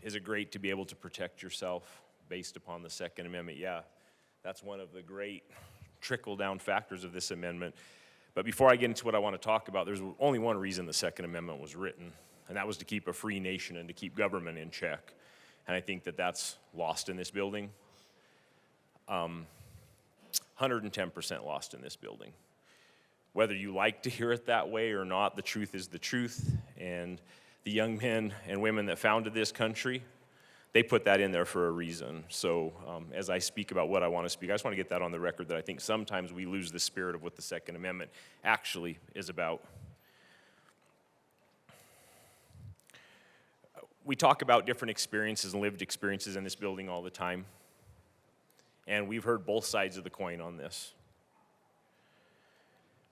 S3: Is it great to be able to protect yourself based upon the Second Amendment? Yeah, that's one of the great trickle-down factors of this amendment. But before I get into what I want to talk about, there's only one reason the Second Amendment was written, and that was to keep a free nation and to keep government in check. And I think that that's lost in this building. 110% lost in this building. Whether you like to hear it that way or not, the truth is the truth. And the young men and women that founded this country, they put that in there for a reason. So as I speak about what I want to speak, I just want to get that on the record, that I think sometimes we lose the spirit of what the Second Amendment actually is about. We talk about different experiences and lived experiences in this building all the time. And we've heard both sides of the coin on this.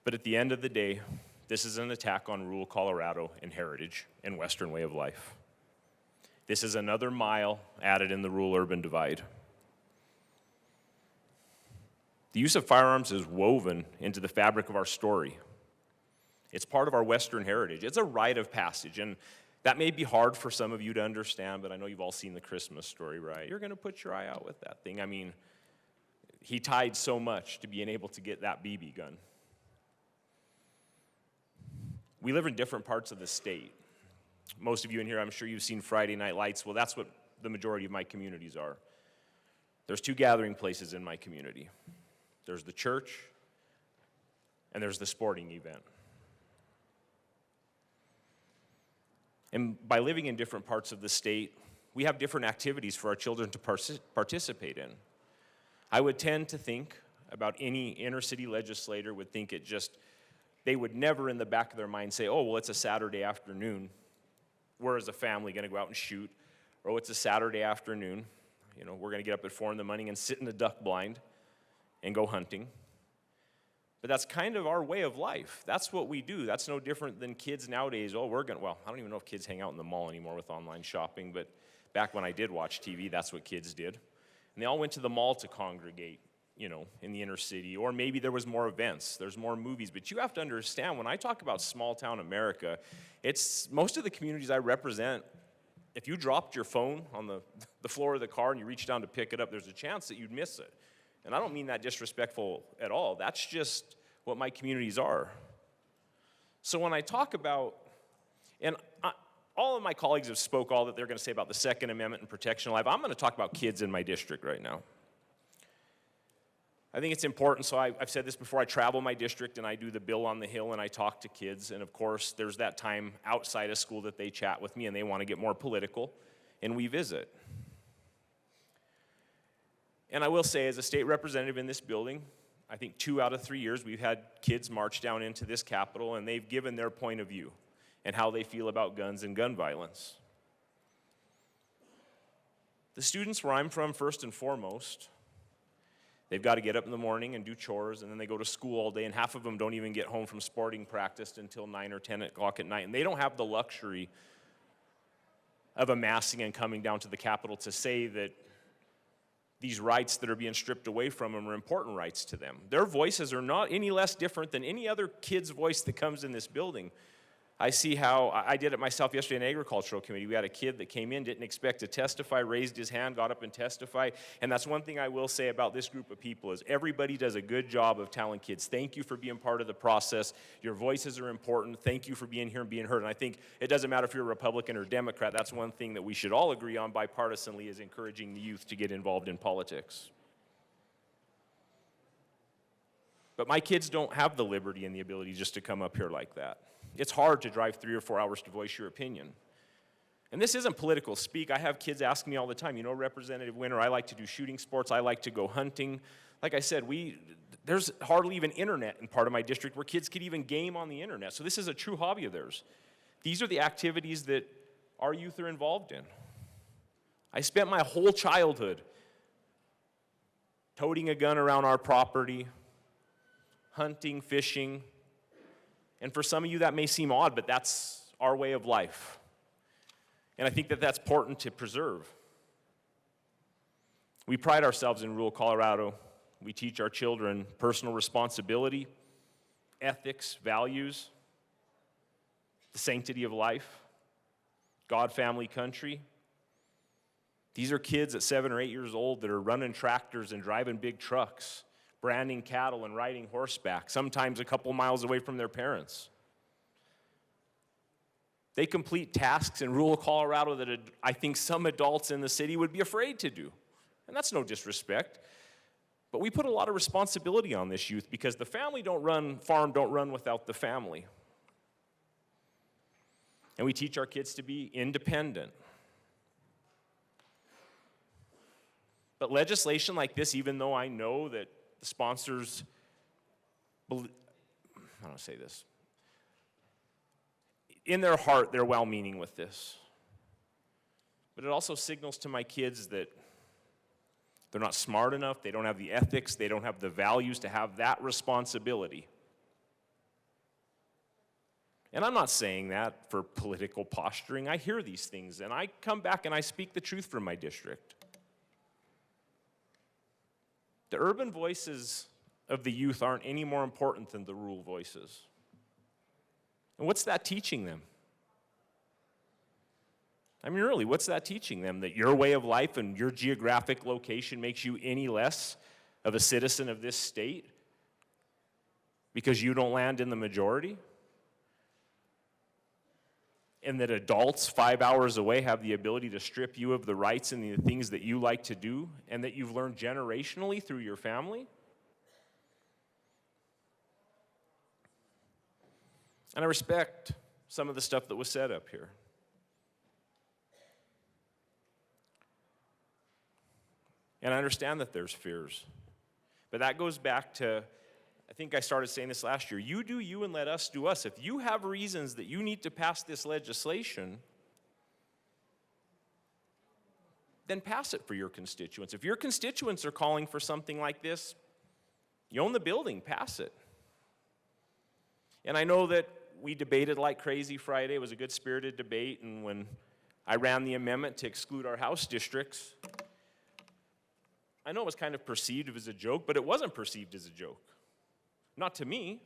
S3: But at the end of the day, this is an attack on rural Colorado and heritage and Western way of life. This is another mile added in the rural-urban divide. The use of firearms is woven into the fabric of our story. It's part of our Western heritage. It's a rite of passage, and that may be hard for some of you to understand, but I know you've all seen the Christmas story, right? You're going to put your eye out with that thing. I mean, he tied so much to being able to get that BB gun. We live in different parts of the state. Most of you in here, I'm sure you've seen Friday Night Lights. Well, that's what the majority of my communities are. There's two gathering places in my community. There's the church, and there's the sporting event. And by living in different parts of the state, we have different activities for our children to participate in. I would tend to think about any inner city legislator would think it just they would never in the back of their mind say, oh, well, it's a Saturday afternoon. We're as a family going to go out and shoot. Or oh, it's a Saturday afternoon. You know, we're going to get up at 4 in the morning and sit in the duck blind and go hunting. But that's kind of our way of life. That's what we do. That's no different than kids nowadays. Oh, well, I don't even know if kids hang out in the mall anymore with online shopping, but back when I did watch TV, that's what kids did. And they all went to the mall to congregate, you know, in the inner city. Or maybe there was more events, there's more movies. But you have to understand, when I talk about small town America, it's most of the communities I represent. If you dropped your phone on the floor of the car and you reached down to pick it up, there's a chance that you'd miss it. And I don't mean that disrespectful at all. That's just what my communities are. So when I talk about, all of my colleagues have spoke all that they're going to say about the Second Amendment and protection of life. I'm going to talk about kids in my district right now. I think it's important, so I've said this before, I travel my district and I do the Bill on the Hill and I talk to kids, and of course there's that time outside of school that they chat with me and they want to get more political, and we visit. And I will say, as a state representative in this building, I think 2 out of 3 years we've had kids march down into this Capitol and they've given their point of view and how they feel about guns and gun violence. The students where I'm from, first and foremost, they've got to get up in the morning and do chores, and then they go to school all day, and half of them don't even get home from sporting practice until 9 or 10 o'clock at night, and they don't have the luxury of amassing and coming down to the Capitol to say that these rights that are being stripped away from them are important rights to them. Their voices are not any less different than any other kid's voice that comes in this building. I see how, I did it myself yesterday in agricultural committee. We had a kid that came in, didn't expect to testify, raised his hand, got up and testified. And that's one thing I will say about this group of people is everybody does a good job of telling kids, thank you for being part of the process. Your voices are important. Thank you for being here and being heard. And I think it doesn't matter if you're a Republican or Democrat. That's one thing that we should all agree on bipartisanly, is encouraging the youth to get involved in politics. But my kids don't have the liberty and the ability just to come up here like that. It's hard to drive 3 or 4 hours to voice your opinion. And this isn't political speak. I have kids ask me all the time, you know, Representative Winter, I like to do shooting sports, I like to go hunting. Like I said, there's hardly even internet in part of my district where kids could even game on the internet. So this is a true hobby of theirs. These are the activities that our youth are involved in. I spent my whole childhood toting a gun around our property, hunting, fishing. And for some of you that may seem odd, but that's our way of life. And I think that that's important to preserve. We pride ourselves in rural Colorado. We teach our children personal responsibility, ethics, values, the sanctity of life, God, family, country. These are kids at 7 or 8 years old that are running tractors and driving big trucks, branding cattle and riding horseback, sometimes a couple miles away from their parents. They complete tasks in rural Colorado that I think some adults in the city would be afraid to do. And that's no disrespect. But we put a lot of responsibility on this youth because the family farm don't run without the family. And we teach our kids to be independent. But legislation like this, even though I know that the sponsors, how do I say this? In their heart, they're well-meaning with this. But it also signals to my kids that they're not smart enough, they don't have the ethics, they don't have the values to have that responsibility. And I'm not saying that for political posturing. I hear these things, and I come back and I speak the truth from my district. The urban voices of the youth aren't any more important than the rural voices. And what's that teaching them? I mean, really, what's that teaching them? That your way of life and your geographic location makes you any less of a citizen of this state because you don't land in the majority? And that adults 5 hours away have the ability to strip you of the rights and the things that you like to do and that you've learned generationally through your family? And I respect some of the stuff that was said up here. And I understand that there's fears. But that goes back to I think I started saying this last year. You do you and let us do us. If you have reasons that you need to pass this legislation, then pass it for your constituents. If your constituents are calling for something like this, you own the building, pass it. And I know that we debated like crazy Friday. It was a good-spirited debate, and when I ran the amendment to exclude our House districts, I know it was kind of perceived as a joke, but it wasn't perceived as a joke. Not to me.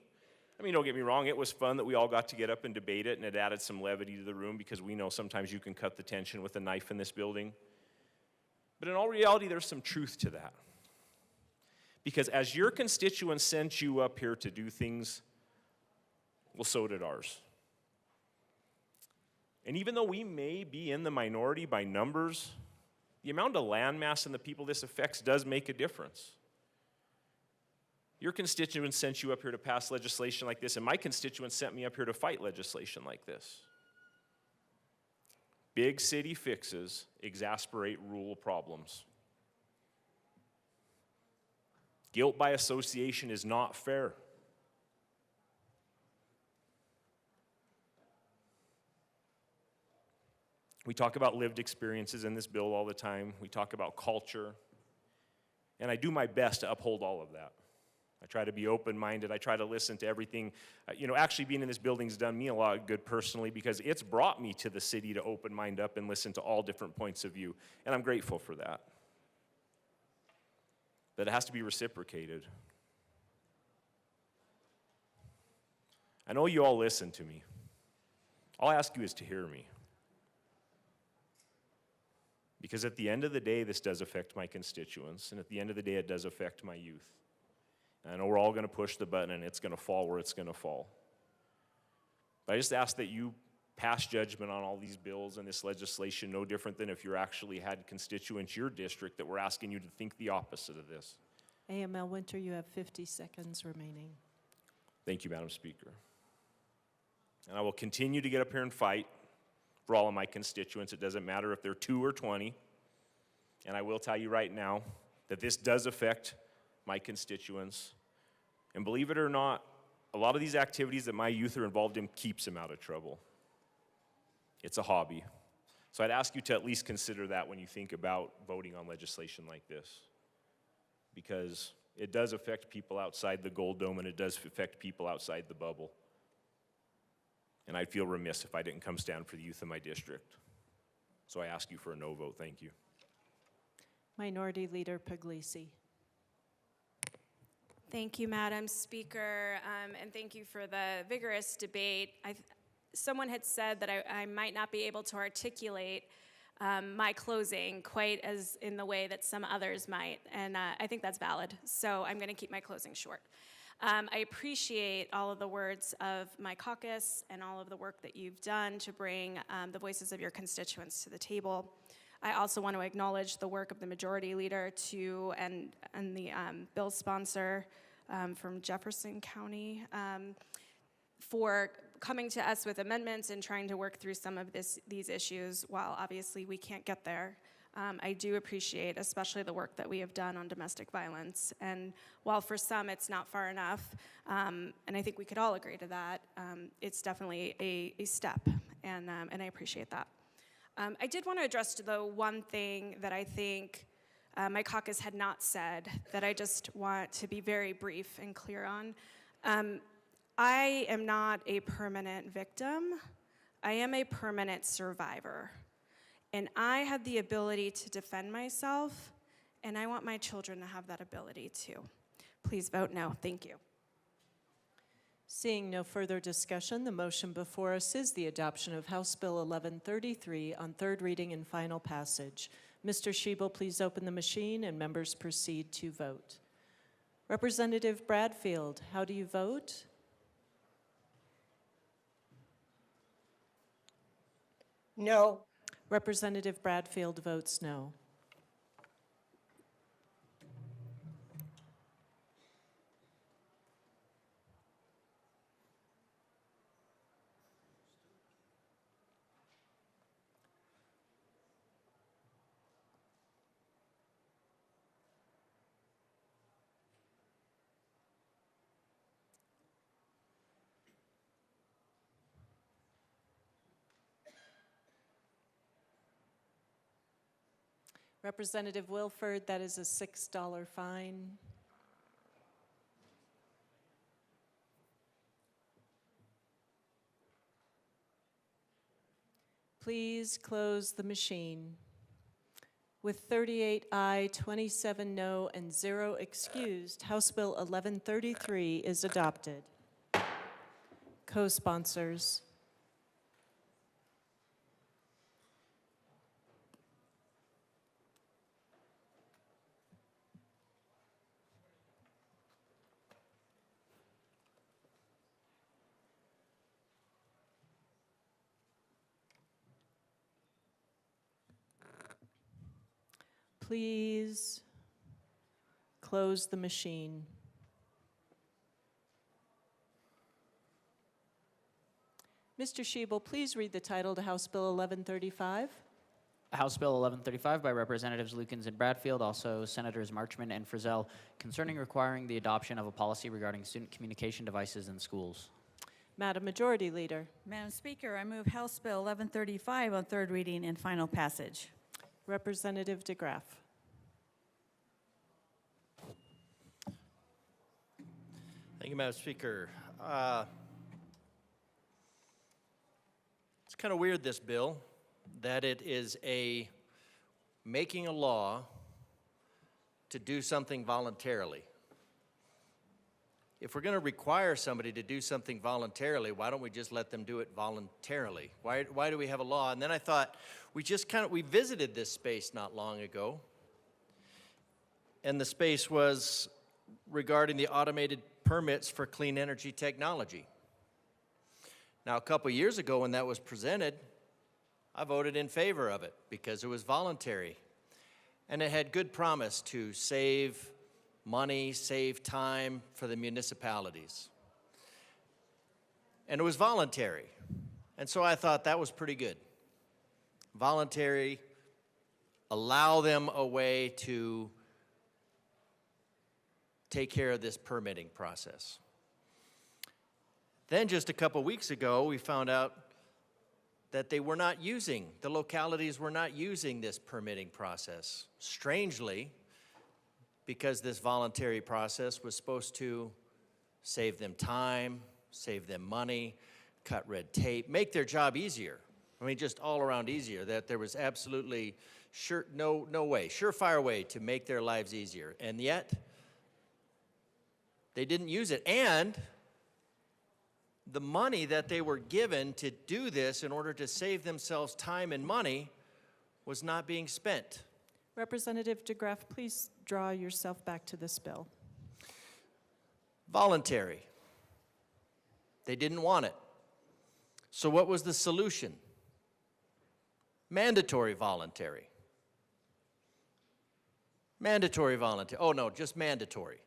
S3: I mean, don't get me wrong, it was fun that we all got to get up and debate it, and it added some levity to the room because we know sometimes you can cut the tension with a knife in this building. But in all reality, there's some truth to that. Because as your constituents sent you up here to do things, well, so did ours. And even though we may be in the minority by numbers, the amount of land mass and the people this affects does make a difference. Your constituents sent you up here to pass legislation like this, and my constituents sent me up here to fight legislation like this. Big city fixes exasperate rural problems. Guilt by association is not fair. We talk about lived experiences in this bill all the time. We talk about culture. And I do my best to uphold all of that. I try to be open-minded. I try to listen to everything. Actually being in this building's done me a lot of good personally because it's brought me to the city to open mind up and listen to all different points of view. And I'm grateful for that. But it has to be reciprocated. I know you all listen to me. All I ask you is to hear me. Because at the end of the day, this does affect my constituents, and at the end of the day, it does affect my youth. And I know we're all going to push the button, and it's going to fall where it's going to fall. But I just ask that you pass judgment on all these bills and this legislation, no different than if you actually had constituents in your district that were asking you to think the opposite of this.
S1: AML Winter, you have 50 seconds remaining.
S3: Thank you, Madam Speaker. And I will continue to get up here and fight for all of my constituents. It doesn't matter if they're 2 or 20. And I will tell you right now that this does affect my constituents. And believe it or not, a lot of these activities that my youth are involved in keeps them out of trouble. It's a hobby. So I'd ask you to at least consider that when you think about voting on legislation like this. Because it does affect people outside the Gold Dome, and it does affect people outside the bubble. And I'd feel remiss if I didn't come stand for the youth of my district. So I ask you for a no vote. Thank you.
S1: Minority Leader Puglisi.
S4: Thank you, Madam Speaker, and thank you for the vigorous debate. Someone had said that I might not be able to articulate my closing quite as in the way that some others might, and I think that's valid, so I'm going to keep my closing short. I appreciate all of the words of my caucus and all of the work that you've done to bring the voices of your constituents to the table. I also want to acknowledge the work of the Majority Leader and the bill sponsor from Jefferson County for coming to us with amendments and trying to work through some of these issues while obviously we can't get there. I do appreciate especially the work that we have done on domestic violence. And while for some it's not far enough, and I think we could all agree to that, it's definitely a step, and I appreciate that. I did want to address the one thing that I think my caucus had not said that I just want to be very brief and clear on. I am not a permanent victim. I am a permanent survivor. And I had the ability to defend myself, and I want my children to have that ability too. Please vote no. Thank you.
S1: Seeing no further discussion, the motion before us is the adoption of House Bill 1133 on third reading and final passage. Mr. Schiebel, please open the machine and members proceed to vote. Representative Bradfield, how do you vote?
S5: No.
S1: Representative Bradfield votes no. Representative Wilford, that is a $6 fine. Please close the machine. With 38 aye, 27 no, and 0 excused, House Bill 1133 is adopted. Co-sponsors. Please close the machine. Mr. Shebel, please read the title to House Bill 1135.
S11: House Bill 1135 by Representatives Lukens and Bradfield, also Senators Marchman and Frizzell, concerning requiring the adoption of a policy regarding student communication devices in schools.
S1: Madam Majority Leader.
S12: Madam Speaker, I move House Bill 1135 on third reading and final passage.
S1: Representative DeGraff.
S7: Thank you, Madam Speaker. It's kind of weird, this bill, that it is making a law to do something voluntarily. If we're going to require somebody to do something voluntarily, why don't we just let them do it voluntarily? Why do we have a law? And then I thought, we visited this space not long ago, and the space was regarding the automated permits for clean energy technology. Now, a couple years ago when that was presented, I voted in favor of it because it was voluntary. And it had good promise to save money, save time for the municipalities. And it was voluntary. And so I thought that was pretty good. Voluntary, allow them a way to take care of this permitting process. Then just a couple weeks ago, we found out that the localities were not using this permitting process. Strangely, because this voluntary process was supposed to save them time, save them money, cut red tape, make their job easier. I mean, just all around easier, that there was absolutely surefire way to make their lives easier. And yet, they didn't use it. And the money that they were given to do this in order to save themselves time and money was not being spent.
S1: Representative DeGraff, please draw yourself back to this bill.
S7: Voluntary. They didn't want it. So what was the solution? Mandatory voluntary. Mandatory voluntary. Oh no, just mandatory.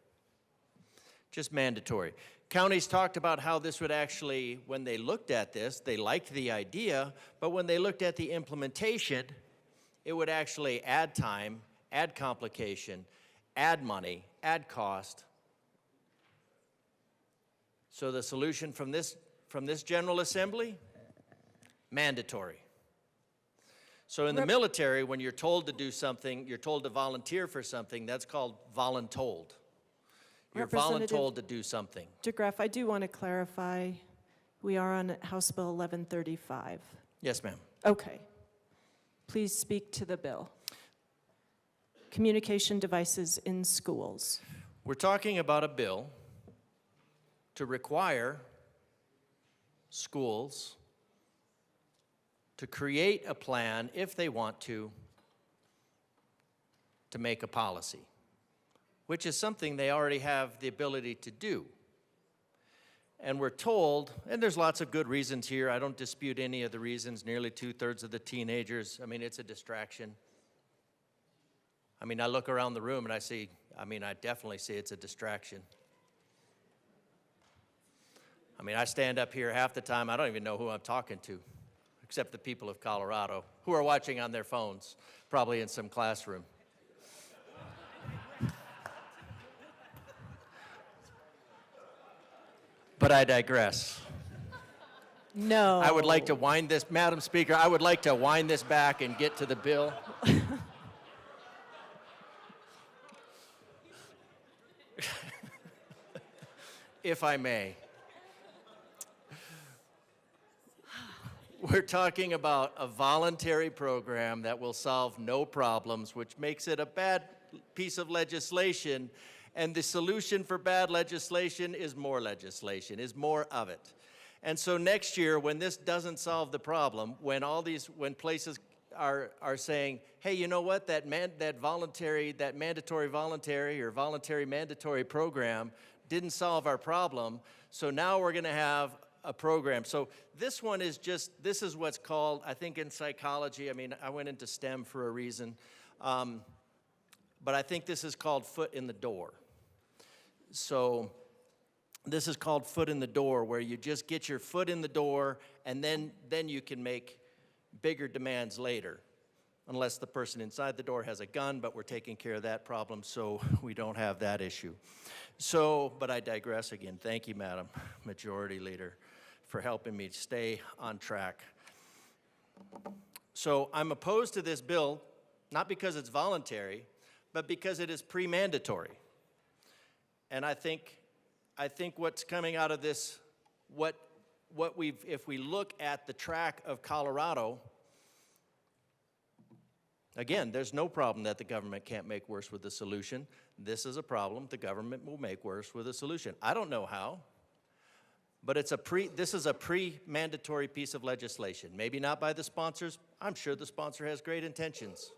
S7: Just mandatory. Counties talked about how this would actually, when they looked at this, they liked the idea, but when they looked at the implementation, it would actually add time, add complication, add money, add cost. So the solution from this General Assembly? Mandatory. So in the military, when you're told to do something, you're told to volunteer for something, that's called voluntold. You're voluntold to do something.
S1: DeGraff, I do want to clarify, we are on House Bill 1135.
S7: Yes, ma'am.
S1: Okay. Please speak to the bill. Communication devices in schools.
S7: We're talking about a bill to require schools to create a plan, if they want to make a policy, which is something they already have the ability to do. And we're told, and there's lots of good reasons here, I don't dispute any of the reasons, nearly 2/3 of the teenagers, I mean, it's a distraction. I mean, I look around the room and I definitely see it's a distraction. I mean, I stand up here half the time, I don't even know who I'm talking to, except the people of Colorado, who are watching on their phones, probably in some classroom. But I digress.
S1: No.
S7: I would like to wind this, Madam Speaker, I would like to wind this back and get to the bill. if I may. We're talking about a voluntary program that will solve no problems, which makes it a bad piece of legislation. And the solution for bad legislation is more legislation, is more of it. And so next year, when this doesn't solve the problem, when places are saying, hey, you know what, that mandatory program didn't solve our problem, so now we're going to have a program. So this one is this is what's called, I think in psychology, I mean, I went into STEM for a reason, but I think this is called foot in the door. So this is called foot in the door, where you just get your foot in the door, and then you can make bigger demands later, unless the person inside the door has a gun, but we're taking care of that problem, so we don't have that issue. So, but I digress again. Thank you, Madam Majority Leader, for helping me stay on track. So I'm opposed to this bill, not because it's voluntary, but because it is pre-mandatory. And I think what's coming out of this, if we look at the track of Colorado, again, there's no problem that the government can't make worse with a solution. This is a problem the government will make worse with a solution. I don't know how, but this is a pre-mandatory piece of legislation. Maybe not by the sponsors. I'm sure the sponsor has great intentions.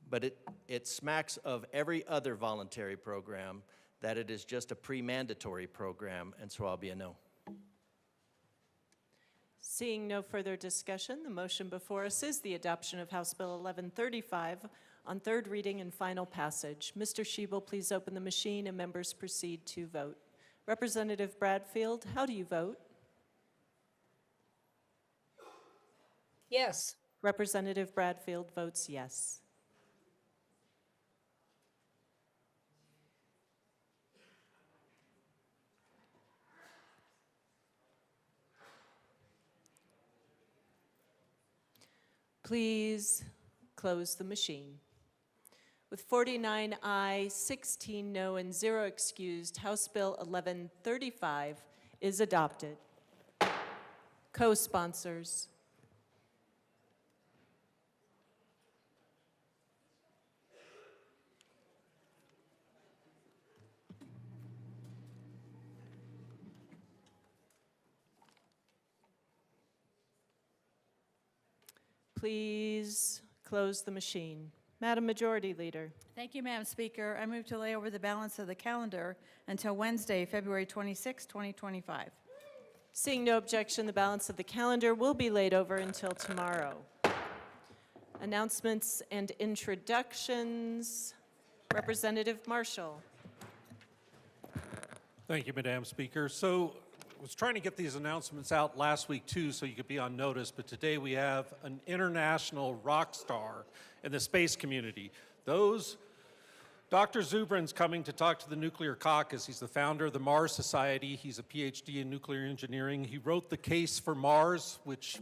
S7: But it smacks of every other voluntary program that it is just a pre-mandatory program, and so I'll be a no.
S1: Seeing no further discussion, the motion before us is the adoption of House Bill 1135 on third reading and final passage. Mr. Schiebel, please open the machine and members proceed to vote. Representative Bradfield, how do you vote?
S5: Yes.
S1: Representative Bradfield votes yes. Please close the machine. With 49 ayes, 16 no, and 0 excused, House Bill 1135 is adopted. Co-sponsors. Please close the machine. Madam Majority Leader.
S12: Thank you, Madam Speaker. I move to lay over the balance of the calendar until Wednesday, February 26, 2025.
S1: Seeing no objection, the balance of the calendar will be laid over until tomorrow. Announcements and introductions. Representative Marshall.
S17: Thank you, Madam Speaker. So I was trying to get these announcements out last week too so you could be on notice, but today we have an international rock star in the space community. Dr. Zubrin's coming to talk to the Nuclear Caucus. He's the founder of the Mars Society. He's a PhD in nuclear engineering. He wrote The Case for Mars, which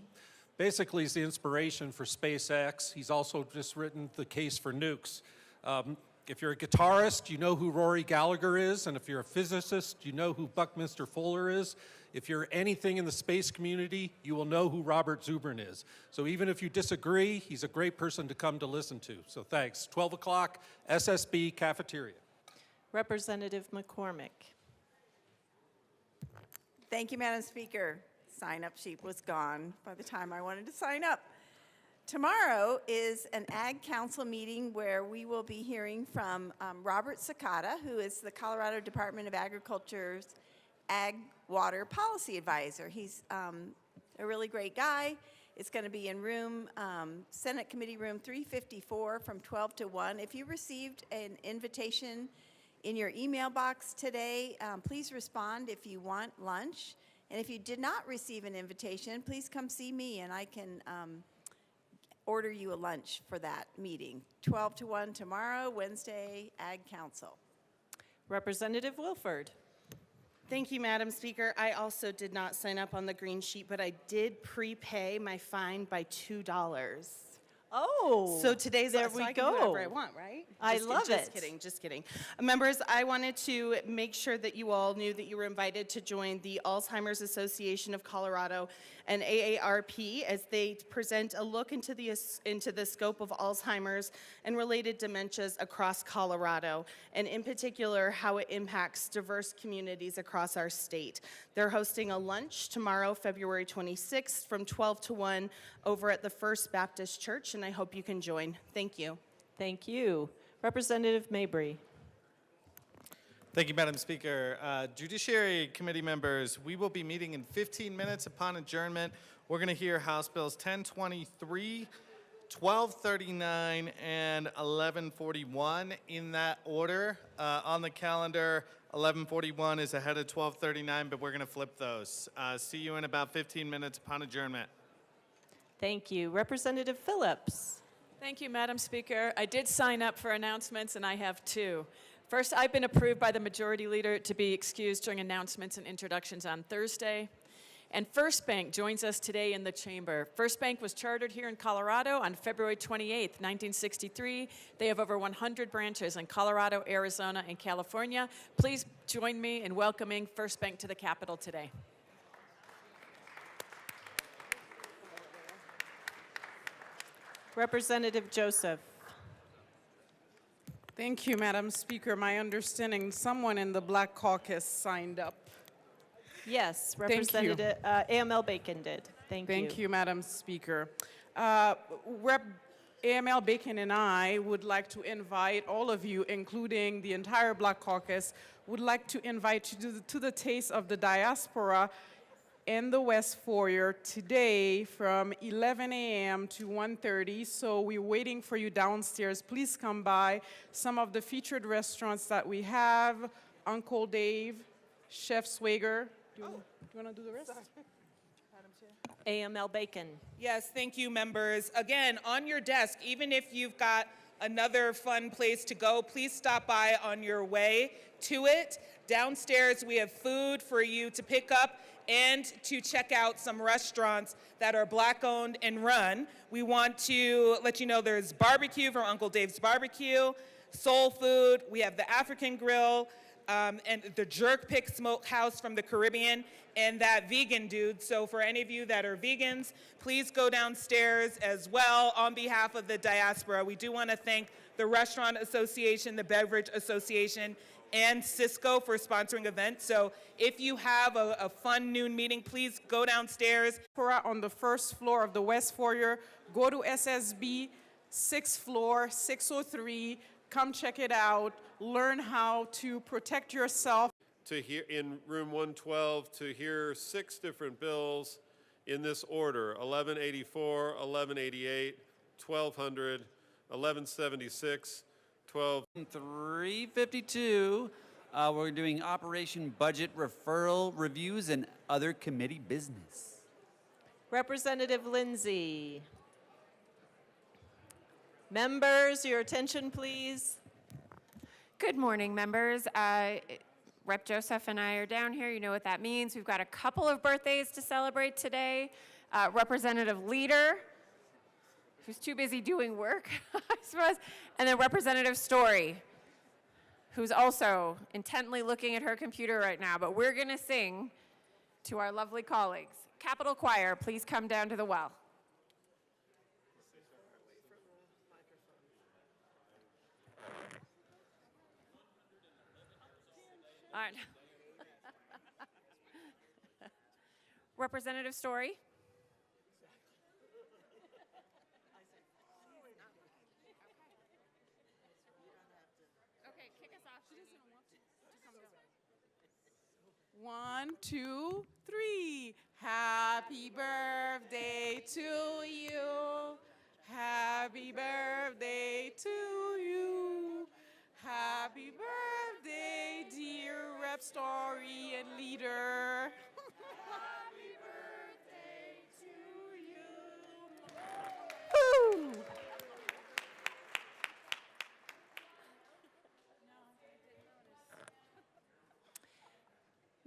S17: basically is the inspiration for SpaceX. He's also just written The Case for Nukes. If you're a guitarist, you know who Rory Gallagher is, and if you're a physicist, you know who Buckminster Fuller is. If you're anything in the space community, you will know who Robert Zubrin is. So even if you disagree, he's a great person to come to listen to. So thanks. 12 o'clock, SSB Cafeteria.
S1: Representative McCormick.
S12: Thank you, Madam Speaker. Sign-up sheet was gone by the time I wanted to sign up. Tomorrow is an Ag Council meeting where we will be hearing from Robert Sakata, who is the Colorado Department of Agriculture's Ag Water Policy Advisor. He's a really great guy. It's going to be in Senate Committee Room 354 from 12 to 1. If you received an invitation in your email box today, please respond if you want lunch. And if you did not receive an invitation, please come see me and I can order you a lunch for that meeting. 12 to 1 tomorrow, Wednesday, Ag Council.
S1: Representative Wilford.
S6: Thank you, Madam Speaker. I also did not sign up on the green sheet, but I did prepay my fine by $2.
S1: Oh,
S6: So today's
S1: there
S6: so
S1: we
S6: I can do whatever I
S1: go.
S6: want, right?
S1: I
S6: Just
S1: love
S6: Just
S1: it.
S6: kidding, just kidding. Members, I wanted to make sure that you all knew that you were invited to join the Alzheimer's Association of Colorado and AARP as they present a look into the scope of Alzheimer's and related dementias across Colorado, and in particular, how it impacts diverse communities across our state. They're hosting a lunch tomorrow, February 26th, from 12 to 1 over at the First Baptist Church, and I hope you can join. Thank you.
S1: Thank you. Representative Mabry.
S13: Thank you, Madam Speaker. Judiciary Committee members, we will be meeting in 15 minutes upon adjournment. We're going to hear House Bills 1023, 1239, and 1141 in that order. On the calendar, 1141 is ahead of 1239, but we're going to flip those. See you in about 15 minutes upon adjournment.
S1: Thank you. Representative Phillips.
S14: Thank you, Madam Speaker. I did sign up for announcements, and I have two. First, I've been approved by the Majority Leader to be excused during announcements and introductions on Thursday. And First Bank joins us today in the chamber. First Bank was chartered here in Colorado on February 28, 1963. They have over 100 branches in Colorado, Arizona, and California. Please join me in welcoming First Bank to the Capitol today.
S1: Representative Joseph.
S23: Thank you, Madam Speaker. My understanding, someone in the Black Caucus signed up.
S1: Yes,
S23: Thank you.
S1: Representative AML Bacon did. Thank you.
S23: Thank you, Madam Speaker. Rep. AML Bacon and I would like to invite all of you, including the entire Black Caucus, would like to invite you to the Taste of the Diaspora in the West Foyer today from 11 a.m. to 1:30. So we're waiting for you downstairs. Please come by. Some of the featured restaurants that we have, Uncle Dave, Chef Swager. Do you want to do the rest?
S1: AML Bacon.
S2: Yes, thank you, members. Again, on your desk, even if you've got another fun place to go, please stop by on your way to it. Downstairs, we have food for you to pick up and to check out some restaurants that are Black-owned and run. We want to let you know there's barbecue from Uncle Dave's Barbecue, soul food, we have the African Grill, and the Jerk Pick Smokehouse from the Caribbean, and that vegan dude. So for any of you that are vegans, please go downstairs as well on behalf of the diaspora. We do want to thank the Restaurant Association, the Beverage Association, and Cisco for sponsoring events. So if you have a fun noon meeting, please go downstairs.
S23: On the first floor of the West Foyer, go to SSB, 6th floor, 603. Come check it out. Learn how to protect yourself.
S24: To hear in room 112 to hear 6 different bills in this order: 1184, 1188, 1200, 1176,
S25: 352, we're doing Operation Budget Referral Reviews and Other Committee Business.
S1: Representative Lindsay. Members, your attention, please.
S26: Good morning, members. Rep. Joseph and I are down here. You know what that means. We've got a couple of birthdays to celebrate today. Representative Leader, who's too busy doing work, I suppose, and then Representative Story, who's also intently looking at her computer right now. But we're going to sing to our lovely colleagues. Capitol Choir, please come down to the well. All right. Representative Story. Okay, kick us off. She doesn't want to come down.
S23: 1, 2, 3. Happy birthday to you. Happy birthday to you. Happy birthday, dear Rep. Story and Leader. Happy birthday to you.
S1: Woo!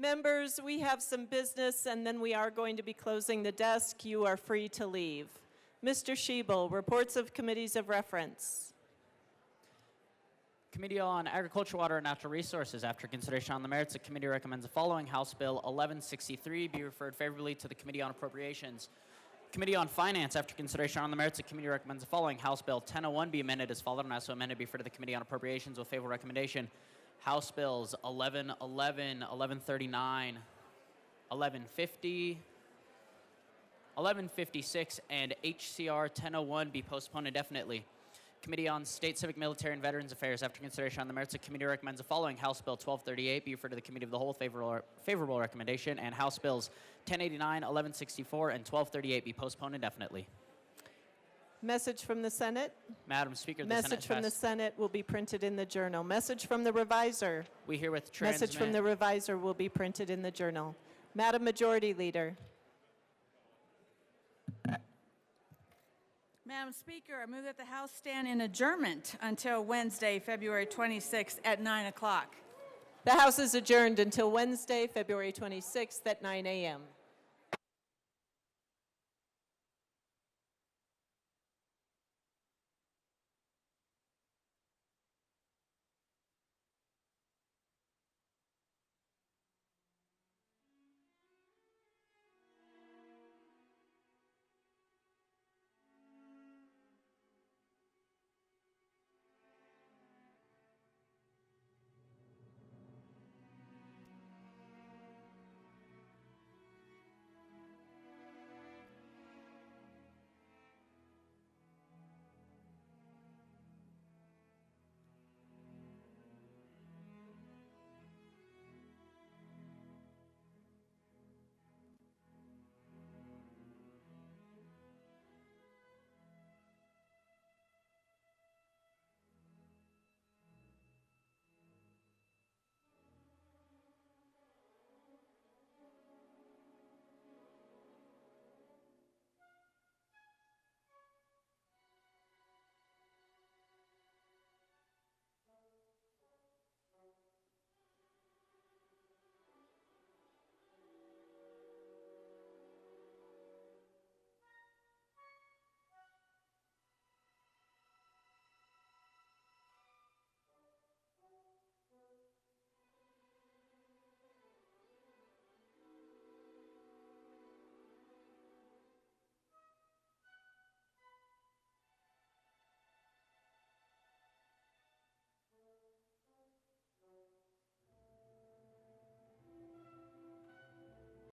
S1: Members, we have some business and then we are going to be closing the desk. You are free to leave. Mr. Schiebel, reports of committees of reference.
S11: Committee on Agriculture, Water, and Natural Resources. After consideration on the merits, the committee recommends the following: House Bill 1163 be referred favorably to the Committee on Appropriations. Committee on Finance. After consideration on the merits, the committee recommends the following: House Bill 1001 be amended as followed, and also amended be referred to the Committee on Appropriations with favorable recommendation. House Bills 1111, 1139, 1150, 1156, and HCR 1001 be postponed indefinitely. Committee on State, Civic, Military, and Veterans Affairs. After consideration on the merits, the committee recommends the following: House Bill 1238 be referred to the Committee of the Whole with favorable recommendation, and House Bills 1089, 1164, and 1238 be postponed indefinitely.
S1: Message from the Senate.
S11: Madam Speaker, the
S1: Message from the Senate will be printed in the journal. Message from the reviser.
S11: We herewith transmit.
S1: Message from the reviser will be printed in the journal. Madam Majority Leader.
S10: Madam Speaker, I move that the House stand in adjournment until Wednesday, February 26th at 9 o'clock.
S1: The House is adjourned until Wednesday, February 26th at 9 a.m.